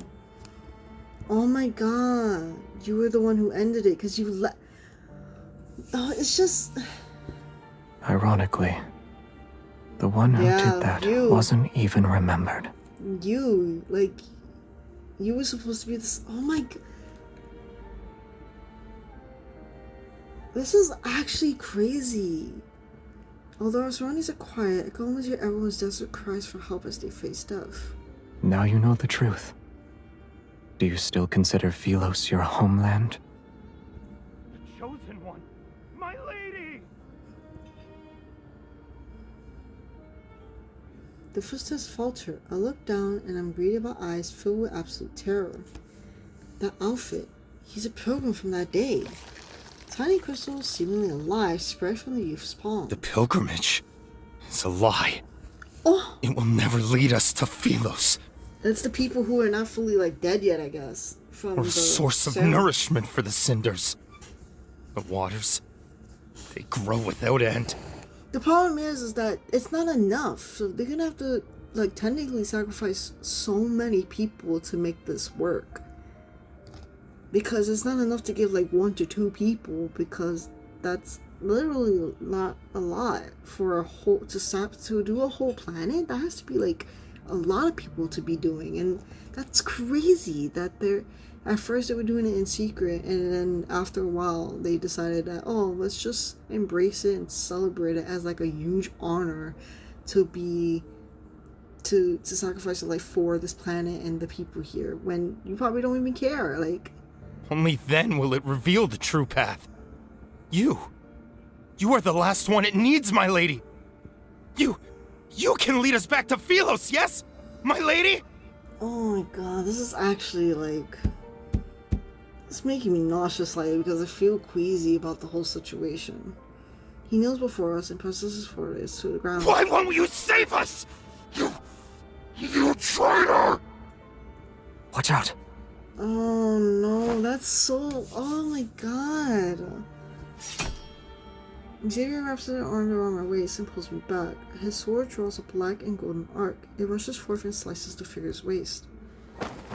Oh my god. You were the one who ended it, because you let... Oh, it's just... Ironically, the one who did that wasn't even remembered. You, like... You were supposed to be this... Oh my god. This is actually crazy. Although our surroundings are quiet, I can almost hear everyone's desperate cries for help as they face death. Now you know the truth. Do you still consider Philos your homeland? The chosen one! My lady! The footsteps falter. I look down and I'm greeted by eyes filled with absolute terror. That outfit. He's a pilgrim from that day. Tiny crystals, seemingly alive, spread from the youth's palm. The pilgrimage is a lie. Oh! It will never lead us to Philos. It's the people who are not fully, like, dead yet, I guess. From Or a source of nourishment for the cinders. The waters, they grow without end. The problem is that it's not enough. So they're gonna have to, like, technically sacrifice so many people to make this work. Because it's not enough to give, like, 1 to 2 people, because that's literally not a lot for a whole, to do a whole planet. That has to be, like, a lot of people to be doing, and that's crazy that they're, at first they were doing it in secret, and then after a while they decided that, oh, let's just embrace it and celebrate it as like a huge honor to be to sacrifice your life for this planet and the people here, when you probably don't even care. Like, only then will it reveal the true path. You are the last one it needs, my lady. You can lead us back to Philos, yes? My lady? Oh my god, this is actually, like... It's making me nauseous slightly because I feel queasy about the whole situation. He kneels before us and presses his forehead to the ground. Why won't you save us? You traitor! Watch out. Oh no, that's so... Oh my god. Xavier wraps his arm around my waist and pulls me back. His sword draws a black and golden arc. It rushes forth and slices the figure's waist.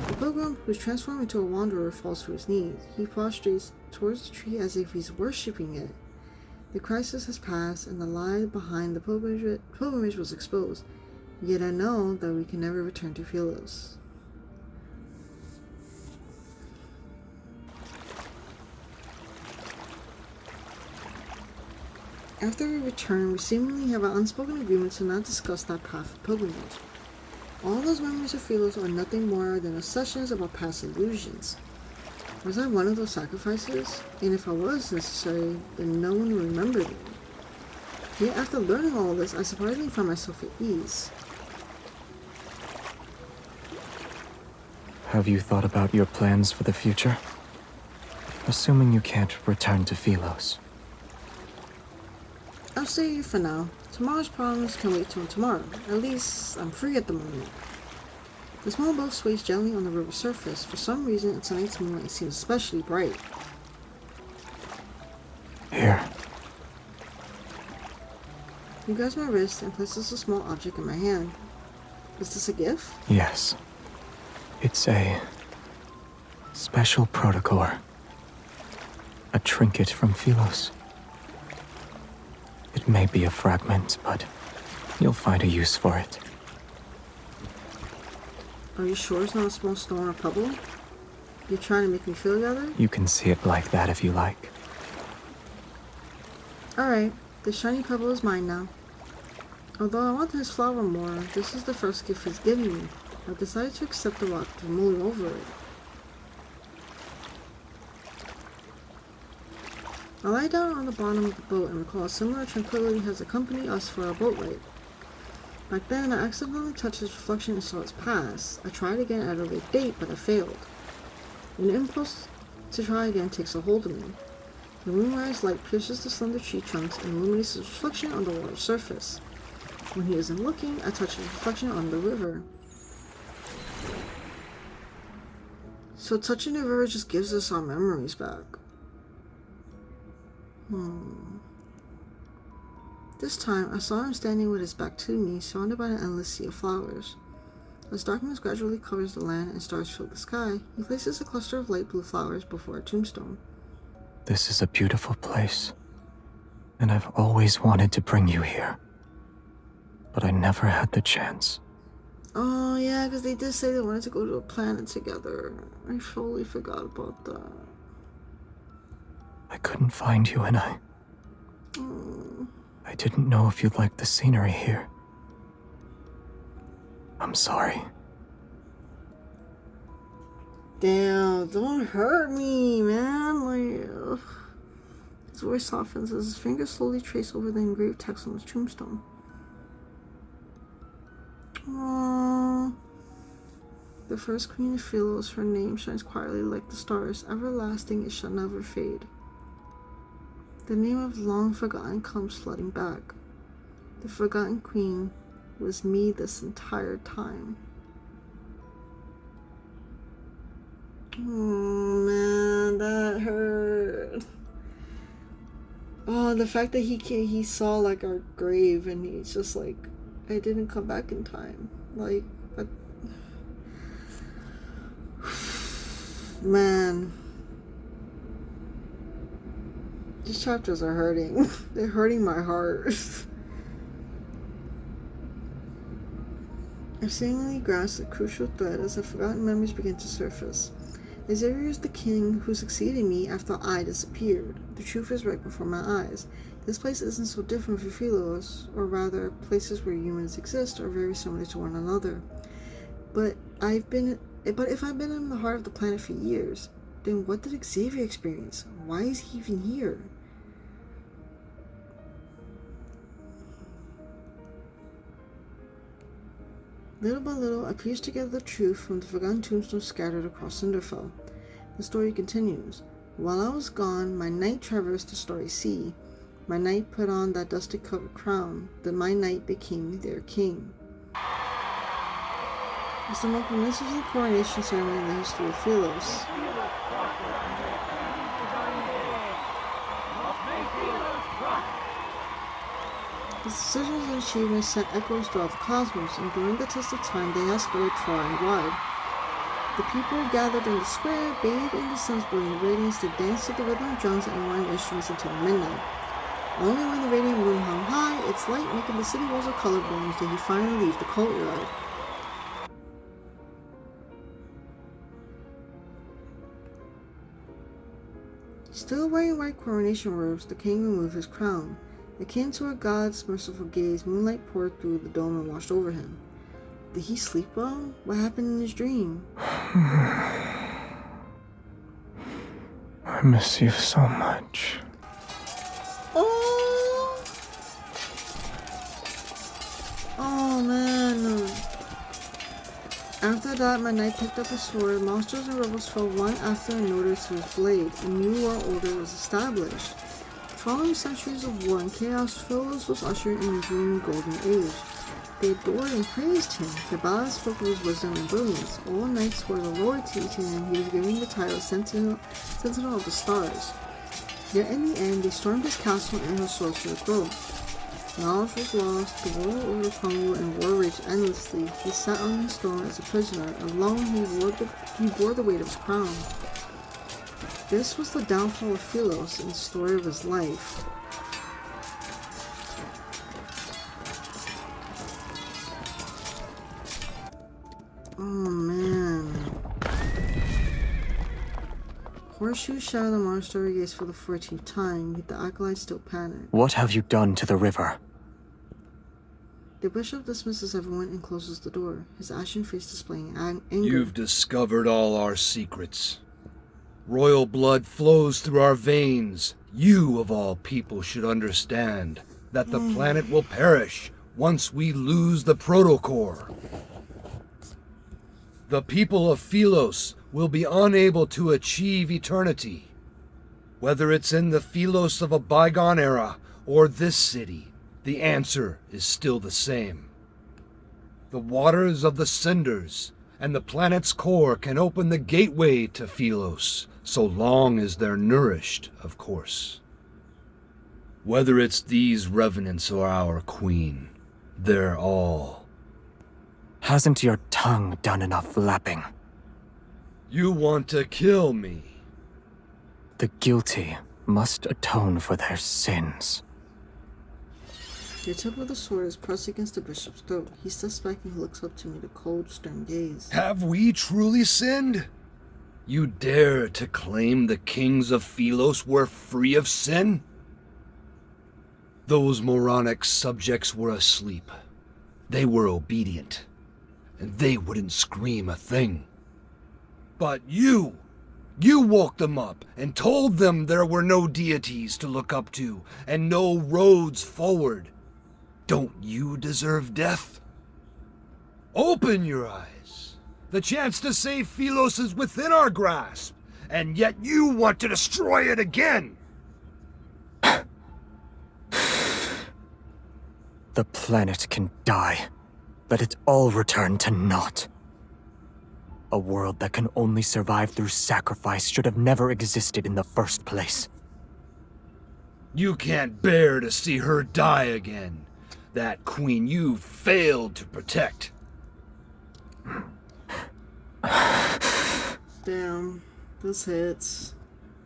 The pilgrim, who's transformed into a wanderer, falls to his knees. He prostrates towards the tree as if he's worshipping it. The crisis has passed, and the lie behind the pilgrimage was exposed. Yet I know that we can never return to Philos. After we return, we seemingly have an unspoken agreement to not discuss that path of pilgrimage. All those memories of Philos are nothing more than obsessions about past illusions. Was I one of those sacrifices? And if I was necessary, then no one will remember me. Yet after learning all this, I surprisingly find myself at ease. Have you thought about your plans for the future? Assuming you can't return to Philos. I'll stay here for now. Tomorrow's problems can wait till tomorrow. At least, I'm free at the moment. The small boat sways gently on the river's surface. For some reason, its tonight's moonlight seems especially bright. Here. He grabs my wrist and places a small object in my hand. Is this a gift? Yes. It's a special protocore. A trinket from Philos. It may be a fragment, but you'll find a use for it. Are you sure it's not a small stone or pebble? You're trying to make me feel together? You can see it like that if you like. Alright, the shiny pebble is mine now. Although I want his flower more, this is the first gift he's given me. I've decided to accept the rock to mull over it. I lie down on the bottom of the boat and recall a similar tranquility has accompanied us for our boat ride. Back then, I accidentally touched his reflection and saw its past. I tried again at a late date, but I failed. An impulse to try again takes a hold of me. The moonrise light pierces the slender tree trunks and illuminates his reflection on the water's surface. When he isn't looking, I touch his reflection on the river. So touching the river just gives us our memories back. This time, I saw him standing with his back to me, surrounded by an endless sea of flowers. As darkness gradually covers the land and stars fill the sky, he places a cluster of light blue flowers before a tombstone. This is a beautiful place, and I've always wanted to bring you here. But I never had the chance. Oh yeah, because they did say they wanted to go to a planet together. I totally forgot about that. I couldn't find you, and I didn't know if you'd like the scenery here. I'm sorry. Damn, don't hurt me, man. Like, ugh. His voice softens as his fingers slowly trace over the engraved text on his tombstone. Aww. The first queen of Philos, her name shines quietly like the stars. Everlasting, it shall never fade. The name of long forgotten comes flooding back. The forgotten queen was me this entire time. Oh man, that hurt. Oh, the fact that he saw like our grave and he's just like, I didn't come back in time. Like, man. These chapters are hurting. They're hurting my heart. I seemingly grasped a crucial thread as the forgotten memories began to surface. Xavier is the king who succeeded me after I disappeared. The truth is right before my eyes. This place isn't so different from Philos, or rather, places where humans exist are very similar to one another. But if I've been in the heart of the planet for years, then what did Xavier experience? Why is he even here? Little by little, I pieced together the truth from the forgotten tombstones scattered across Cinderfell. The story continues. While I was gone, my knight traversed the starry sea. My knight put on that dusty-covered crown. Then my knight became their king. It's the most magnificent coronation ceremony in the history of Philos. His decisions and achievements sent echoes throughout the cosmos, and during the test of time they have spread far and wide. The people gathered in the square, bathed in the sun's brilliant radiance, to dance to the rhythm of drums and wind instruments until midnight. Only when the radiant moon hung high, its light making the city walls of color balloons, did he finally leave the courtyard. Still wearing white coronation robes, the king removed his crown. Akin to a god's merciful gaze, moonlight poured through the dome and washed over him. Did he sleep well? What happened in his dream? I miss you so much. Oh! Oh man. After that, my knight picked up his sword. Monsters and rebels fell one after another to his blade. A new world order was established. Following centuries of war and chaos, Philos was ushered in a dreamy golden age. They adored and praised him. The ballads spoke of his wisdom and brilliance. All knights swore the loyalty to him. He was given the title Sentinel of the Stars. Yet in the end, they stormed his castle and his sorcerer grove. Knowledge was lost, the world order crumbled, and war raged endlessly. He sat on his throne as a prisoner. Alone, he bore the weight of his crown. This was the downfall of Philos and the story of his life. Horseshoe shatter the monastery gates for the 14th time, yet the acolytes still panic. What have you done to the river? The bishop dismisses everyone and closes the door, his ashen face displaying anger. You've discovered all our secrets. Royal blood flows through our veins. You, of all people, should understand that the planet will perish once we lose the protocore. The people of Philos will be unable to achieve eternity. Whether it's in the Philos of a bygone era or this city, the answer is still the same. The waters of the cinders and the planet's core can open the gateway to Philos, so long as they're nourished, of course. Whether it's these revenants or our queen, they're all... Hasn't your tongue done enough lapping? You want to kill me? The guilty must atone for their sins. The tip of the sword is pressed against the bishop's throat. He steps back and he looks up to me with a cold, stern gaze. Have we truly sinned? You dare to claim the kings of Philos were free of sin? Those moronic subjects were asleep. They were obedient, and they wouldn't scream a thing. But you woke them up and told them there were no deities to look up to and no roads forward. Don't you deserve death? Open your eyes. The chance to save Philos is within our grasp, and yet you want to destroy it again. The planet can die. Let it all return to naught. A world that can only survive through sacrifice should have never existed in the first place. You can't bear to see her die again. That queen you failed to protect. Damn, this hits.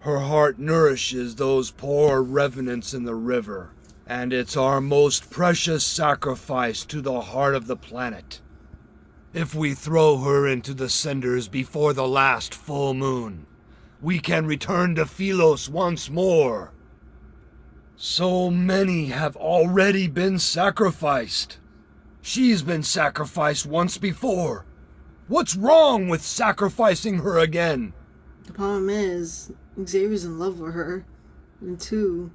Her heart nourishes those poor revenants in the river, and it's our most precious sacrifice to the heart of the planet. If we throw her into the cinders before the last full moon, we can return to Philos once more. So many have already been sacrificed. She's been sacrificed once before. What's wrong with sacrificing her again? The problem is, Xavier's in love with her. And two,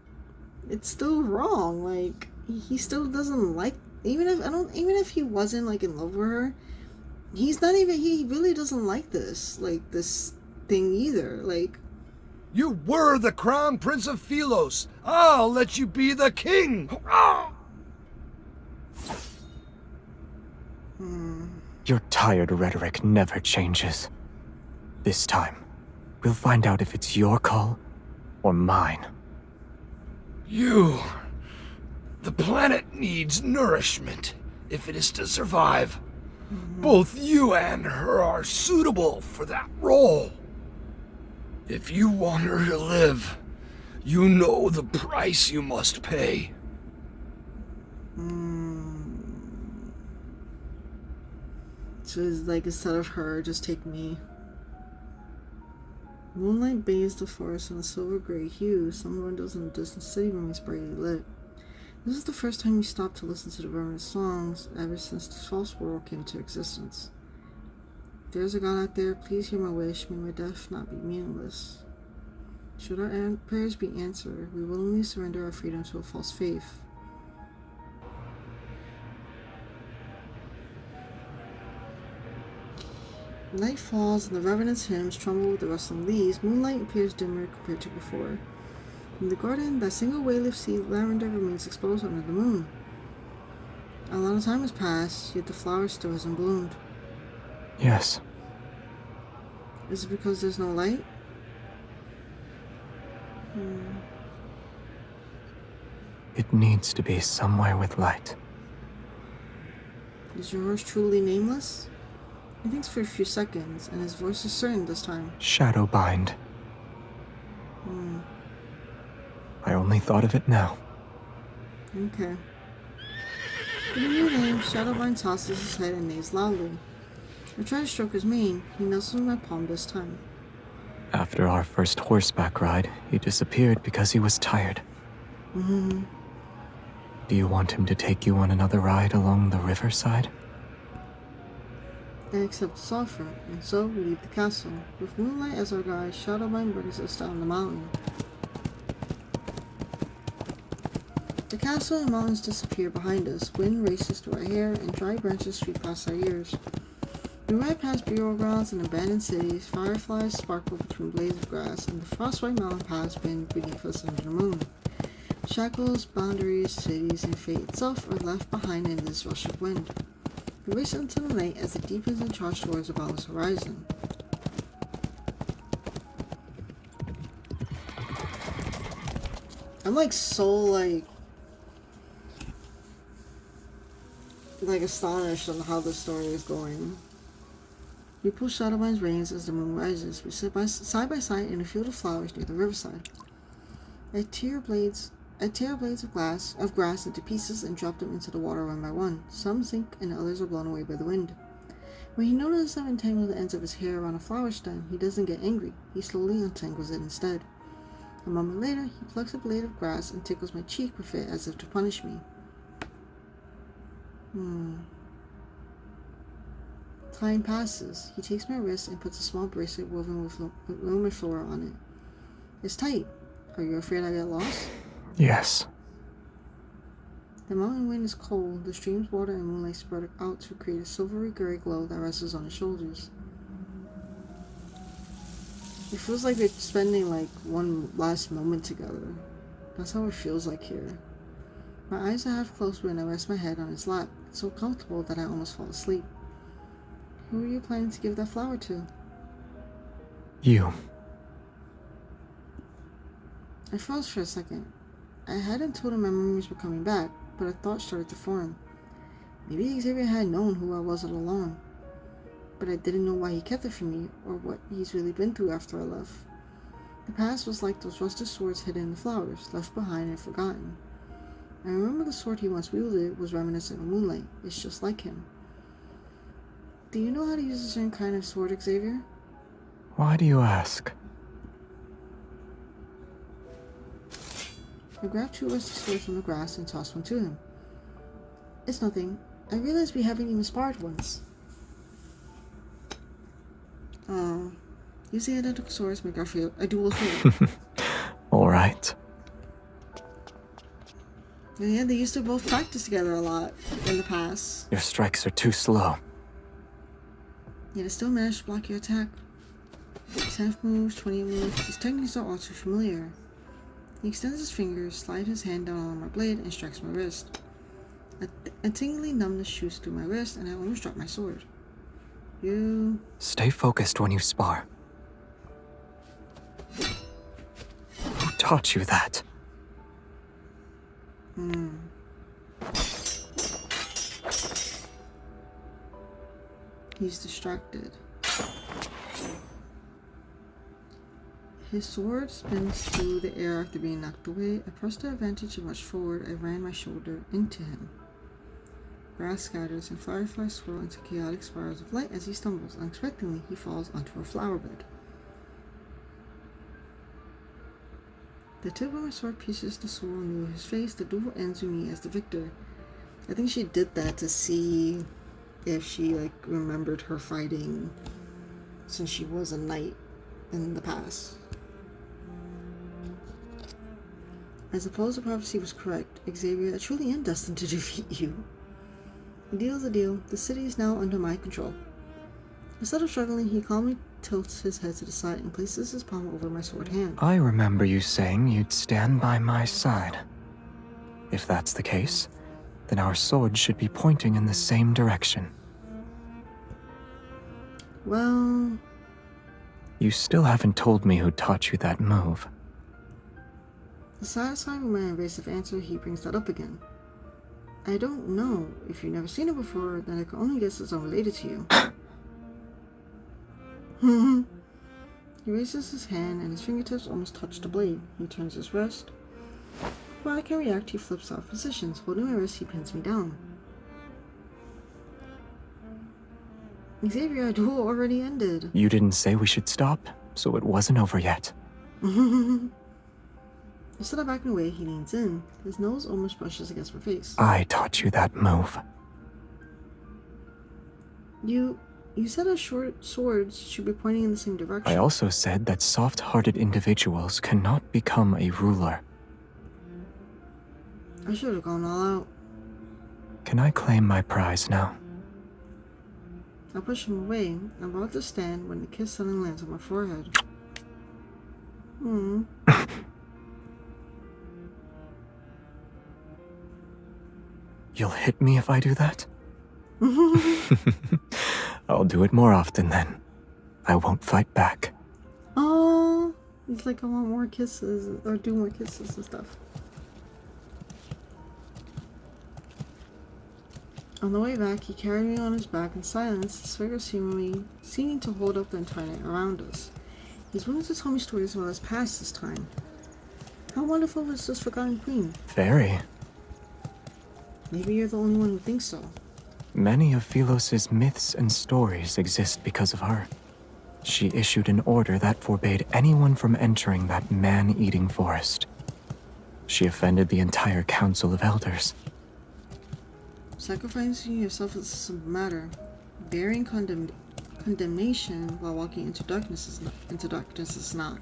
it's still wrong. Like, he still doesn't like, even if he wasn't like in love with her, he really doesn't like this thing either. Like, you were the crown prince of Philos. I'll let you be the king. Your tired rhetoric never changes. This time, we'll find out if it's your call or mine. The planet needs nourishment if it is to survive. Both you and her are suitable for that role. If you want her to live, you know the price you must pay. So it's like, instead of her, just take me. Moonlight bathes the forest in a silver-gray hue. Some windows in the distant city remains brightly lit. This is the first time you stopped to listen to the Reverend's songs ever since this false world came into existence. If there's a God out there, please hear my wish. May my death not be meaningless. Should our prayers be answered, we willingly surrender our freedom to a false faith. Night falls and the Revenant's hymns tremble with the rustling leaves. Moonlight appears dimmer compared to before. In the garden, that single way-leaf seed lavender remains exposed under the moon. A lot of time has passed, yet the flower still hasn't bloomed. Yes. Is it because there's no light? It needs to be somewhere with light. Is your horse truly nameless? He thinks for a few seconds, and his voice is certain this time. Shadowbind. I only thought of it now. Okay. With a new name, Shadowbind tosses his head and neighs loudly. I try to stroke his mane. He nestles in my palm this time. After our first horseback ride, he disappeared because he was tired. Mm-hmm. Do you want him to take you on another ride along the riverside? I accept his offer, and so we leave the castle. With Moonlight as our guide, Shadowmine brings us down the mountain. The castle and mountains disappear behind us. Wind races through our hair, and dry branches sweep past our ears. We ride past burial grounds and abandoned cities. Fireflies sparkle between blades of grass, and the frostbite mountain paths bend beneath us under the moon. Shackles, boundaries, cities, and fate itself are left behind in this rush of wind. We race into the night as it deepens and charges towards the boundless horizon. I'm so astonished on how the story is going. We pull Shadowmine's reins as the moon rises. We sit side by side in a field of flowers near the riverside. I tear blades of grass into pieces and drop them into the water one by one. Some sink and others are blown away by the wind. When he notices I've entangled the ends of his hair around a flower stem, he doesn't get angry. He slowly untangles it instead. A moment later, he plucks a blade of grass and tickles my cheek with it as if to punish me. Time passes. He takes my wrist and puts a small bracelet woven with lumen flora on it. It's tight. Are you afraid I get lost? Yes. The mountain wind is cold. The stream's water and moonlight spread out to create a silvery gray glow that rests on his shoulders. It feels like they're spending one last moment together. That's how it feels like here. My eyes are half closed when I rest my head on his lap. It's so comfortable that I almost fall asleep. Who are you planning to give that flower to? You. I froze for a second. I hadn't told him my memories were coming back, but a thought started to form. Maybe Xavier had known who I was all along. But I didn't know why he kept it from me, or what he's really been through after I left. The past was like those rusted swords hidden in the flowers, left behind and forgotten. I remember the sword he once wielded was reminiscent of Moonlight. It's just like him. Do you know how to use a certain kind of sword, Xavier? Why do you ask? I grabbed two rusty swords from the grass and tossed one to him. It's nothing. I realized we haven't even sparred once. Using identical swords make our duel fail. Alright. Yeah, they used to both practice together a lot in the past. Your strikes are too slow. Yet I still managed to block your attack. 10 moves, 20 moves, these techniques are all too familiar. He extends his fingers, slides his hand down on my blade, and strikes my wrist. A tingly numbness shoots through my wrist, and I almost drop my sword. You... Stay focused when you spar. Who taught you that? He's distracted. His sword spins through the air after being knocked away. I pressed the advantage and rushed forward. I ran my shoulder into him. Grass scatters and fireflies swirl into chaotic spirals of light as he stumbles. Unexpectedly, he falls onto a flower bed. The tip of my sword pierces the soul into his face. The duel ends with me as the victor. I think she did that to see if she remembered her fighting since she was a knight in the past. I suppose the prophecy was correct. Xavier, I truly am destined to defeat you. A deal's a deal. The city is now under my control. Instead of struggling, he calmly tilts his head to the side and places his palm over my sword hand. I remember you saying you'd stand by my side. If that's the case, then our swords should be pointing in the same direction. Well... You still haven't told me who taught you that move. Satisfied with my evasive answer, he brings that up again. I don't know. If you've never seen it before, then I can only guess it's unrelated to you. He raises his hand and his fingertips almost touch the blade. He turns his wrist. Before I can react, he flips out positions. Holding my wrist, he pins me down. Xavier, our duel already ended. You didn't say we should stop? so it wasn't over yet. Instead of backing away, he leans in. His nose almost brushes against my face. I taught you that move. You said our short swords should be pointing in the same direction. I also said that soft-hearted individuals cannot become a ruler. I should have gone all out. Can I claim my prize now? I push him away. I'm about to stand when the kiss suddenly lands on my forehead. You'll hit me if I do that? I'll do it more often then. I won't fight back. Oh, it's like I want more kisses, or do more kisses and stuff. On the way back, he carried me on his back in silence, his figure seeming to hold up the entire night around us. He's willing to tell me stories about his past this time. How wonderful was this forgotten queen? Very. Maybe you're the only one who thinks so. Many of Philos' myths and stories exist because of her. She issued an order that forbade anyone from entering that man-eating forest. She offended the entire Council of Elders. Sacrificing yourself is a simple matter. Bearing condemnation while walking into darkness is not.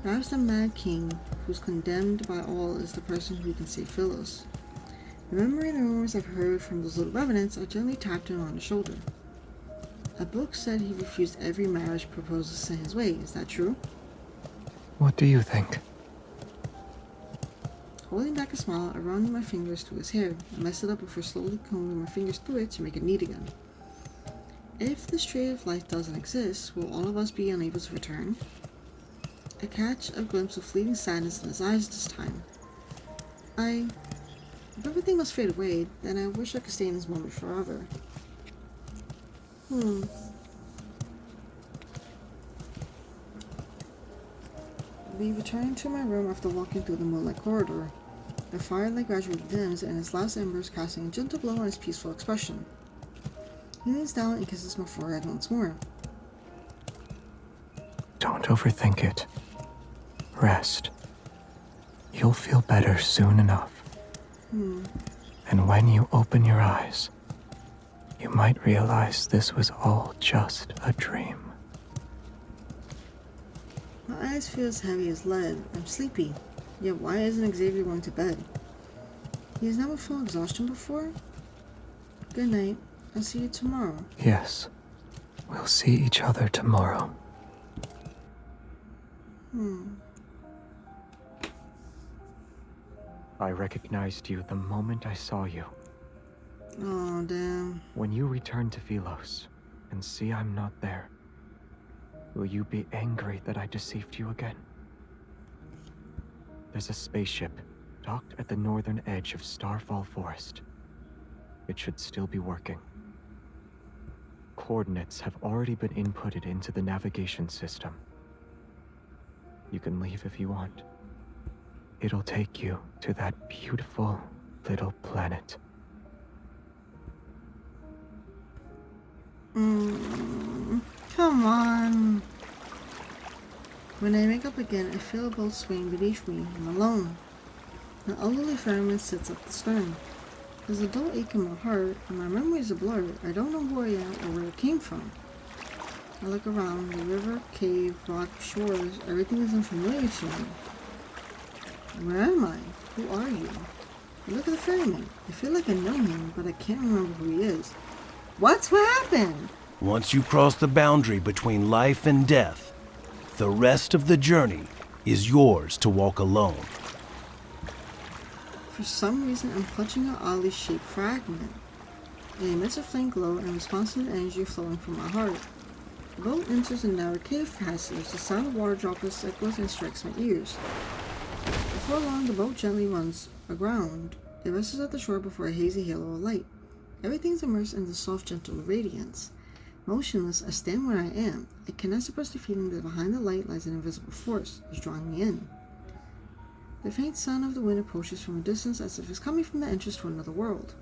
Perhaps the Mad King, who's condemned by all, is the person who can save Philos. Remembering the rumors I've heard from those little revenants, I gently tapped him on the shoulder. A book said he refused every marriage proposal sent his way. Is that true? What do you think? Holding back a smile, I ran my fingers through his hair. I messed it up before slowly combing my fingers through it to make it neat again. If this tree of life doesn't exist, will all of us be unable to return? I catch a glimpse of fleeting sadness in his eyes this time. If everything must fade away, then I wish I could stay in this moment forever. We return to my room after walking through the moonlit corridor. The firelight gradually dims, and its last embers casting a gentle glow on his peaceful expression. He leans down and kisses my forehead once more. Don't overthink it. Rest. You'll feel better soon enough. And when you open your eyes, you might realize this was all just a dream. My eyes feel as heavy as lead. I'm sleepy. Yet why isn't Xavier going to bed? He has never felt exhaustion before? Good night. I'll see you tomorrow. Yes. We'll see each other tomorrow. I recognized you the moment I saw you. Oh, damn. When you return to Philos and see I'm not there, will you be angry that I deceived you again? There's a spaceship docked at the northern edge of Starfall Forest. It should still be working. Coordinates have already been inputted into the navigation system. You can leave if you want. It'll take you to that beautiful little planet. Come on. When I wake up again, I feel a boat swing beneath me. I'm alone. An elderly fireman sits at the stern. There's a dull ache in my heart, and my memories are blurred. I don't know who I am or where it came from. I look around. The river, cave, rock, shores, everything is unfamiliar to me. Where am I? Who are you? I look at the ferryman. I feel like I know him, but I can't remember who he is. What happened? Once you cross the boundary between life and death, the rest of the journey is yours to walk alone. For some reason, I'm clutching an oddly shaped fragment. It emits a faint glow in response to the energy flowing from my heart. The boat enters a narrow cave passage. The sound of water droplets echoes and strikes my ears. Before long, the boat gently runs aground. It rests at the shore before a hazy halo of light. Everything is immersed in the soft, gentle radiance. Motionless, I stand where I am. I cannot suppress the feeling that behind the light lies an invisible force, is drawing me in. The faint sound of the wind approaches from a distance as if it's coming from the entrance to another world.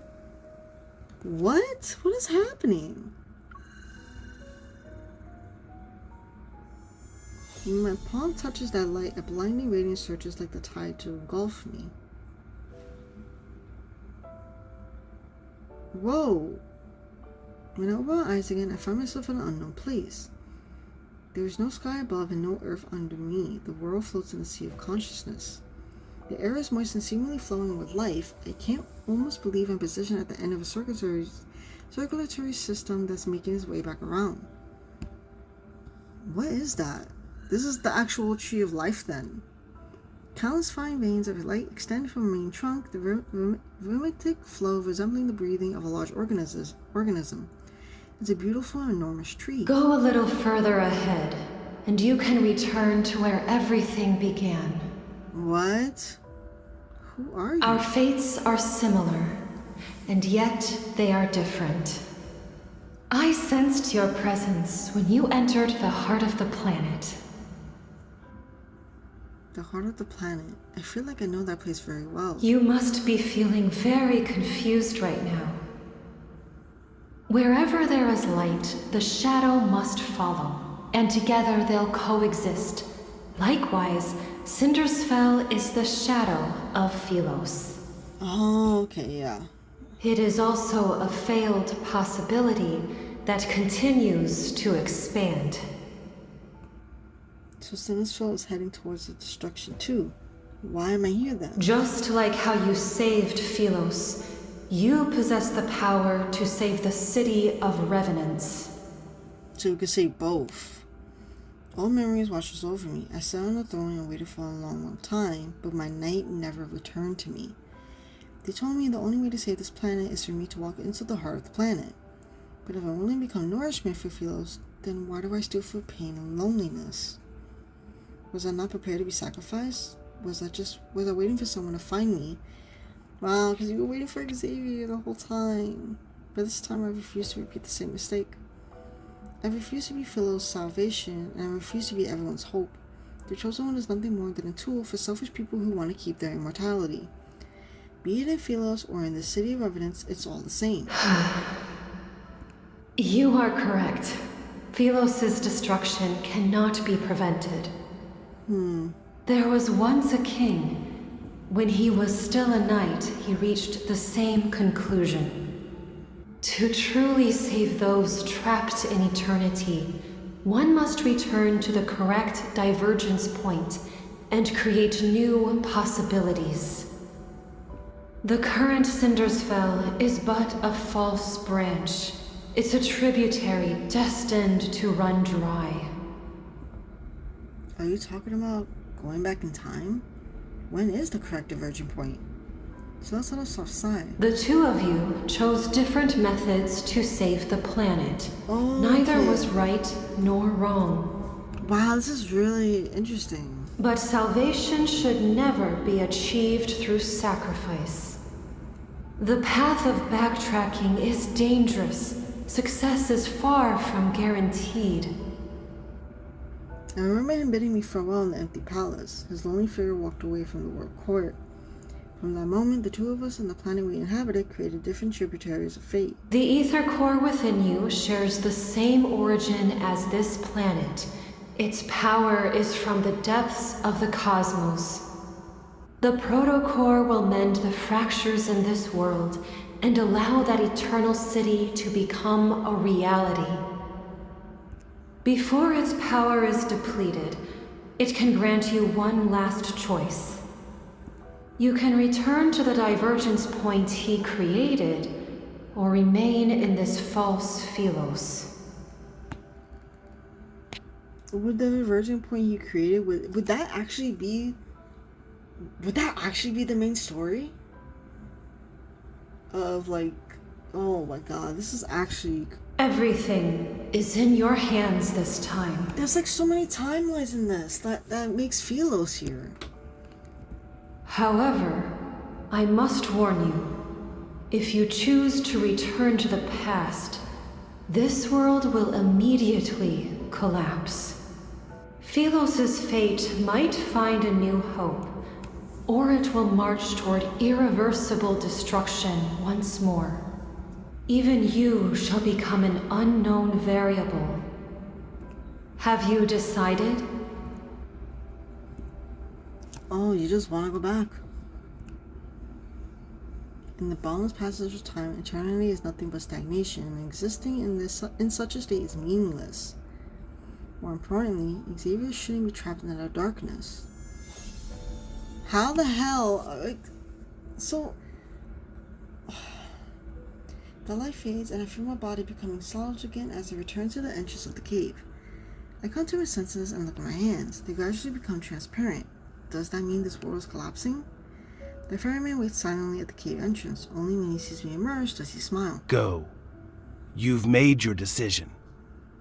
What? What is happening? When my palm touches that light, a blinding radiance surges like the tide to engulf me. Whoa! When I open my eyes again, I find myself in an unknown place. There is no sky above and no earth under me. The world floats in a sea of consciousness. The air is moist and seemingly flowing with life. I can't almost believe I'm positioned at the end of a circulatory system that's making its way back around. What is that? This is the actual tree of life then. Countless fine veins of light extend from a main trunk, the rhythmic flow resembling the breathing of a large organism. It's a beautiful and enormous tree. Go a little further ahead, and you can return to where everything began. What? Who are you? Our fates are similar, and yet they are different. I sensed your presence when you entered the heart of the planet. The heart of the planet. I feel like I know that place very well. You must be feeling very confused right now. Wherever there is light, the shadow must follow, and together they'll coexist. Likewise, Cindersfell is the shadow of Philos. Oh, okay, yeah. It is also a failed possibility that continues to expand. So Cindersfell is heading towards the destruction too. Why am I here then? Just like how you saved Philos, you possess the power to save the city of Revenants. So we could save both. Old memories washes over me. I sat on the throne and waited for a long time, but my knight never returned to me. They told me the only way to save this planet is for me to walk into the heart of the planet. But if I'm willing to become nourishment for Philos, then why do I still feel pain and loneliness? Was I not prepared to be sacrificed? Was I waiting for someone to find me? Wow, because you were waiting for Xavier the whole time. But this time I refuse to repeat the same mistake. I refuse to be Philos' salvation, and I refuse to be everyone's hope. The Chosen One is nothing more than a tool for selfish people who want to keep their immortality. Be it in Philos or in the City of Evidence, it's all the same. You are correct. Philos' destruction cannot be prevented. There was once a king. When he was still a knight, he reached the same conclusion. To truly save those trapped in eternity, one must return to the correct divergence point and create new possibilities. The current Cindersfell is but a false branch. It's a tributary destined to run dry. Are you talking about going back in time? When is the correct divergent point? So that's on the soft side. The two of you chose different methods to save the planet. Oh, Neither was right nor wrong. Wow, this is really interesting. But salvation should never be achieved through sacrifice. The path of backtracking is dangerous. Success is far from guaranteed. I remember him bidding me farewell in the empty palace. His lonely figure walked away from the world court. From that moment, the two of us and the planet we inhabited created different tributaries of fate. The ether core within you shares the same origin as this planet. Its power is from the depths of the cosmos. The protocore will mend the fractures in this world and allow that eternal city to become a reality. Before its power is depleted, it can grant you one last choice. You can return to the divergence point he created, or remain in this false Philos. Would the divergent point he created, would that actually be the main story? Of like, oh my god, this is actually... Everything is in your hands this time. There's like so many timelines in this that makes Philos here. However, I must warn you, if you choose to return to the past, this world will immediately collapse. Philos' fate might find a new hope, or it will march toward irreversible destruction once more. Even you shall become an unknown variable. Have you decided? Oh, you just want to go back. In the boundless passage of time, eternity is nothing but stagnation, and existing in such a state is meaningless. More importantly, Xavier shouldn't be trapped in the darkness. How the hell? So... The light fades, and I feel my body becoming solid again as I return to the entrance of the cave. I come to my senses and look at my hands. They gradually become transparent. Does that mean this world is collapsing? The ferryman waits silently at the cave entrance. Only when he sees me emerge does he smile. Go. You've made your decision,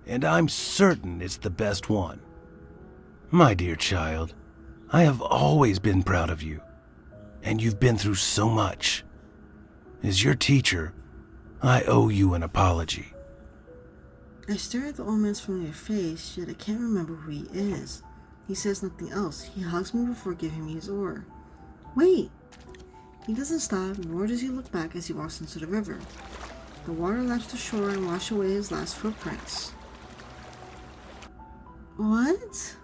and I'm certain it's the best one. My dear child, I have always been proud of you, and you've been through so much. As your teacher, I owe you an apology. I stare at the old man's familiar face, yet I can't remember who he is. He says nothing else. He hugs me before giving me his oar. Wait! He doesn't stop, nor does he look back as he walks into the river. The water laps the shore and washes away his last footprints. What?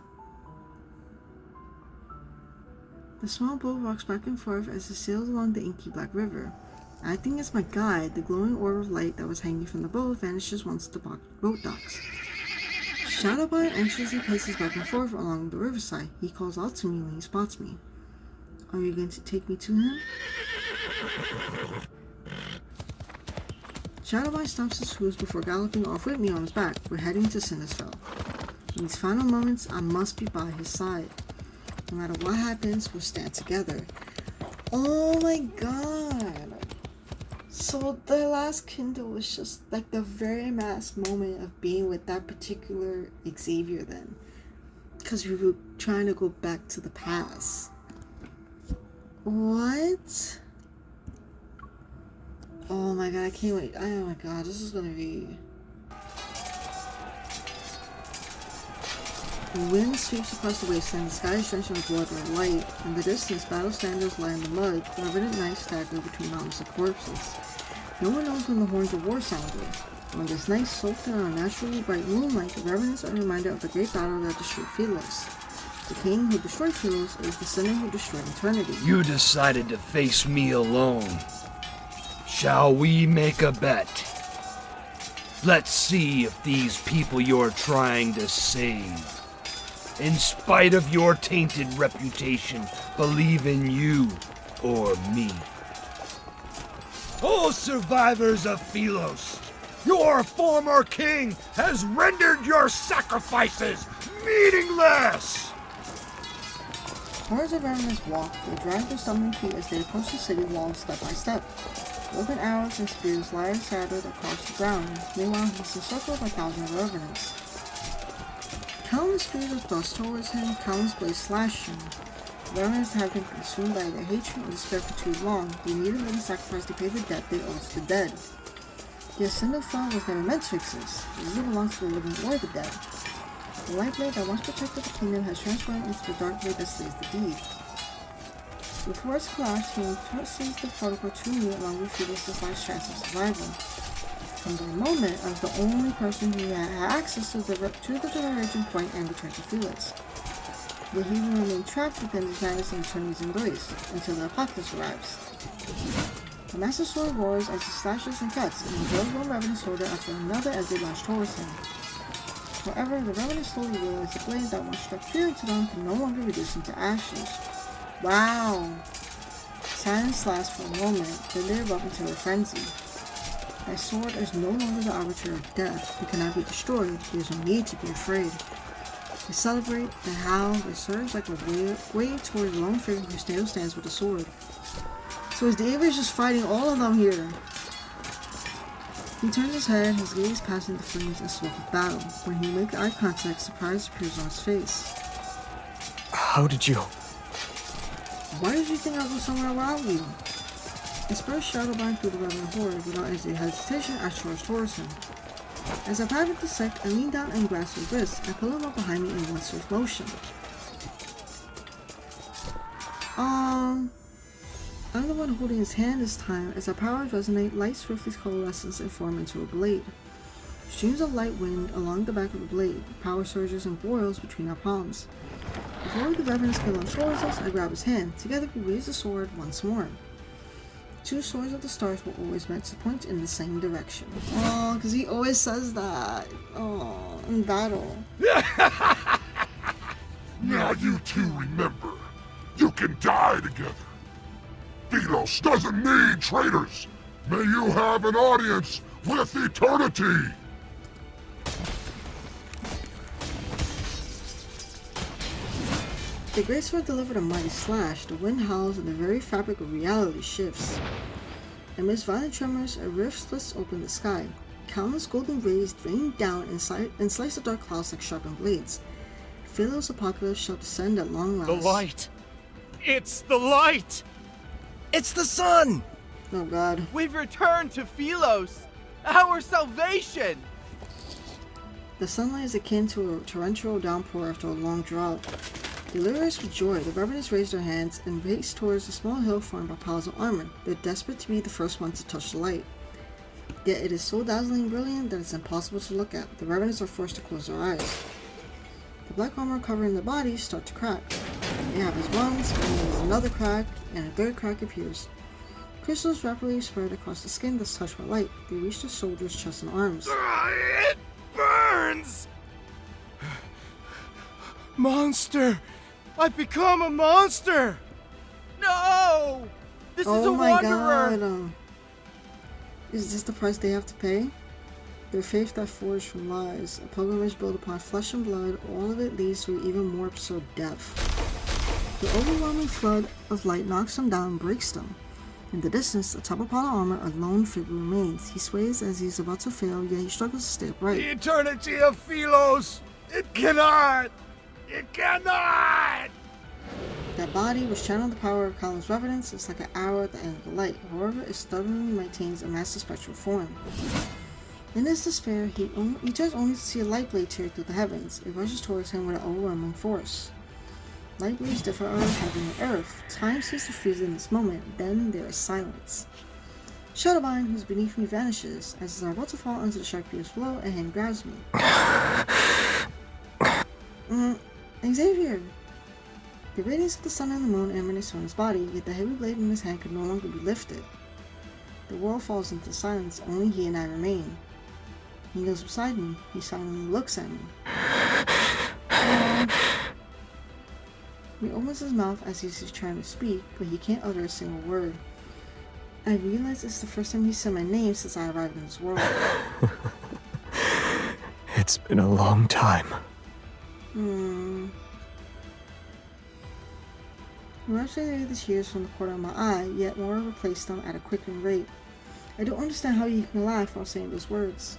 The small boat rocks back and forth as it sails along the inky black river. Acting as my guide, the glowing orb of light that was hanging from the boat vanishes once the boat docks. Shadowboy anxiously paces back and forth along the riverside. He calls out to me when he spots me. Are you going to take me to him? Shadowboy stomps his hooves before galloping off with me on his back. We're heading to Sindersfell. In these final moments, I must be by his side. No matter what happens, we'll stand together. Oh my god! So the last Kindle was just like the very last moment of being with that particular Xavier then. Because we were trying to go back to the past. What? Oh my god, I can't wait. Oh my god, this is gonna be... The wind sweeps across the wasteland, the sky is drenched in blood red light. In the distance, battle standards lie in the mud, revenant knights stagger between mountains of corpses. No one knows when the horns of war sounded. On this night soaked in unnaturally bright moonlight, the revenants are reminded of the great battle that destroyed Philos. The king who destroyed Philos is the sinner who destroyed eternity. You decided to face me alone. Shall we make a bet? Let's see if these people you're trying to save, in spite of your tainted reputation, believe in you or me. Oh, survivors of Philos, your former king has rendered your sacrifices meaningless! Hordes of revenants walk. They drag their stumbling feet as they approach the city walls step by step. Broken arrows and spears lie scattered across the ground. Meanwhile, he's encircled by thousands of revenants. Countless spears are thrust towards him, countless blades slash him. The revenants have been consumed by their hatred and despair for too long. They needed any sacrifice to pay the debt they owed to the dead. The Sindersfell was never meant to exist. It either belongs to the living or the dead. The light blade that once protected the kingdom has transformed into the dark blade that slays the deed. Before its collapse, he sees the protocol to me along with Philos' last chance of survival. From that moment, I was the only person who had access to the diverging point and return to Philos. Yet he will remain trapped within his madness and eternity's embrace until the apocalypse arrives. The master sword roars as he slashes and cuts, and he drills one revenant sword after another as they launch towards him. However, the revenants slowly realize the blade that once struck fear into them can no longer reduce them to ashes. Wow! Silence lasts for a moment, then they erupt into a frenzy. That sword is no longer the arbiter of death. It cannot be destroyed. There is no need to be afraid. They celebrate, they howl, they surge like a wave towards the lone figure who still stands with a sword. So Xavier is just fighting all of them here. He turns his head, his gaze passing the flames and smoke of battle. When he makes eye contact, surprise appears on his face. How did you... Why did you think I would go somewhere without you? I spurred Shadowbind through the revenant horde. Without any hesitation, I charged towards him. As I patted the sect, I leaned down and grasped his wrist. I pulled him up behind me in one swift motion. I'm the one holding his hand this time. As our powers resonate, light swiftly coalesces and form into a blade. Streams of light wind along the back of the blade. Power surges and boils between our palms. Before the revenants can launch towards us, I grab his hand. Together we raise the sword once more. Two swords of the stars were always meant to point in the same direction. Oh, because he always says that. Oh, in battle. Now you two remember, you can die together. Philos doesn't need traitors. May you have an audience with eternity. The great sword delivered a mighty slash. The wind howls and the very fabric of reality shifts. Amidst violent tremors, a rift splits open the sky. Countless golden rays rain down and slice the dark clouds like sharpened blades. Philos' apocalypse shall descend at long last. The light! It's the light! It's the sun! Oh god. We've returned to Philos! Our salvation! The sunlight is akin to a torrential downpour after a long drought. Delirious with joy, the revenants raise their hands and race towards the small hill formed by piles of armor. They're desperate to be the first ones to touch the light. Yet it is so dazzling and brilliant that it's impossible to look at. The revenants are forced to close their eyes. The black armor covering their bodies start to crack. They have his lungs, and there is another crack, and a third crack appears. Crystals rapidly spread across the skin that's touched by light. They reach the shoulders, chest, and arms. It burns! Monster! I've become a monster! No! This is a wanderer! God. Is this the price they have to pay? Their faith that forged from lies, a pilgrimage built upon flesh and blood, all of it leads to an even more absurd death. The overwhelming flood of light knocks them down and breaks them. In the distance, atop a pile of armor, a lone figure remains. He sways as he's about to fail, yet he struggles to stay upright. The eternity of Philos! It cannot! It cannot! That body, which channeled the power of Column's revenants, is like an arrow at the end of the light. However, it stubbornly maintains a master spectral form. In his despair, he tries only to see a light blade tear through the heavens. It rushes towards him with an overwhelming force. Light blades differ out of heaven and earth. Time seems to freeze in this moment. Then there is silence. Shadowbind, who's beneath me, vanishes. As I'm about to fall into the shark pierce below, a hand grabs me. Xavier! The radiance of the sun and the moon emanates from his body, yet the heavy blade in his hand could no longer be lifted. The world falls into silence, only he and I remain. He goes beside me. He silently looks at me. He opens his mouth as if he's trying to speak, but he can't utter a single word. I realize it's the first time he said my name since I arrived in this world. It's been a long time. I wiped away the tears from the corner of my eye, yet more replaced them at a quickening rate. I don't understand how he can laugh while saying those words.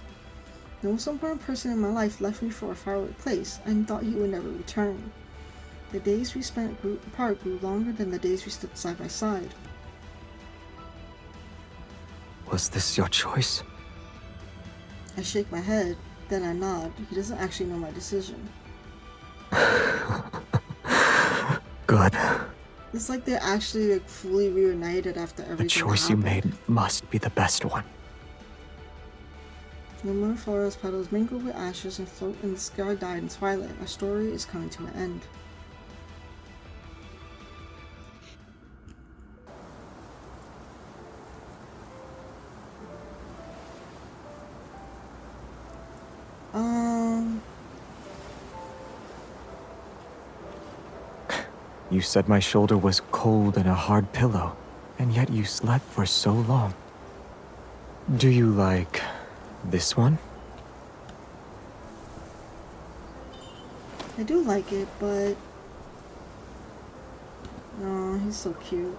The most important person in my life left me for a faraway place, and thought he would never return. The days we spent apart grew longer than the days we stood side by side. Was this your choice? I shake my head, then I nod. He doesn't actually know my decision. Good. It's like they're actually fully reunited after everything. The choice you made must be the best one. No more flowers, petals mingle with ashes and float in the sky died in twilight. Our story is coming to an end. You said my shoulder was cold and a hard pillow, and yet you slept for so long. Do you like this one? I do like it, but... Oh, he's so cute.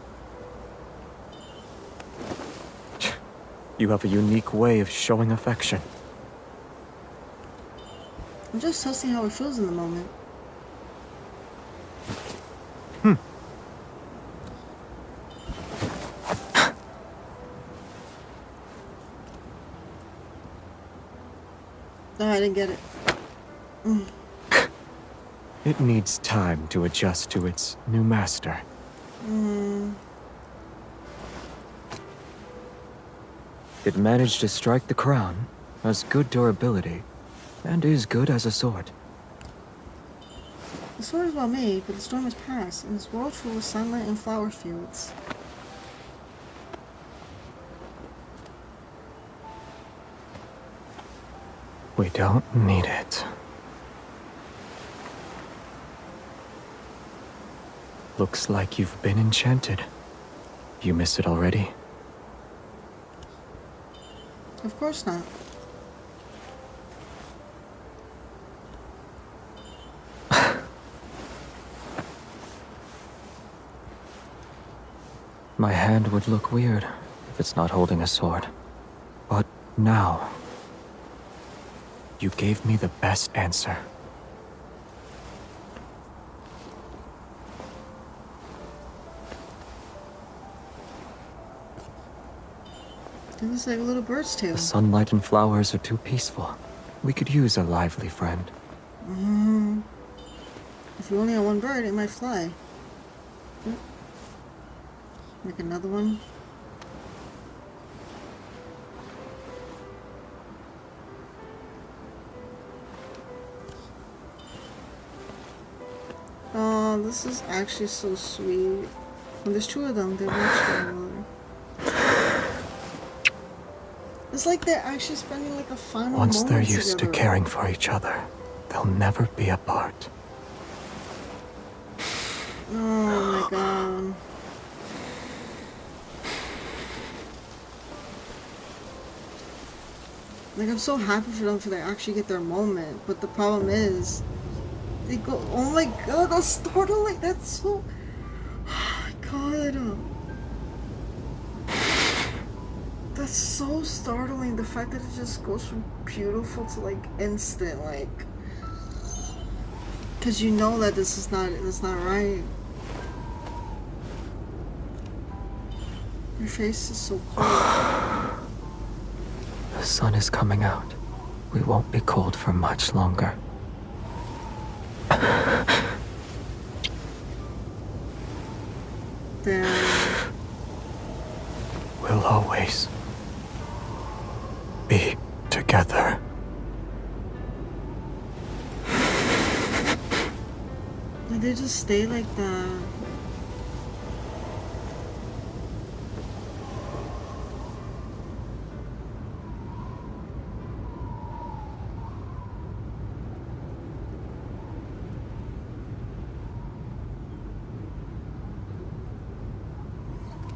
You have a unique way of showing affection. I'm just testing how it feels in the moment. No, I didn't get it. It needs time to adjust to its new master. It managed to strike the crown, has good durability, and is good as a sword. The sword is well made, but the storm has passed, and this world full of sunlight and flower fields. We don't need it. Looks like you've been enchanted. You miss it already? Of course not. My hand would look weird if it's not holding a sword. But now, you gave me the best answer. It looks like a little bird's tail. The sunlight and flowers are too peaceful. We could use a lively friend. If you only have one bird, it might fly. Make another one. Oh, this is actually so sweet. When there's two of them, they're much together. It's like they're actually spending like a final Once they're moment used together. to caring for each other, they'll never be apart. Oh my god. Like, I'm so happy for them for they actually get their moment, but the problem is they go, oh my god, that's startling. That's so, oh my god, that's so startling, the fact that it just goes from beautiful to like instant, like, because you know that that's not right. Your face is so cold. The sun is coming out. We won't be cold for much longer. Damn. We'll always be together. Like, they just stay like that.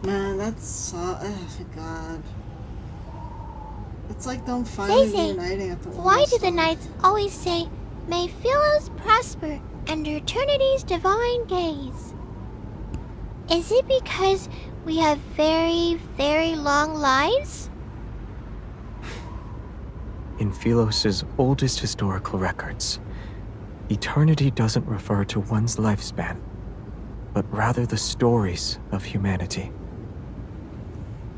Man, that's oh my god. It's like them finally reuniting at the Why do the knights always say, "May Philos prosper under eternity's divine gaze"? Is it because we have very, very long lives? In Philos' oldest historical records, eternity doesn't refer to one's lifespan, but rather the stories of humanity.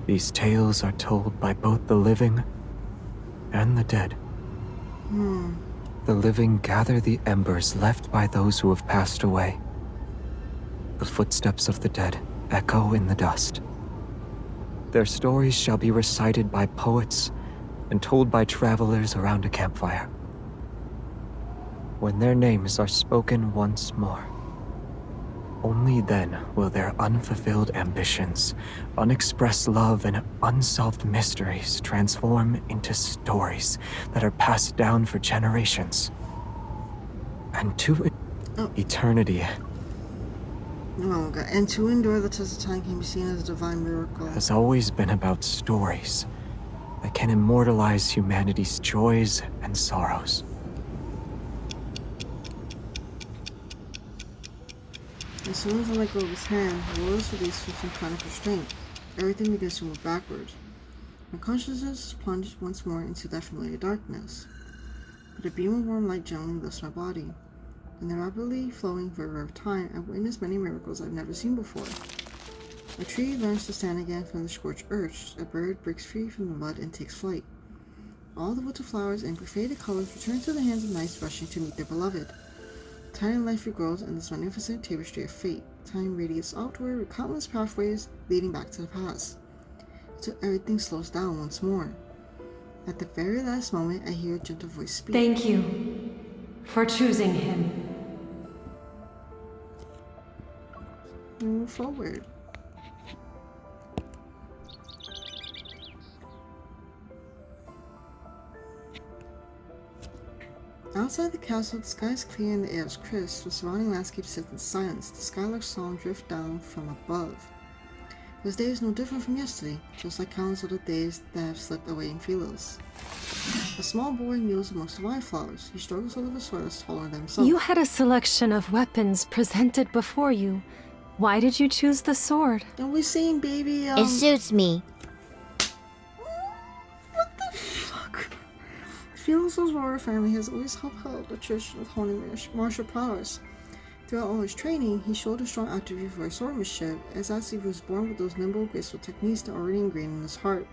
These tales are told by both the living and the dead. The living gather the embers left by those who have passed away. The footsteps of the dead echo in the dust. Their stories shall be recited by poets and told by travelers around a campfire. When their names are spoken once more, only then will their unfulfilled ambitions, unexpressed love, and unsolved mysteries transform into stories that are passed down for generations. And to eternity Oh god, and to endure the test of time can be seen as a divine miracle. has always been about stories that can immortalize humanity's joys and sorrows. As soon as I let go of his hand, the world is released from some kind of restraint. Everything begins to move backward. My consciousness is plunged once more into that familiar darkness. But a beam of warm light gently lifts my body. In the rapidly flowing river of time, I witness many miracles I've never seen before. A tree learns to stand again from the scorched earth. A bird breaks free from the mud and takes flight. All the wilted flowers and faded colors return to the hands of knights rushing to meet their beloved. Time life regrows in this magnificent tapestry of fate. Time radiates outward with countless pathways leading back to the past. So everything slows down once more. At the very last moment, I hear a gentle voice speak. Thank you for choosing him. and move forward. Outside the castle, the sky is clear and the air is crisp. The surrounding landscape sits in silence. The skylark song drifts down from above. This day is no different from yesterday, just like countless other days that have slipped away in Philos. A small boy kneels amongst the wildflowers. He struggles over the sword that's taller than himself. You had a selection of weapons presented before you. Why did you choose the sword? Don't we seen, baby? It suits me. What the fuck? Philos' royal family has always upheld the tradition of honing martial prowess. Throughout all his training, he showed a strong aptitude for swordsmanship, as he was born with those nimble, graceful techniques that are already ingrained in his heart.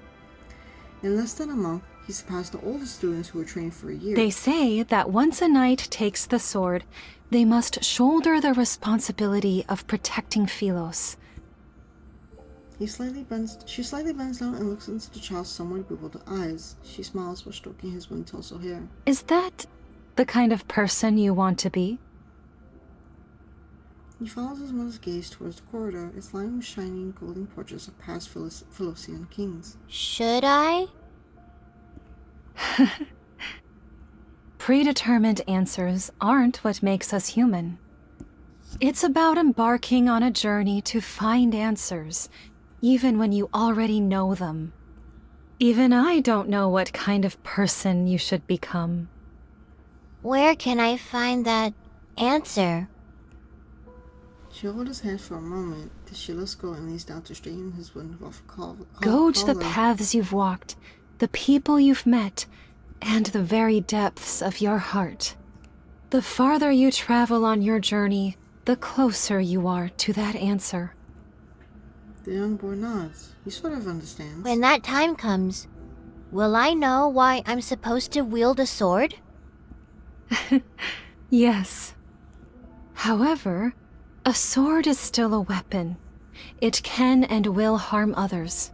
In less than a month, he surpassed the oldest students who were trained for a year. They say that once a knight takes the sword, they must shoulder the responsibility of protecting Philos. She slightly bends down and looks into the child's somewhat bewildered eyes. She smiles while stroking his wind tousled hair. Is that the kind of person you want to be? He follows his mother's gaze towards the corridor. It's lined with shining golden portraits of past Philosian kings. Should I? Predetermined answers aren't what makes us human. It's about embarking on a journey to find answers, even when you already know them. Even I don't know what kind of person you should become. Where can I find that answer? She holds his hand for a moment, then she lets go and leans down to straighten his wind-ruffled collar. Go to the paths you've walked, the people you've met, and the very depths of your heart. The farther you travel on your journey, the closer you are to that answer. The young boy nods. He sort of understands. When that time comes, will I know why I'm supposed to wield a sword? Yes. However, a sword is still a weapon. It can and will harm others.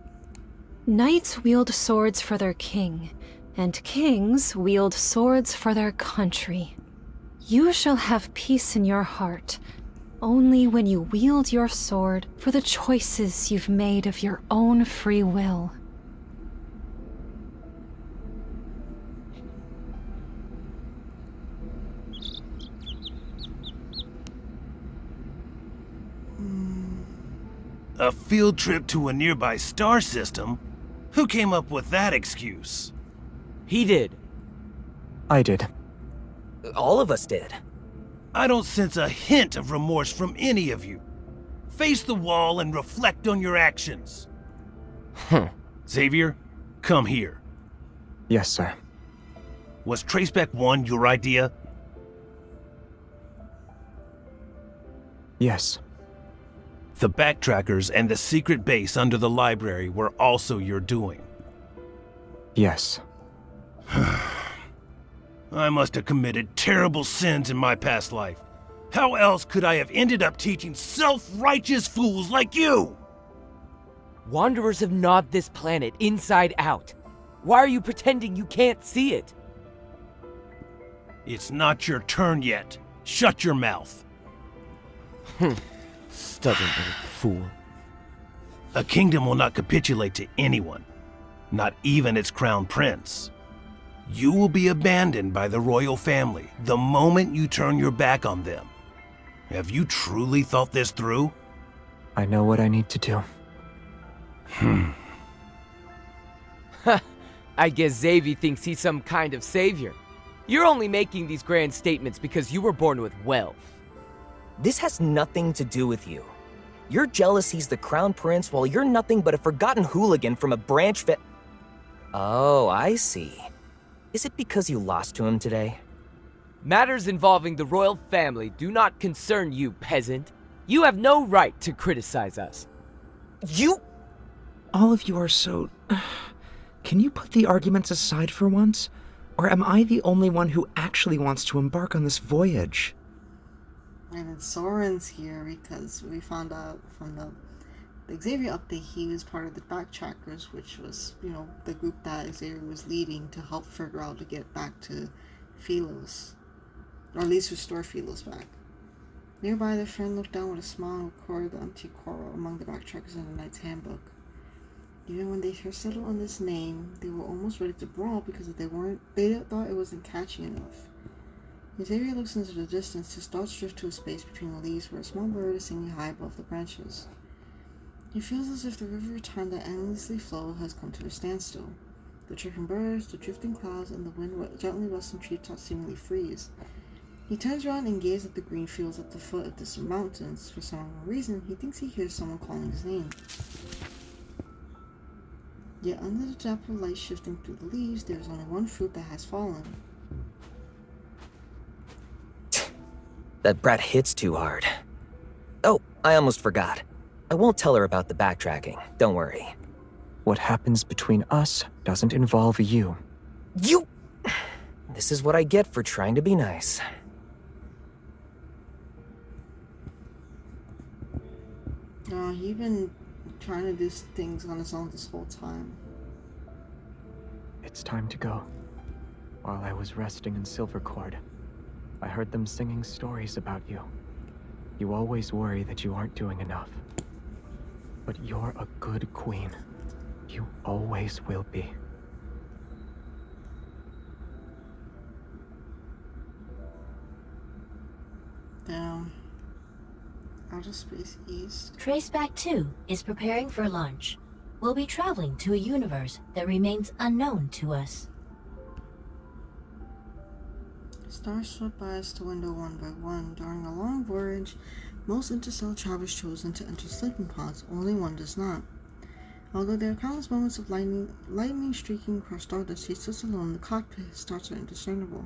Knights wield swords for their king, and kings wield swords for their country. You shall have peace in your heart only when you wield your sword for the choices you've made of your own free will. A field trip to a nearby star system? Who came up with that excuse? He did. I did. All of us did. I don't sense a hint of remorse from any of you. Face the wall and reflect on your actions. Xavier, come here. Yes, sir. Was Traceback 1 your idea? Yes. The backtrackers and the secret base under the library were also your doing. Yes. I must have committed terrible sins in my past life. How else could I have ended up teaching self-righteous fools like you? Wanderers have gnawed this planet inside out. Why are you pretending you can't see it? It's not your turn yet. Shut your mouth. Stubborn little fool. A kingdom will not capitulate to anyone, not even its crown prince. You will be abandoned by the royal family the moment you turn your back on them. Have you truly thought this through? I know what I need to do. I guess Xavier thinks he's some kind of savior. You're only making these grand statements because you were born with wealth. This has nothing to do with you. You're jealous he's the crown prince while you're nothing but a forgotten hooligan from a branch Oh, I see. Is it because you lost to him today? Matters involving the royal family do not concern you, peasant. You have no right to criticize us. All of you are so... Can you put the arguments aside for once? Or am I the only one who actually wants to embark on this voyage? And then Soren's here because we found out from the Xavier update he was part of the backtrackers, which was, the group that Xavier was leading to help figure out to get back to Philos. Or at least restore Philos back. Nearby, their friend looked down with a smile and recorded the empty quarrel among the backtrackers in the Knight's Handbook. Even when they settled on this name, they were almost ready to brawl because they thought it wasn't catchy enough. As Xavier looks into the distance, his thoughts drift to a space between the leaves where a small bird is singing high above the branches. He feels as if the river of time that endlessly flows has come to a standstill. The chirping birds, the drifting clouds, and the wind gently rustling treetops seemingly freeze. He turns around and gazes at the green fields at the foot of distant mountains. For some reason, he thinks he hears someone calling his name. Yet under the dapple light shifting through the leaves, there is only one fruit that has fallen. That brat hits too hard. Oh, I almost forgot. I won't tell her about the backtracking, don't worry. What happens between us doesn't involve you. You! This is what I get for trying to be nice. He's been trying to do things on his own this whole time. It's time to go. While I was resting in Silvercord, I heard them singing stories about you. You always worry that you aren't doing enough. But you're a good queen. You always will be. Down. Outer Space East. Traceback 2 is preparing for launch. We'll be traveling to a universe that remains unknown to us. Stars swept by us to window one by one. During a long voyage, most interstellar travelers chosen to enter sleeping pods, only one does not. Although there are countless moments of lightning streaking across stardust, he sits alone in the cockpit. His thoughts are indiscernible.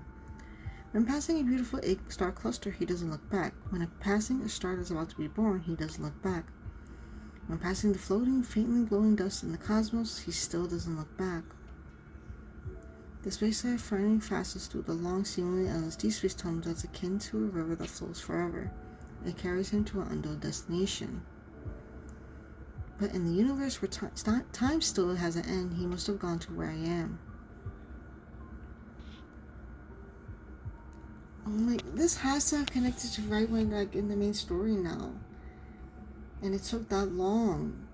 When passing a beautiful 8-star cluster, he doesn't look back. When passing a star that's about to be born, he doesn't look back. When passing the floating, faintly glowing dust in the cosmos, he still doesn't look back. The space-life frightening fastest through the long, seemingly endless deep-space tunnel that's akin to a river that flows forever. It carries him to an unknown destination. But in the universe where time still has an end, he must have gone to where I am. I'm like, this has to have connected to right when, like, in the main story now. And it took that long.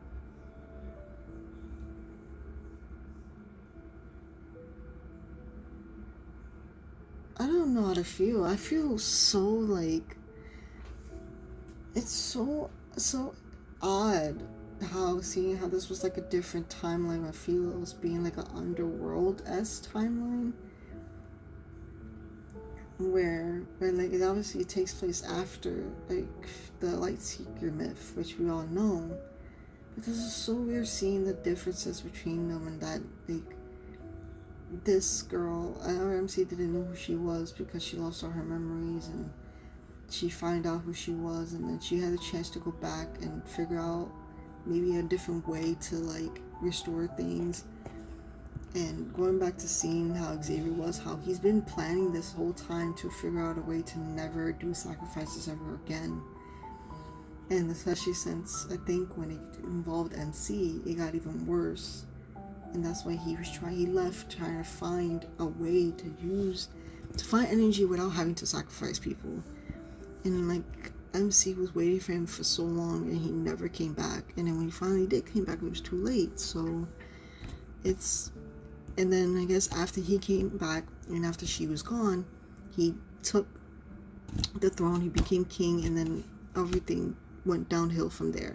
I don't know how to feel. I feel so, like, it's so odd seeing how this was like a different timeline with Philos being like an underworld-esque timeline. Where like it obviously takes place after like the Lightseeker myth, which we all know. But this is so weird seeing the differences between them, and that like this girl, RMC didn't know who she was because she lost all her memories, and she found out who she was, and then she had a chance to go back and figure out maybe a different way to like restore things. And going back to seeing how Xavier was, how he's been planning this whole time to figure out a way to never do sacrifices ever again. And especially since I think when it involved MC, it got even worse. And that's why he left trying to find a way to find energy without having to sacrifice people. And like MC was waiting for him for so long and he never came back. And then when he finally did come back, it was too late. So and then I guess after he came back and after she was gone, he took the throne, he became king, and then everything went downhill from there.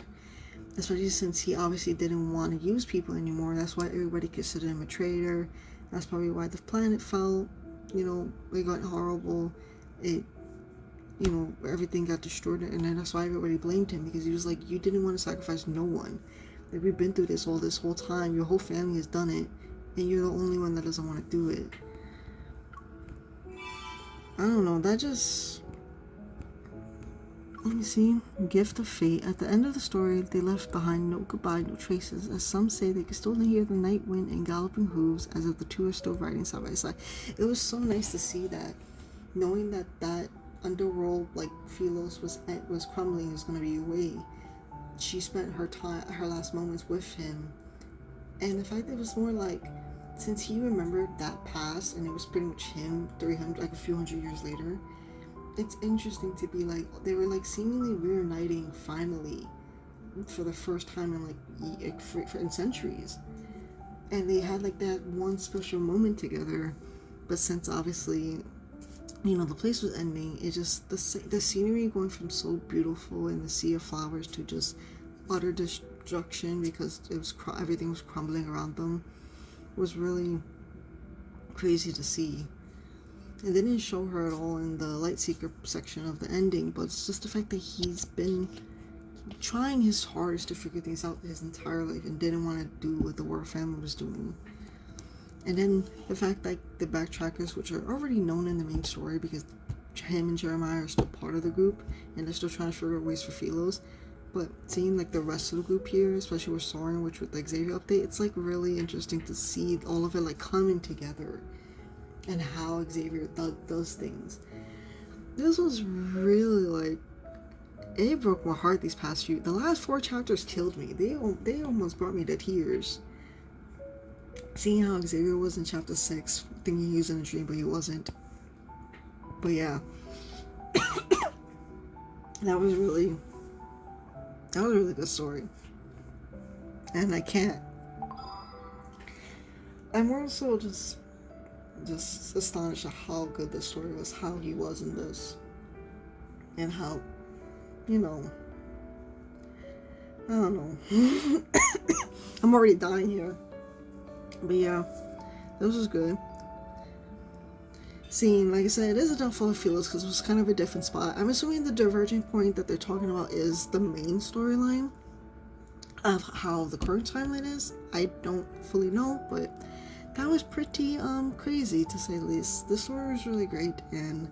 Especially since he obviously didn't want to use people anymore. That's why everybody considered him a traitor. That's probably why the planet fell, it got horrible. Everything got destroyed, and then that's why everybody blamed him, because he was like, you didn't want to sacrifice no one. Like, we've been through this whole time. Your whole family has done it, and you're the only one that doesn't want to do it. I don't know, that just... Let me see. Gift of Fate. At the end of the story, they left behind no goodbye, no traces. As some say, they can still hear the night wind and galloping hooves as if the two are still riding side by side. It was so nice to see that, knowing that underworld, like Philos was crumbling, is going to be away. She spent her last moments with him, and the fact that it was more like, since he remembered that past, and it was pretty much him 300, like a few hundred years later, it's interesting to be like, they were like seemingly reuniting finally for the first time in like in centuries, and they had like that one special moment together. But since obviously, you know, the place was ending, it just, the scenery going from so beautiful in the sea of flowers to just utter destruction because it was everything was crumbling around them was really crazy to see. And they didn't show her at all in the Lightseeker section of the ending, but it's just the fact that he's been trying his hardest to figure things out his entire life and didn't want to do what the Royal family was doing. And then the fact that the Backtrackers, which are already known in the main story because him and Jeremiah are still part of the group and they're still trying to figure out ways for Philos, but seeing like the rest of the group here, especially with Soren, which with the Xavier update, it's like really interesting to see all of it like coming together and how Xavier does things. This was really like, it broke my heart these past few. The last 4 chapters killed me. They almost brought me to tears. Seeing how Xavier was in chapter 6, thinking he was in a dream, but he wasn't. But yeah, that was a really good story. And I'm also just astonished at how good the story was, how he was in this, and how, you know, I don't know. I'm already dying here. But yeah, this was good. Seeing, like I said, it is a downfall of Philos because it was kind of a different spot. I'm assuming the diverging point that they're talking about is the main storyline of how the current timeline is. I don't fully know, but that was pretty crazy to say the least. The story was really great, and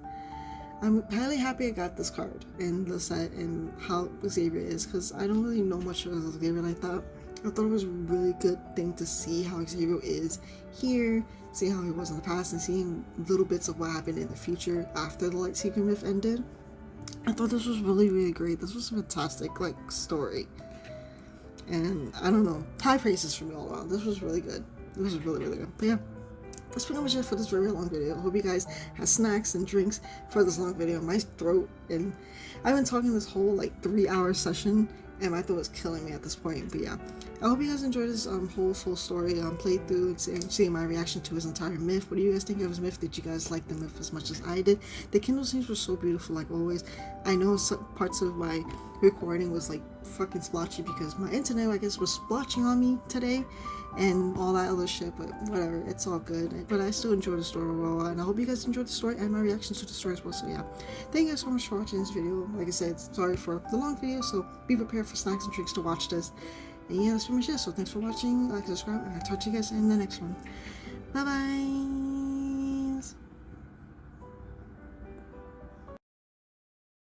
I'm highly happy I got this card and the set and how Xavier is, because I don't really know much of Xavier like that. I thought it was a really good thing to see how Xavier is here, seeing how he was in the past, and seeing little bits of what happened in the future after the Lightseeker myth ended. I thought this was really, really great. This was a fantastic, like, story. And, I don't know, high praises from me all around. This was really good. This was really, really good. But yeah, that's pretty much it for this very long video. I hope you guys have snacks and drinks for this long video. My throat, and I've been talking this whole, like, 3-hour session, and my throat is killing me at this point. But yeah, I hope you guys enjoyed this whole full story playthrough and seeing my reaction to his entire myth. What do you guys think of his myth? Did you guys like the myth as much as I did? The Kindle scenes were so beautiful, like always. I know some parts of my recording was like fucking splotchy because my internet, I guess, was splotching on me today and all that other shit, but whatever, it's all good. But I still enjoyed the story overall, and I hope you guys enjoyed the story and my reactions to the story as well. So yeah, thank you guys so much for watching this video. Like I said, sorry for the long video, so be prepared for snacks and drinks to watch this. And yeah, that's pretty much it. So thanks for watching, like, subscribe, and I'll talk to you guys in the next one. Bye bye.